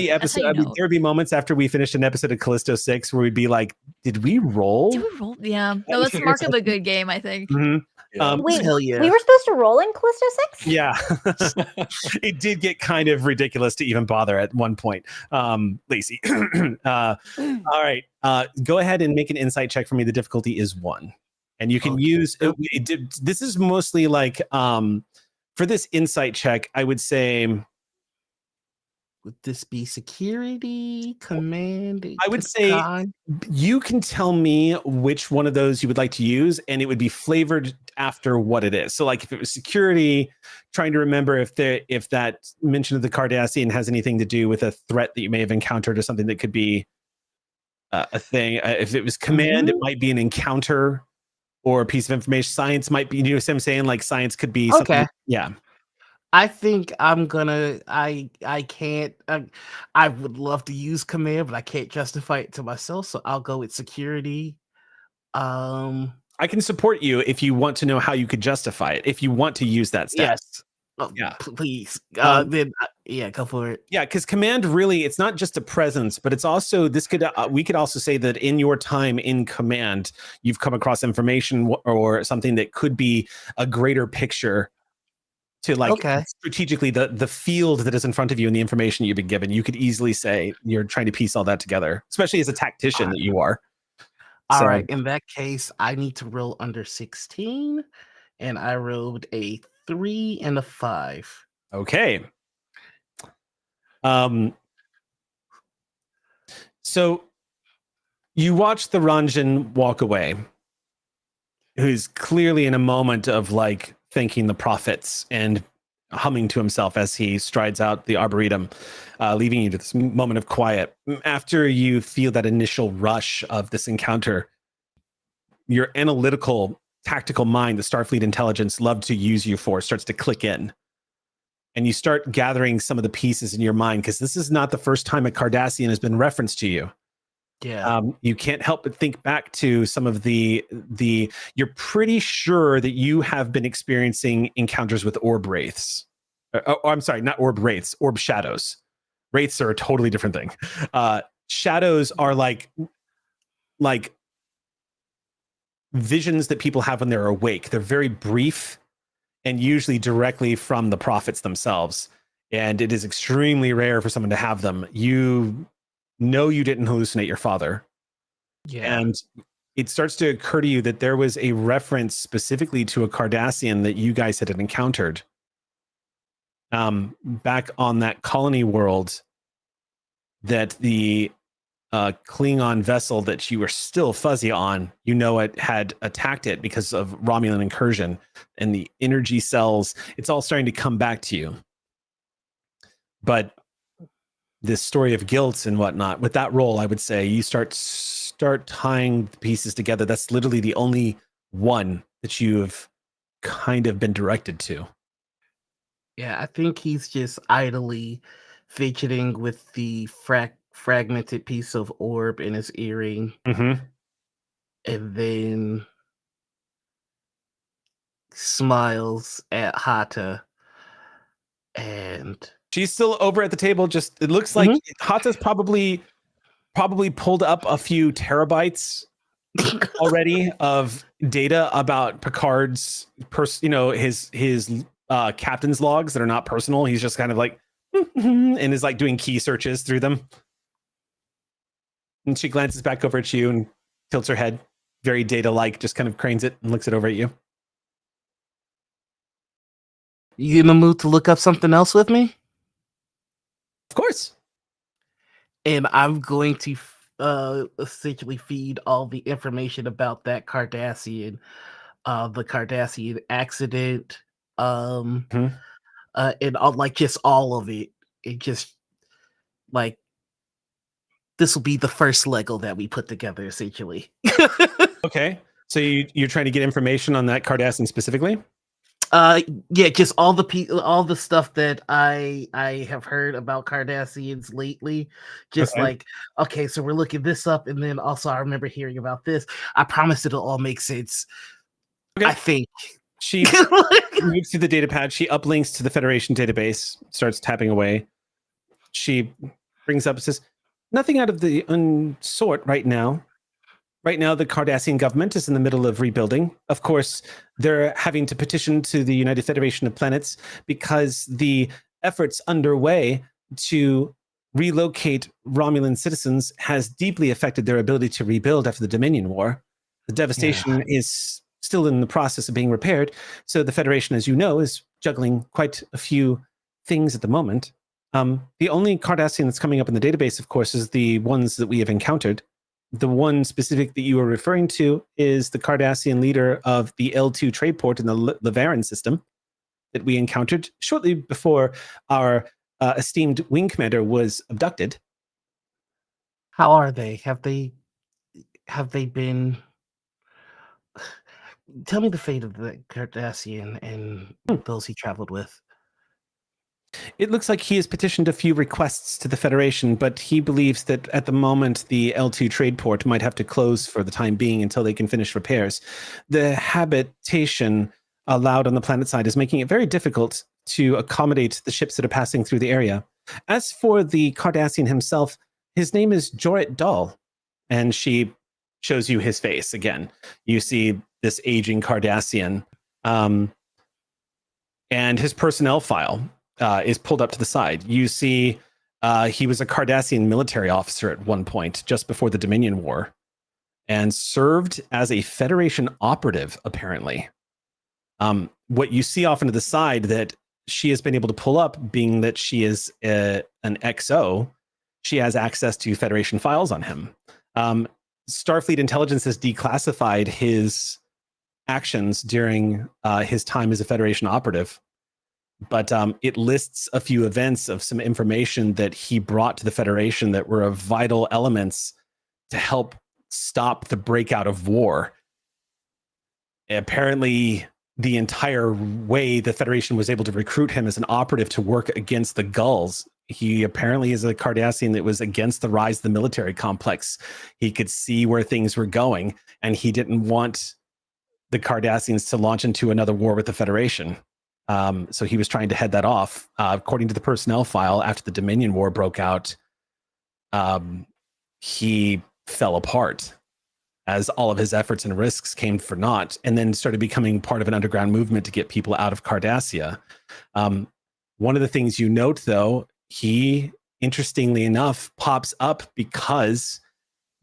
That's how you know. there would be moments after we finished an episode of Callisto 6 where we'd be like, did we roll? Did we roll? Yeah. No, that's the mark of a good game, I think. Mhm. Yeah. Wait, Hell yeah. we were supposed to roll in Callisto 6? Yeah. It did get kind of ridiculous to even bother at one point. Lacey. All right. Go ahead and make an insight check for me. The difficulty is 1. And you can use this is mostly like for this insight check, I would say Would this be security, command? I would say you can tell me which one of those you would like to use, and it would be flavored after what it is. So, like if it was security, trying to remember if that mention of the Cardassian has anything to do with a threat that you may have encountered or something that could be a thing. If it was command, it might be an encounter or a piece of information. Science might be, you know what I'm saying? Like science could be something. Okay. Yeah. I think I'm gonna. I can't. I would love to use command, but I can't justify it to myself. So I'll go with security. I can support you if you want to know how you could justify it. If you want to use that stat. Yes. Oh, Yeah. Please. Um, Yeah, go for it. Yeah, because command really, it's not just a presence, but it's also this could we could also say that in your time in command, you've come across information or something that could be a greater picture to like strategically the field that is in front of you and the information you've been given. You could easily say you're trying to piece all that together, especially as a tactician that you are. All right. In that case, I need to roll under 16, and I rolled a 3 and a 5. Okay. So you watch the Ranjan walk away, who's clearly in a moment of like thanking the prophets and humming to himself as he strides out the arboretum, leaving you to this moment of quiet. After you feel that initial rush of this encounter, your analytical, tactical mind, the Starfleet intelligence loved to use you for, starts to click in. And you start gathering some of the pieces in your mind, because this is not the first time a Cardassian has been referenced to you. Yeah. You can't help but think back to some of the you're pretty sure that you have been experiencing encounters with orb wraiths. I'm sorry, not orb wraiths, orb shadows. Wraiths are a totally different thing. Shadows are like visions that people have when they're awake. They're very brief and usually directly from the prophets themselves. And it is extremely rare for someone to have them. You know you didn't hallucinate your father. Yeah. And it starts to occur to you that there was a reference specifically to a Cardassian that you guys had encountered back on that colony world, that the Klingon vessel that you were still fuzzy on, you know, it had attacked it because of Romulan incursion and the energy cells. It's all starting to come back to you. But this story of guilt and whatnot, with that role, I would say you start tying the pieces together. That's literally the only one that you've kind of been directed to. Yeah, I think he's just idly fidgeting with the fragmented piece of orb in his earring, Mm-hmm. and then smiles at Hata, and She's still over at the table. Just it looks like Hata's probably pulled up a few terabytes already of data about Picard's his captain's logs that are not personal. He's just kind of like and is like doing key searches through them. And she glances back over at you and tilts her head, very data-like, just kind of cranes it and looks it over at you. You in the mood to look up something else with me? Of course. And I'm going to essentially feed all the information about that Cardassian, the Cardassian accident, and all, like, just all of it. It just, like, this will be the first Lego that we put together, essentially. Okay. So you're trying to get information on that Cardassian specifically? Yeah, just all the stuff that I have heard about Cardassians lately. Just Okay. like, okay, so we're looking this up, and then also I remember hearing about this. I promise it'll all make sense. Okay. I think. She moves through the data pad. She uplinks to the Federation database, starts tapping away. She brings up, says, nothing out of the unsort right now. Right now, the Cardassian government is in the middle of rebuilding. Of course, they're having to petition to the United Federation of Planets because the efforts underway to relocate Romulan citizens has deeply affected their ability to rebuild after the Dominion War. The devastation is still in the process of being repaired. So the Federation, as you know, is juggling quite a few things at the moment. The only Cardassian that's coming up in the database, of course, is the ones that we have encountered. The one specific that you were referring to is the Cardassian leader of the L2 trade port in the Levarin system that we encountered shortly before our esteemed wing commander was abducted. How are they? Have they been? Tell me the fate of the Cardassian and those he traveled with. It looks like he has petitioned a few requests to the Federation, but he believes that at the moment the L2 trade port might have to close for the time being until they can finish repairs. The habitation allowed on the planet side is making it very difficult to accommodate the ships that are passing through the area. As for the Cardassian himself, his name is Jorit Dahl, and she shows you his face again. You see this aging Cardassian, and his personnel file is pulled up to the side. You see he was a Cardassian military officer at one point, just before the Dominion War, and served as a Federation operative, apparently. What you see off into the side that she has been able to pull up, being that she is an XO, she has access to Federation files on him. Starfleet intelligence has declassified his actions during his time as a Federation operative, but it lists a few events of some information that he brought to the Federation that were of vital elements to help stop the breakout of war. Apparently, the entire way the Federation was able to recruit him as an operative to work against the Gulls, he apparently is a Cardassian that was against the rise of the military complex. He could see where things were going, and he didn't want the Cardassians to launch into another war with the Federation. So he was trying to head that off. According to the personnel file, after the Dominion War broke out, he fell apart as all of his efforts and risks came for naught, and then started becoming part of an underground movement to get people out of Cardassia. One of the things you note, though, he, interestingly enough, pops up because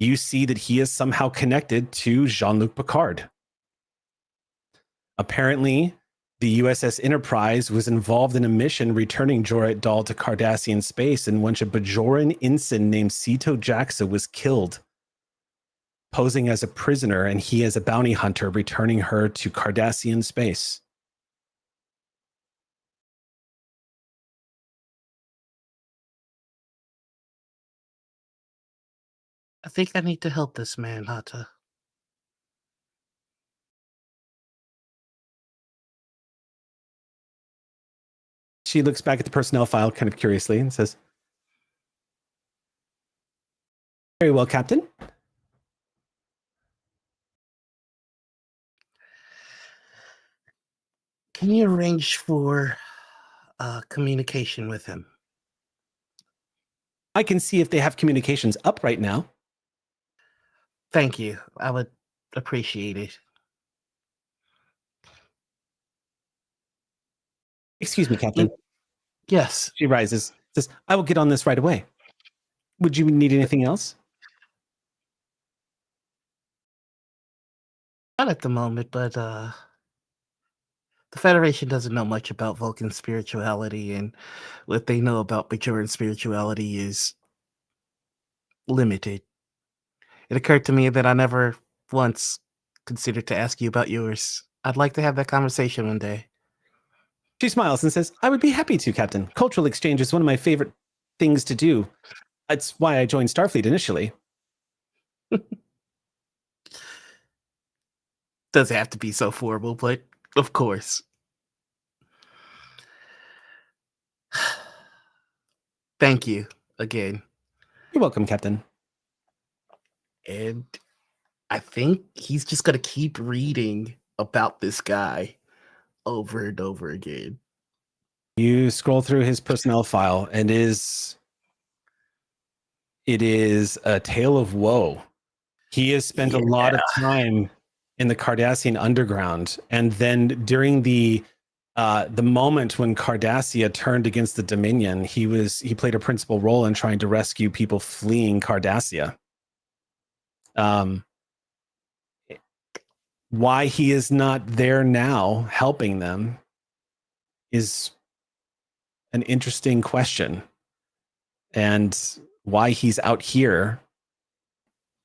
you see that he is somehow connected to Jean-Luc Picard. Apparently, the USS Enterprise was involved in a mission returning Jorit Dahl to Cardassian space, in which a Bajoran ensign named Sito Jaxa was killed, posing as a prisoner, and he as a bounty hunter returning her to Cardassian space. I think I need to help this man, Hata. She looks back at the personnel file kind of curiously and says, "Very well, Captain. Can you arrange for communication with him?" I can see if they have communications up right now." Thank you. I would appreciate it. "Excuse me, Captain." Yes. She rises, says, "I will get on this right away. Would you need anything else?" Not at the moment, but the Federation doesn't know much about Vulcan spirituality, and what they know about Bajoran spirituality is limited. It occurred to me that I never once considered to ask you about yours. I'd like to have that conversation one day. She smiles and says, "I would be happy to, Captain. Cultural exchange is one of my favorite things to do. That's why I joined Starfleet initially." Doesn't have to be so formal, but of course. Thank you again. You're welcome, Captain. And I think he's just gonna keep reading about this guy over and over again. You scroll through his personnel file, and it is a tale of woe. He has spent a lot of time in the Cardassian underground, and then during the moment when Cardassia turned against the Dominion, he played a principal role in trying to rescue people fleeing Cardassia. Why he is not there now helping them is an interesting question, and why he's out here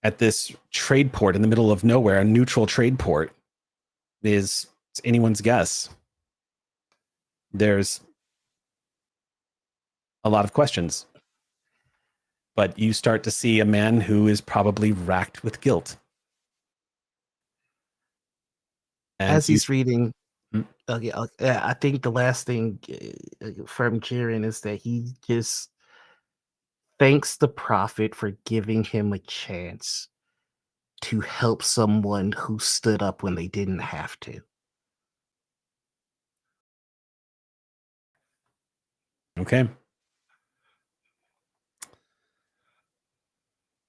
at this trade port in the middle of nowhere, a neutral trade port, is anyone's guess. There's a lot of questions, but you start to see a man who is probably racked with guilt. And As he's reading, Hmm? I think the last thing from Jiren is that he just thanks the prophet for giving him a chance to help someone who stood up when they didn't have to. Okay.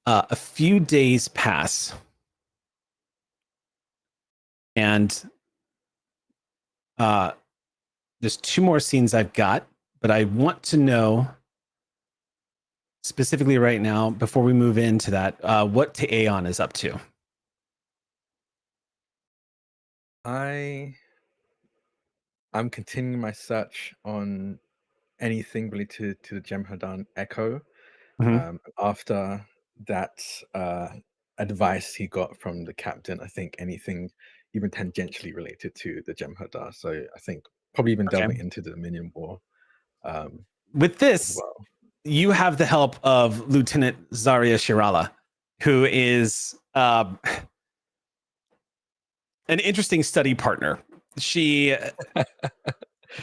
A few days pass, and there's two more scenes I've got, but I want to know specifically right now, before we move into that, what Taeon is up to. I'm continuing my search on anything related to the Jem'Hadar Echo. Mhm. After that advice he got from the captain, I think anything even tangentially related to the Jem'Hadar. So I think probably even Okay. delving into the Dominion War With as this, well. you have the help of Lieutenant Zarya Shirala, who is an interesting study partner. She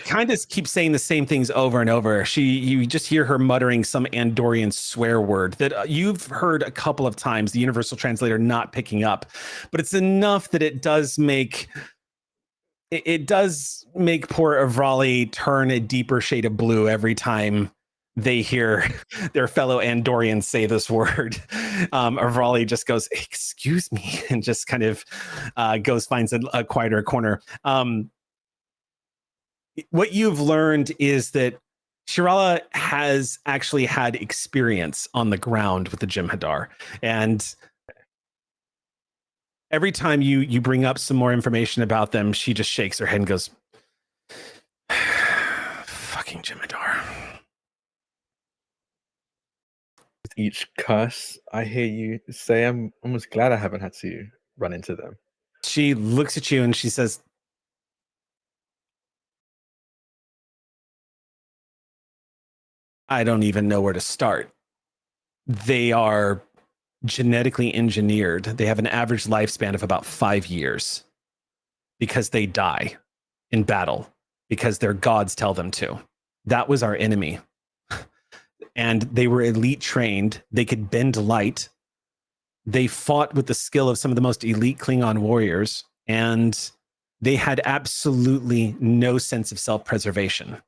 kind of keeps saying the same things over and over. You just hear her muttering some Andorian swear word that you've heard a couple of times, the universal translator not picking up, but it's enough that it does make poor Avrali turn a deeper shade of blue every time they hear their fellow Andorians say this word. Avrali just goes, "Excuse me," and just kind of finds a quieter corner. What you've learned is that Shirala has actually had experience on the ground with the Jem'Hadar, and every time you bring up some more information about them, she just shakes her head and goes, "Fucking Jem'Hadar." With each curse I hear you say, I'm almost glad I haven't had to run into them. She looks at you and she says, "I don't even know where to start. They are genetically engineered. They have an average lifespan of about 5 years because they die in battle because their gods tell them to. That was our enemy. And they were elite trained. They could bend light. They fought with the skill of some of the most elite Klingon warriors, and they had absolutely no sense of self-preservation.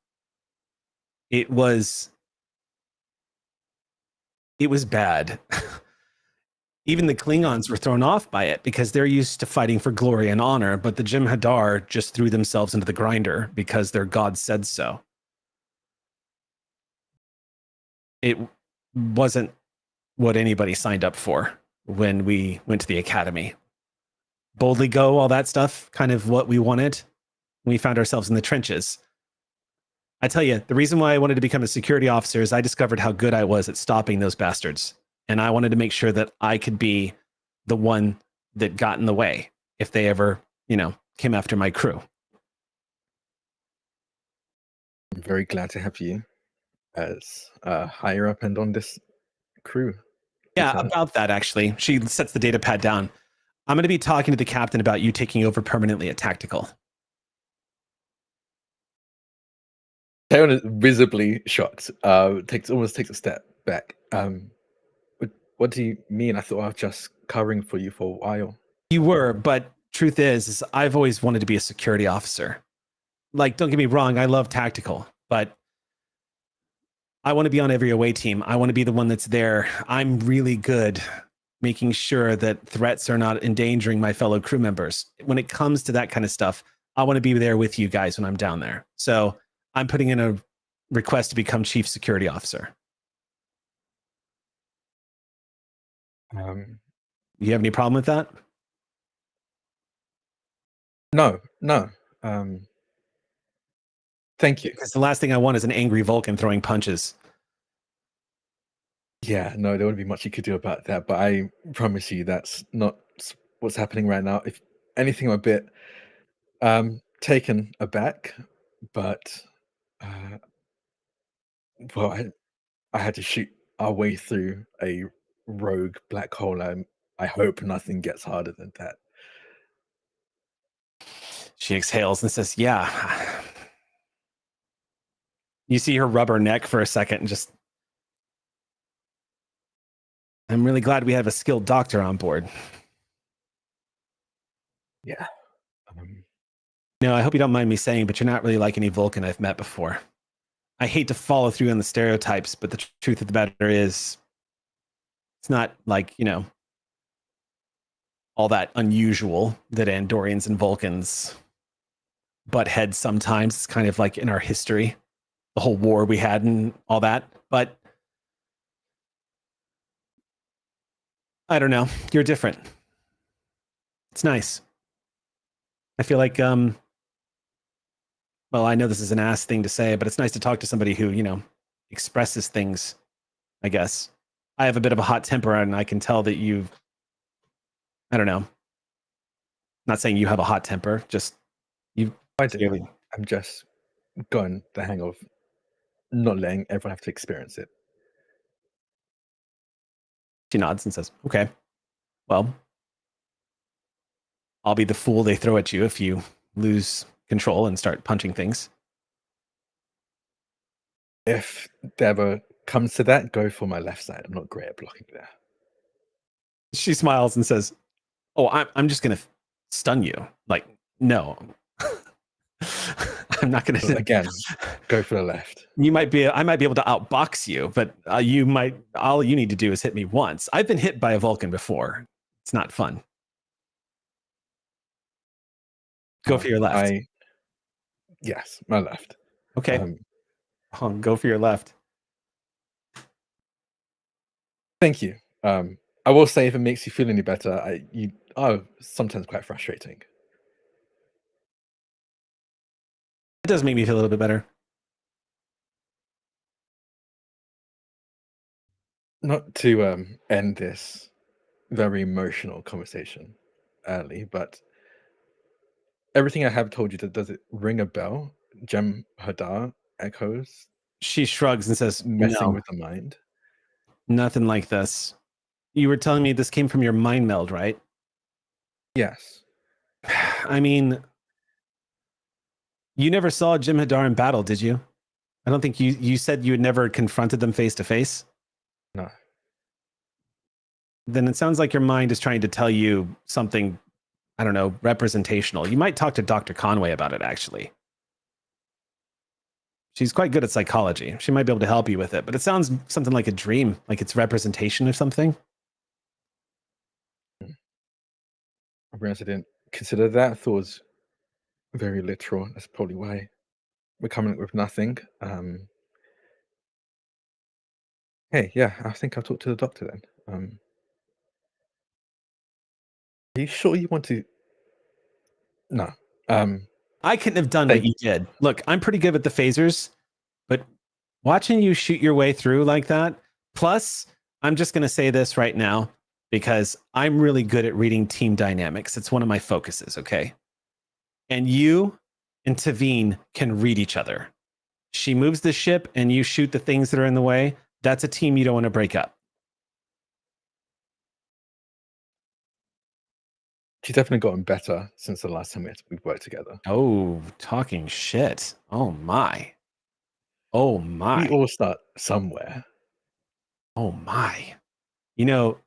It was bad." Even the Klingons were thrown off by it because they're used to fighting for glory and honor, but the Jem'Hadar just threw themselves into the grinder because their god said so. It wasn't what anybody signed up for when we went to the academy. Boldly go, all that stuff, kind of what we wanted. We found ourselves in the trenches. I tell you, the reason why I wanted to become a security officer is I discovered how good I was at stopping those bastards. And I wanted to make sure that I could be the one that got in the way if they ever, came after my crew. I'm very glad to have you as higher up and on this crew. Yeah, Lieutenant. about that, actually. She sets the data pad down. I'm going to be talking to the captain about you taking over permanently at tactical. Taeyeon is visibly shocked. Almost takes a step back. What do you mean? I thought I was just covering for you for a while. You were, but truth is I've always wanted to be a security officer. Like, don't get me wrong, I love tactical, but I want to be on every away team. I want to be the one that's there. I'm really good making sure that threats are not endangering my fellow crew members. When it comes to that kind of stuff, I want to be there with you guys when I'm down there. So I'm putting in a request to become chief security officer. You have any problem with that? No. Thank you. Because the last thing I want is an angry Vulcan throwing punches. Yeah, no, there wouldn't be much you could do about that, but I promise you that's not what's happening right now. If anything, I'm a bit taken aback, but well, I had to shoot our way through a rogue black hole. I hope nothing gets harder than that. She exhales and says, yeah. You see her rub her neck for a second and just, I'm really glad we have a skilled doctor on board. Yeah. No, I hope you don't mind me saying, but you're not really like any Vulcan I've met before. I hate to follow through on the stereotypes, but the truth of the matter is, it's not like, all that unusual that Andorians and Vulcans butt heads sometimes. It's kind of like in our history, the whole war we had and all that. But I don't know. You're different. It's nice. I feel like, well, I know this is an ass thing to say, but it's nice to talk to somebody who, expresses things, I guess. I have a bit of a hot temper and I can tell that I don't know. Not saying you have a hot temper, just I do. I'm just gotten the hang of not letting everyone have to experience it. She nods and says, okay, well, I'll be the fool they throw at you if you lose control and start punching things. If there ever comes to that, go for my left side. I'm not great at blocking there. She smiles and says, oh, I'm just going to stun you. Like, no. I'm not going to. Again, go for the left. I might be able to outbox you, but all you need to do is hit me once. I've been hit by a Vulcan before. It's not fun. Go for your left. Yes, my left. Okay. Go for your left. Thank you. I will say, if it makes you feel any better, you are sometimes quite frustrating. It does make me feel a little bit better. Not to end this very emotional conversation early, but everything I have told you, does it ring a bell? Jem'Hadar echoes? She shrugs and says, Messing no, with the mind? nothing like this. You were telling me this came from your mind meld, right? Yes. I mean, you never saw Jem'Hadar in battle, did you? I don't think you said you had never confronted them face to face. No. Then it sounds like your mind is trying to tell you something, I don't know, representational. You might talk to Dr. Conway about it, actually. She's quite good at psychology. She might be able to help you with it, but it sounds something like a dream, like it's representation of something. I realized I didn't consider that. I thought it was very literal. That's probably why we're coming up with nothing. Hey, yeah, I think I'll talk to the doctor then. Are you sure you want to? No. I couldn't have done what you did. Look, I'm pretty good with the phasers, but watching you shoot your way through like that, plus, I'm just going to say this right now because I'm really good at reading team dynamics. It's one of my focuses, okay? And you and Tavine can read each other. She moves the ship and you shoot the things that are in the way. That's a team you don't want to break up. She's definitely gotten better since the last time we've worked together. Oh, talking shit. Oh my. Oh We my. all start somewhere. Oh my. You know,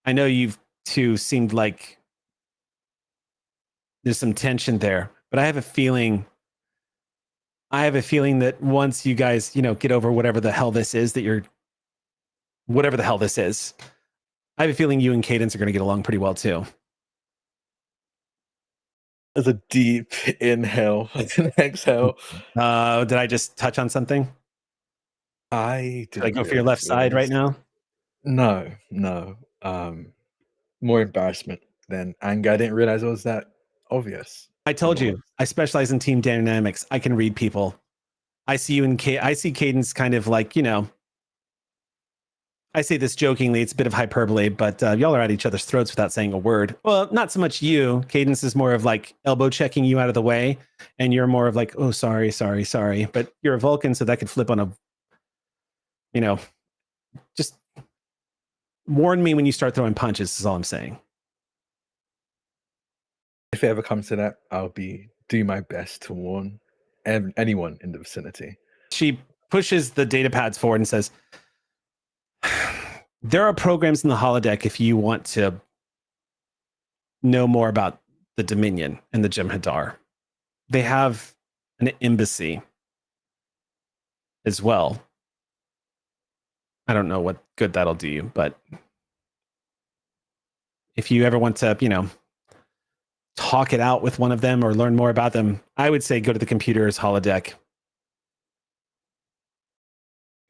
I know you've two seemed like there's some tension there, but I have a feeling that once you guys, get over whatever the hell this is whatever the hell this is, I have a feeling you and Cadence are going to get along pretty well too. There's a deep inhale and exhale. Did I just touch on something? I Should I didn't go for your left side right realize. now? No. More embarrassment than anger. I didn't realize it was that obvious. I told you, I specialize in team dynamics. I can read people. I see you in I see Cadence kind of like, I say this jokingly, it's a bit of hyperbole, but y'all are at each other's throats without saying a word. Well, not so much you. Cadence is more of like elbow checking you out of the way, and you're more of like, oh, sorry. But you're a Vulcan, so that could flip on a, just warn me when you start throwing punches, is all I'm saying. If it ever comes to that, I'll be doing my best to warn anyone in the vicinity. She pushes the data pads forward and says, there are programs in the holodeck if you want to know more about the Dominion and the Jem'Hadar. They have an embassy as well. I don't know what good that'll do you, but if you ever want to, talk it out with one of them or learn more about them, I would say go to the computer's holodeck.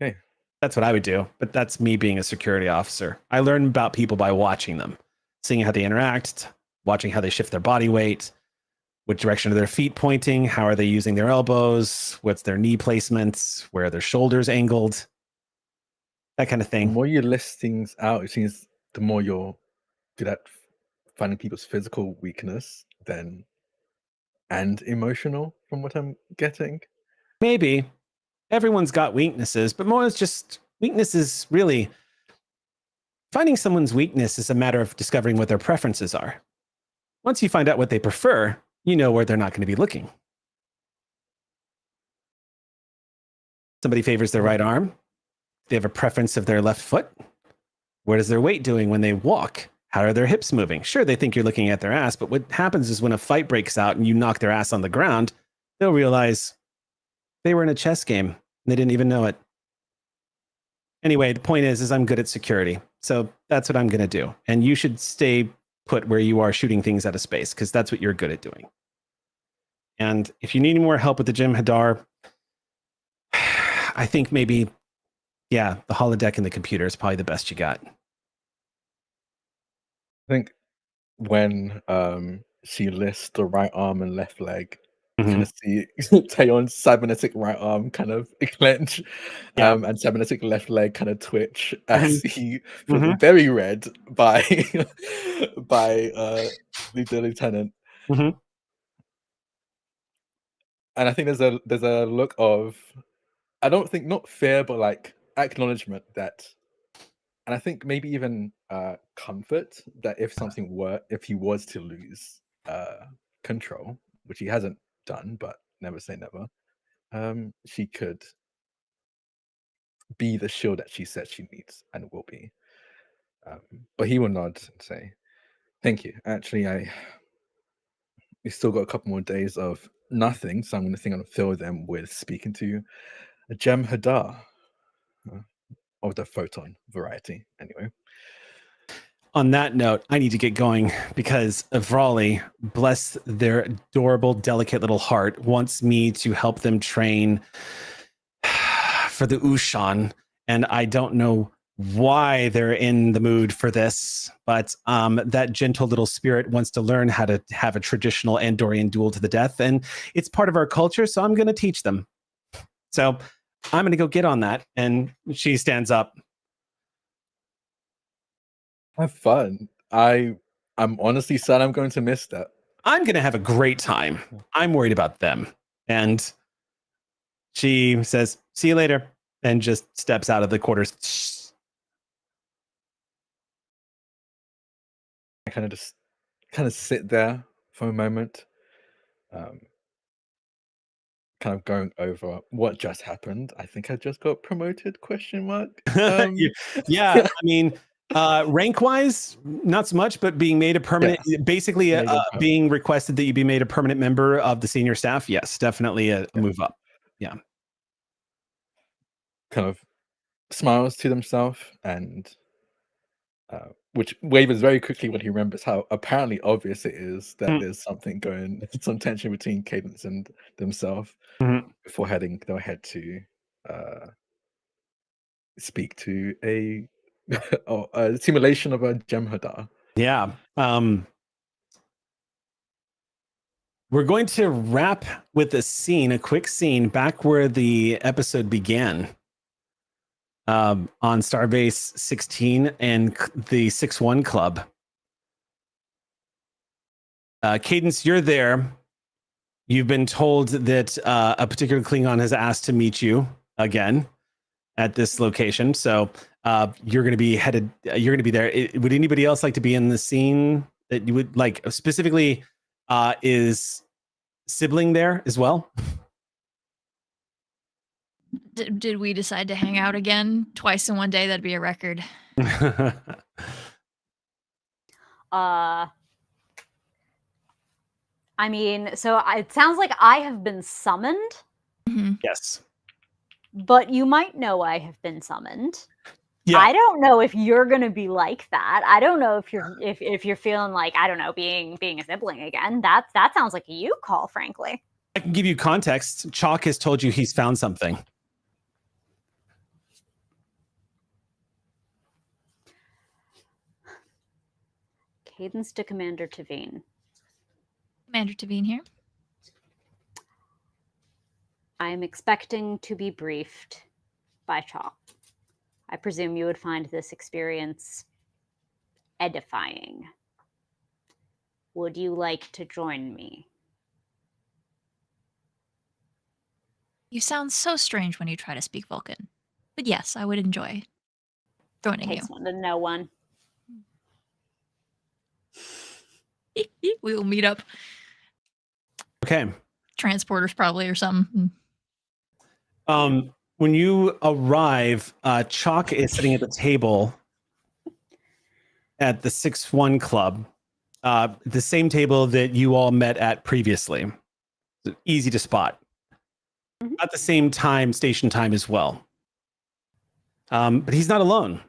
Okay. That's what I would do, but that's me being a security officer. I learn about people by watching them, seeing how they interact, watching how they shift their body weight, which direction are their feet pointing, how are they using their elbows, what's their knee placements, where are their shoulders angled, that kind of The thing. more you list things out, it seems the more you're good at finding people's physical weakness and emotional, from what I'm getting. Maybe everyone's got weaknesses, but more is just weaknesses. Really, finding someone's weakness is a matter of discovering what their preferences are. Once you find out what they prefer, you know where they're not going to be looking. Somebody favors their right arm. They have a preference of their left foot. What is their weight doing when they walk? How are their hips moving? Sure, they think you're looking at their ass, but what happens is when a fight breaks out and you knock their ass on the ground, they'll realize they were in a chess game and they didn't even know it. Anyway, the point is I'm good at security. So that's what I'm going to do. And you should stay put where you are shooting things out of space, because that's what you're good at doing. And if you need any more help with the Jem'Hadar, I think maybe, the holodeck and the computer is probably the best you got. I think when she lists the right arm and left leg, you kind of see Taeyeon's cybernetic right arm kind of clench, and cybernetic left leg kind of twitch as he feels very red by the lieutenant. And I think there's a look of, I don't think not fear, but like acknowledgement that, and I think maybe even comfort that if he was to lose control, which he hasn't done, but never say never, she could be the shield that she said she needs and will be. But he will nod and say, "Thank you. Actually, we still got a couple more days of nothing, so I'm going to think I'm going to fill them with speaking to a Jem'Hadar of the photon variety. Anyway." On that note, I need to get going because Avrali, bless their adorable, delicate little heart, wants me to help them train for the Ushan. And I don't know why they're in the mood for this, but that gentle little spirit wants to learn how to have a traditional Andorian duel to the death. And it's part of our culture, so I'm going to teach them. So I'm going to go get on that. And she stands up. Have fun. I'm honestly sad I'm going to miss that. I'm going to have a great time. I'm worried about them. And she says, see you later, and just steps out of the quarters. I kind of just kind of sit there for a moment, kind of going over what just happened. I think I just got promoted, question mark. Yeah, I mean, rank wise, not so much, but being made a permanent, basically Made a permanent. being requested that you be made a permanent member of the senior staff. Yes, definitely a move up. Yeah. Kind of smiles to themselves and which wavers very quickly when he remembers how apparently obvious it is that there's something going, some tension between Cadence and themselves before they'll head to speak to a simulation of a Jem'Hadar. Yeah. We're going to wrap with a quick scene back where the episode began. On Starbase 16 and the 6-1 Club. Cadence, you're there. You've been told that a particular Klingon has asked to meet you again at this location. So you're going to be headed. You're going to be there. Would anybody else like to be in the scene that you would like? Specifically, is Sibling there as well? Did we decide to hang out again twice in one day? That'd be a record. I mean, so it sounds like I have been summoned. Yes. But you might know I have been summoned. Yeah. I don't know if you're gonna be like that. I don't know if you're if you're feeling like, I don't know, being a sibling again. That sounds like a you call, frankly. I can give you context. Chok has told you he's found something. Cadence to Commander Tavine. Commander Tavine here. I am expecting to be briefed by Chok. I presume you would find this experience edifying. Would you like to join me? You sound so strange when you try to speak Vulcan. But yes, I would enjoy joining you. Takes one to know one. We will meet up. Okay. Transporters probably or something. When you arrive, Chok is sitting at the table at the 6-1 Club, the same table that you all met at previously. Easy to spot. At the same time, station time as well. But he's not alone.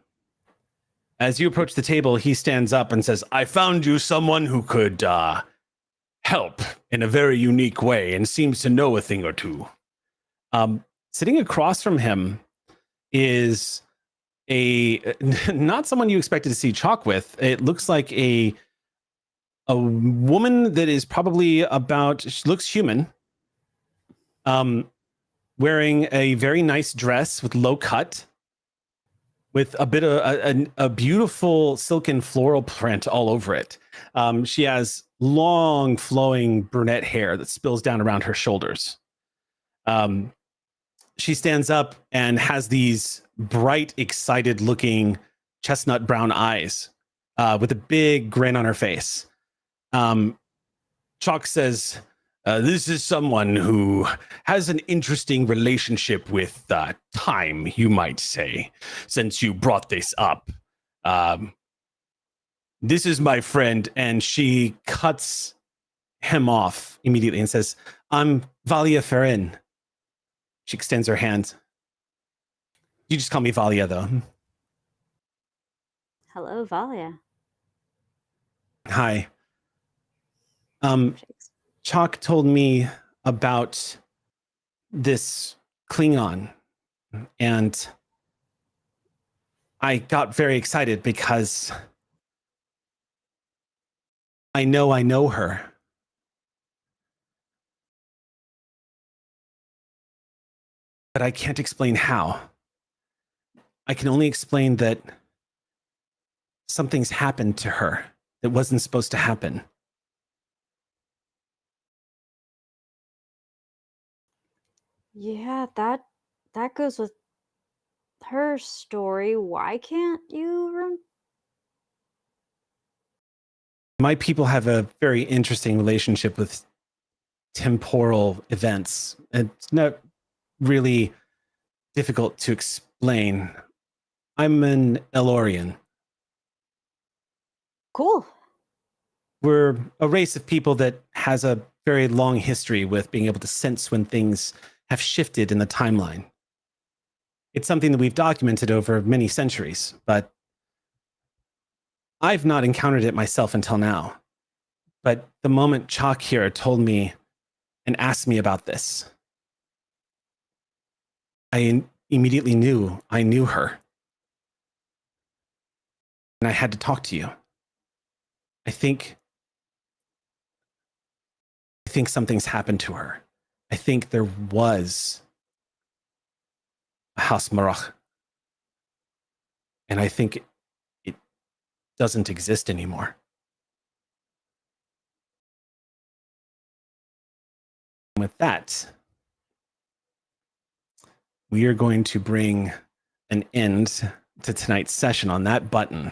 As you approach the table, he stands up and says, I found you someone who could help in a very unique way and seems to know a thing or two. Sitting across from him is not someone you expected to see Chok with. It looks like a woman that is probably she looks human, wearing a very nice dress with low cut, with a bit of a beautiful silken floral print all over it. She has long flowing brunette hair that spills down around her shoulders. She stands up and has these bright, excited looking chestnut brown eyes with a big grin on her face. Chok says, this is someone who has an interesting relationship with time, you might say, since you brought this up. This is my friend, and she cuts him off immediately and says, I'm Valia Ferrin. She extends her hand. You just call me Valia, though. Hello, Valia. Hi. Chok told me about this Klingon, and I got very excited because I know her. But I can't explain how. I can only explain that something's happened to her that wasn't supposed to happen. Yeah, that goes with her story. Why can't you my people have a very interesting relationship with temporal events. It's not really difficult to explain. I'm an Elorian. Cool. We're a race of people that has a very long history with being able to sense when things have shifted in the timeline. It's something that we've documented over many centuries, but I've not encountered it myself until now. But the moment Chok here told me and asked me about this, I immediately knew I knew her. And I had to talk to you. I think something's happened to her. I think there was a House Marach. And I think it doesn't exist anymore. And with that, we are going to bring an end to tonight's session on that button.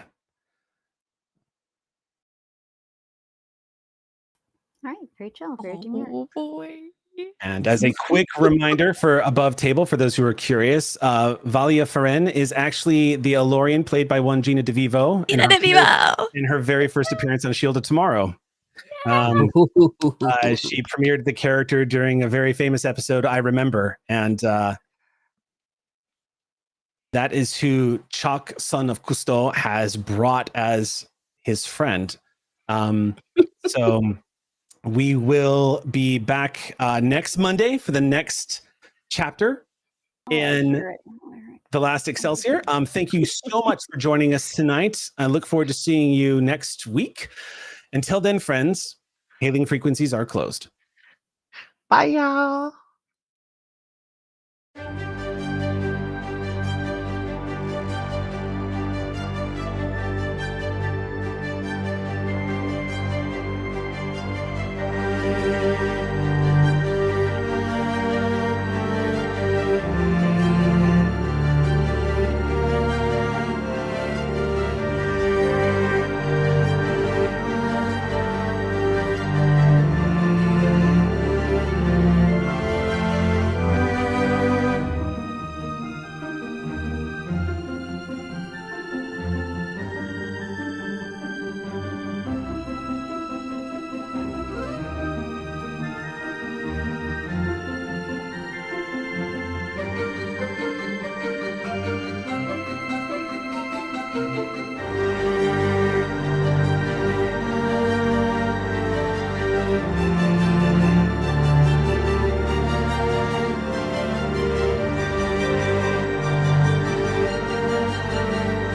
All right, very chill, very demure. Oh boy. And as a quick reminder for Above Table, for those who are curious, Valia Feren is actually the Elorian played by one Gina DeVivo Gina DeVivo. in her very first appearance on Shield of Tomorrow. She premiered the character during a very famous episode, I Remember. And that is who Chok, son of Cousteau, has brought as his friend. So we will be back next Monday for the next chapter in The Last Excelsior. Thank you so much for joining us tonight. I look forward to seeing you next week. Until then, friends, hailing frequencies are closed. Bye, y'all.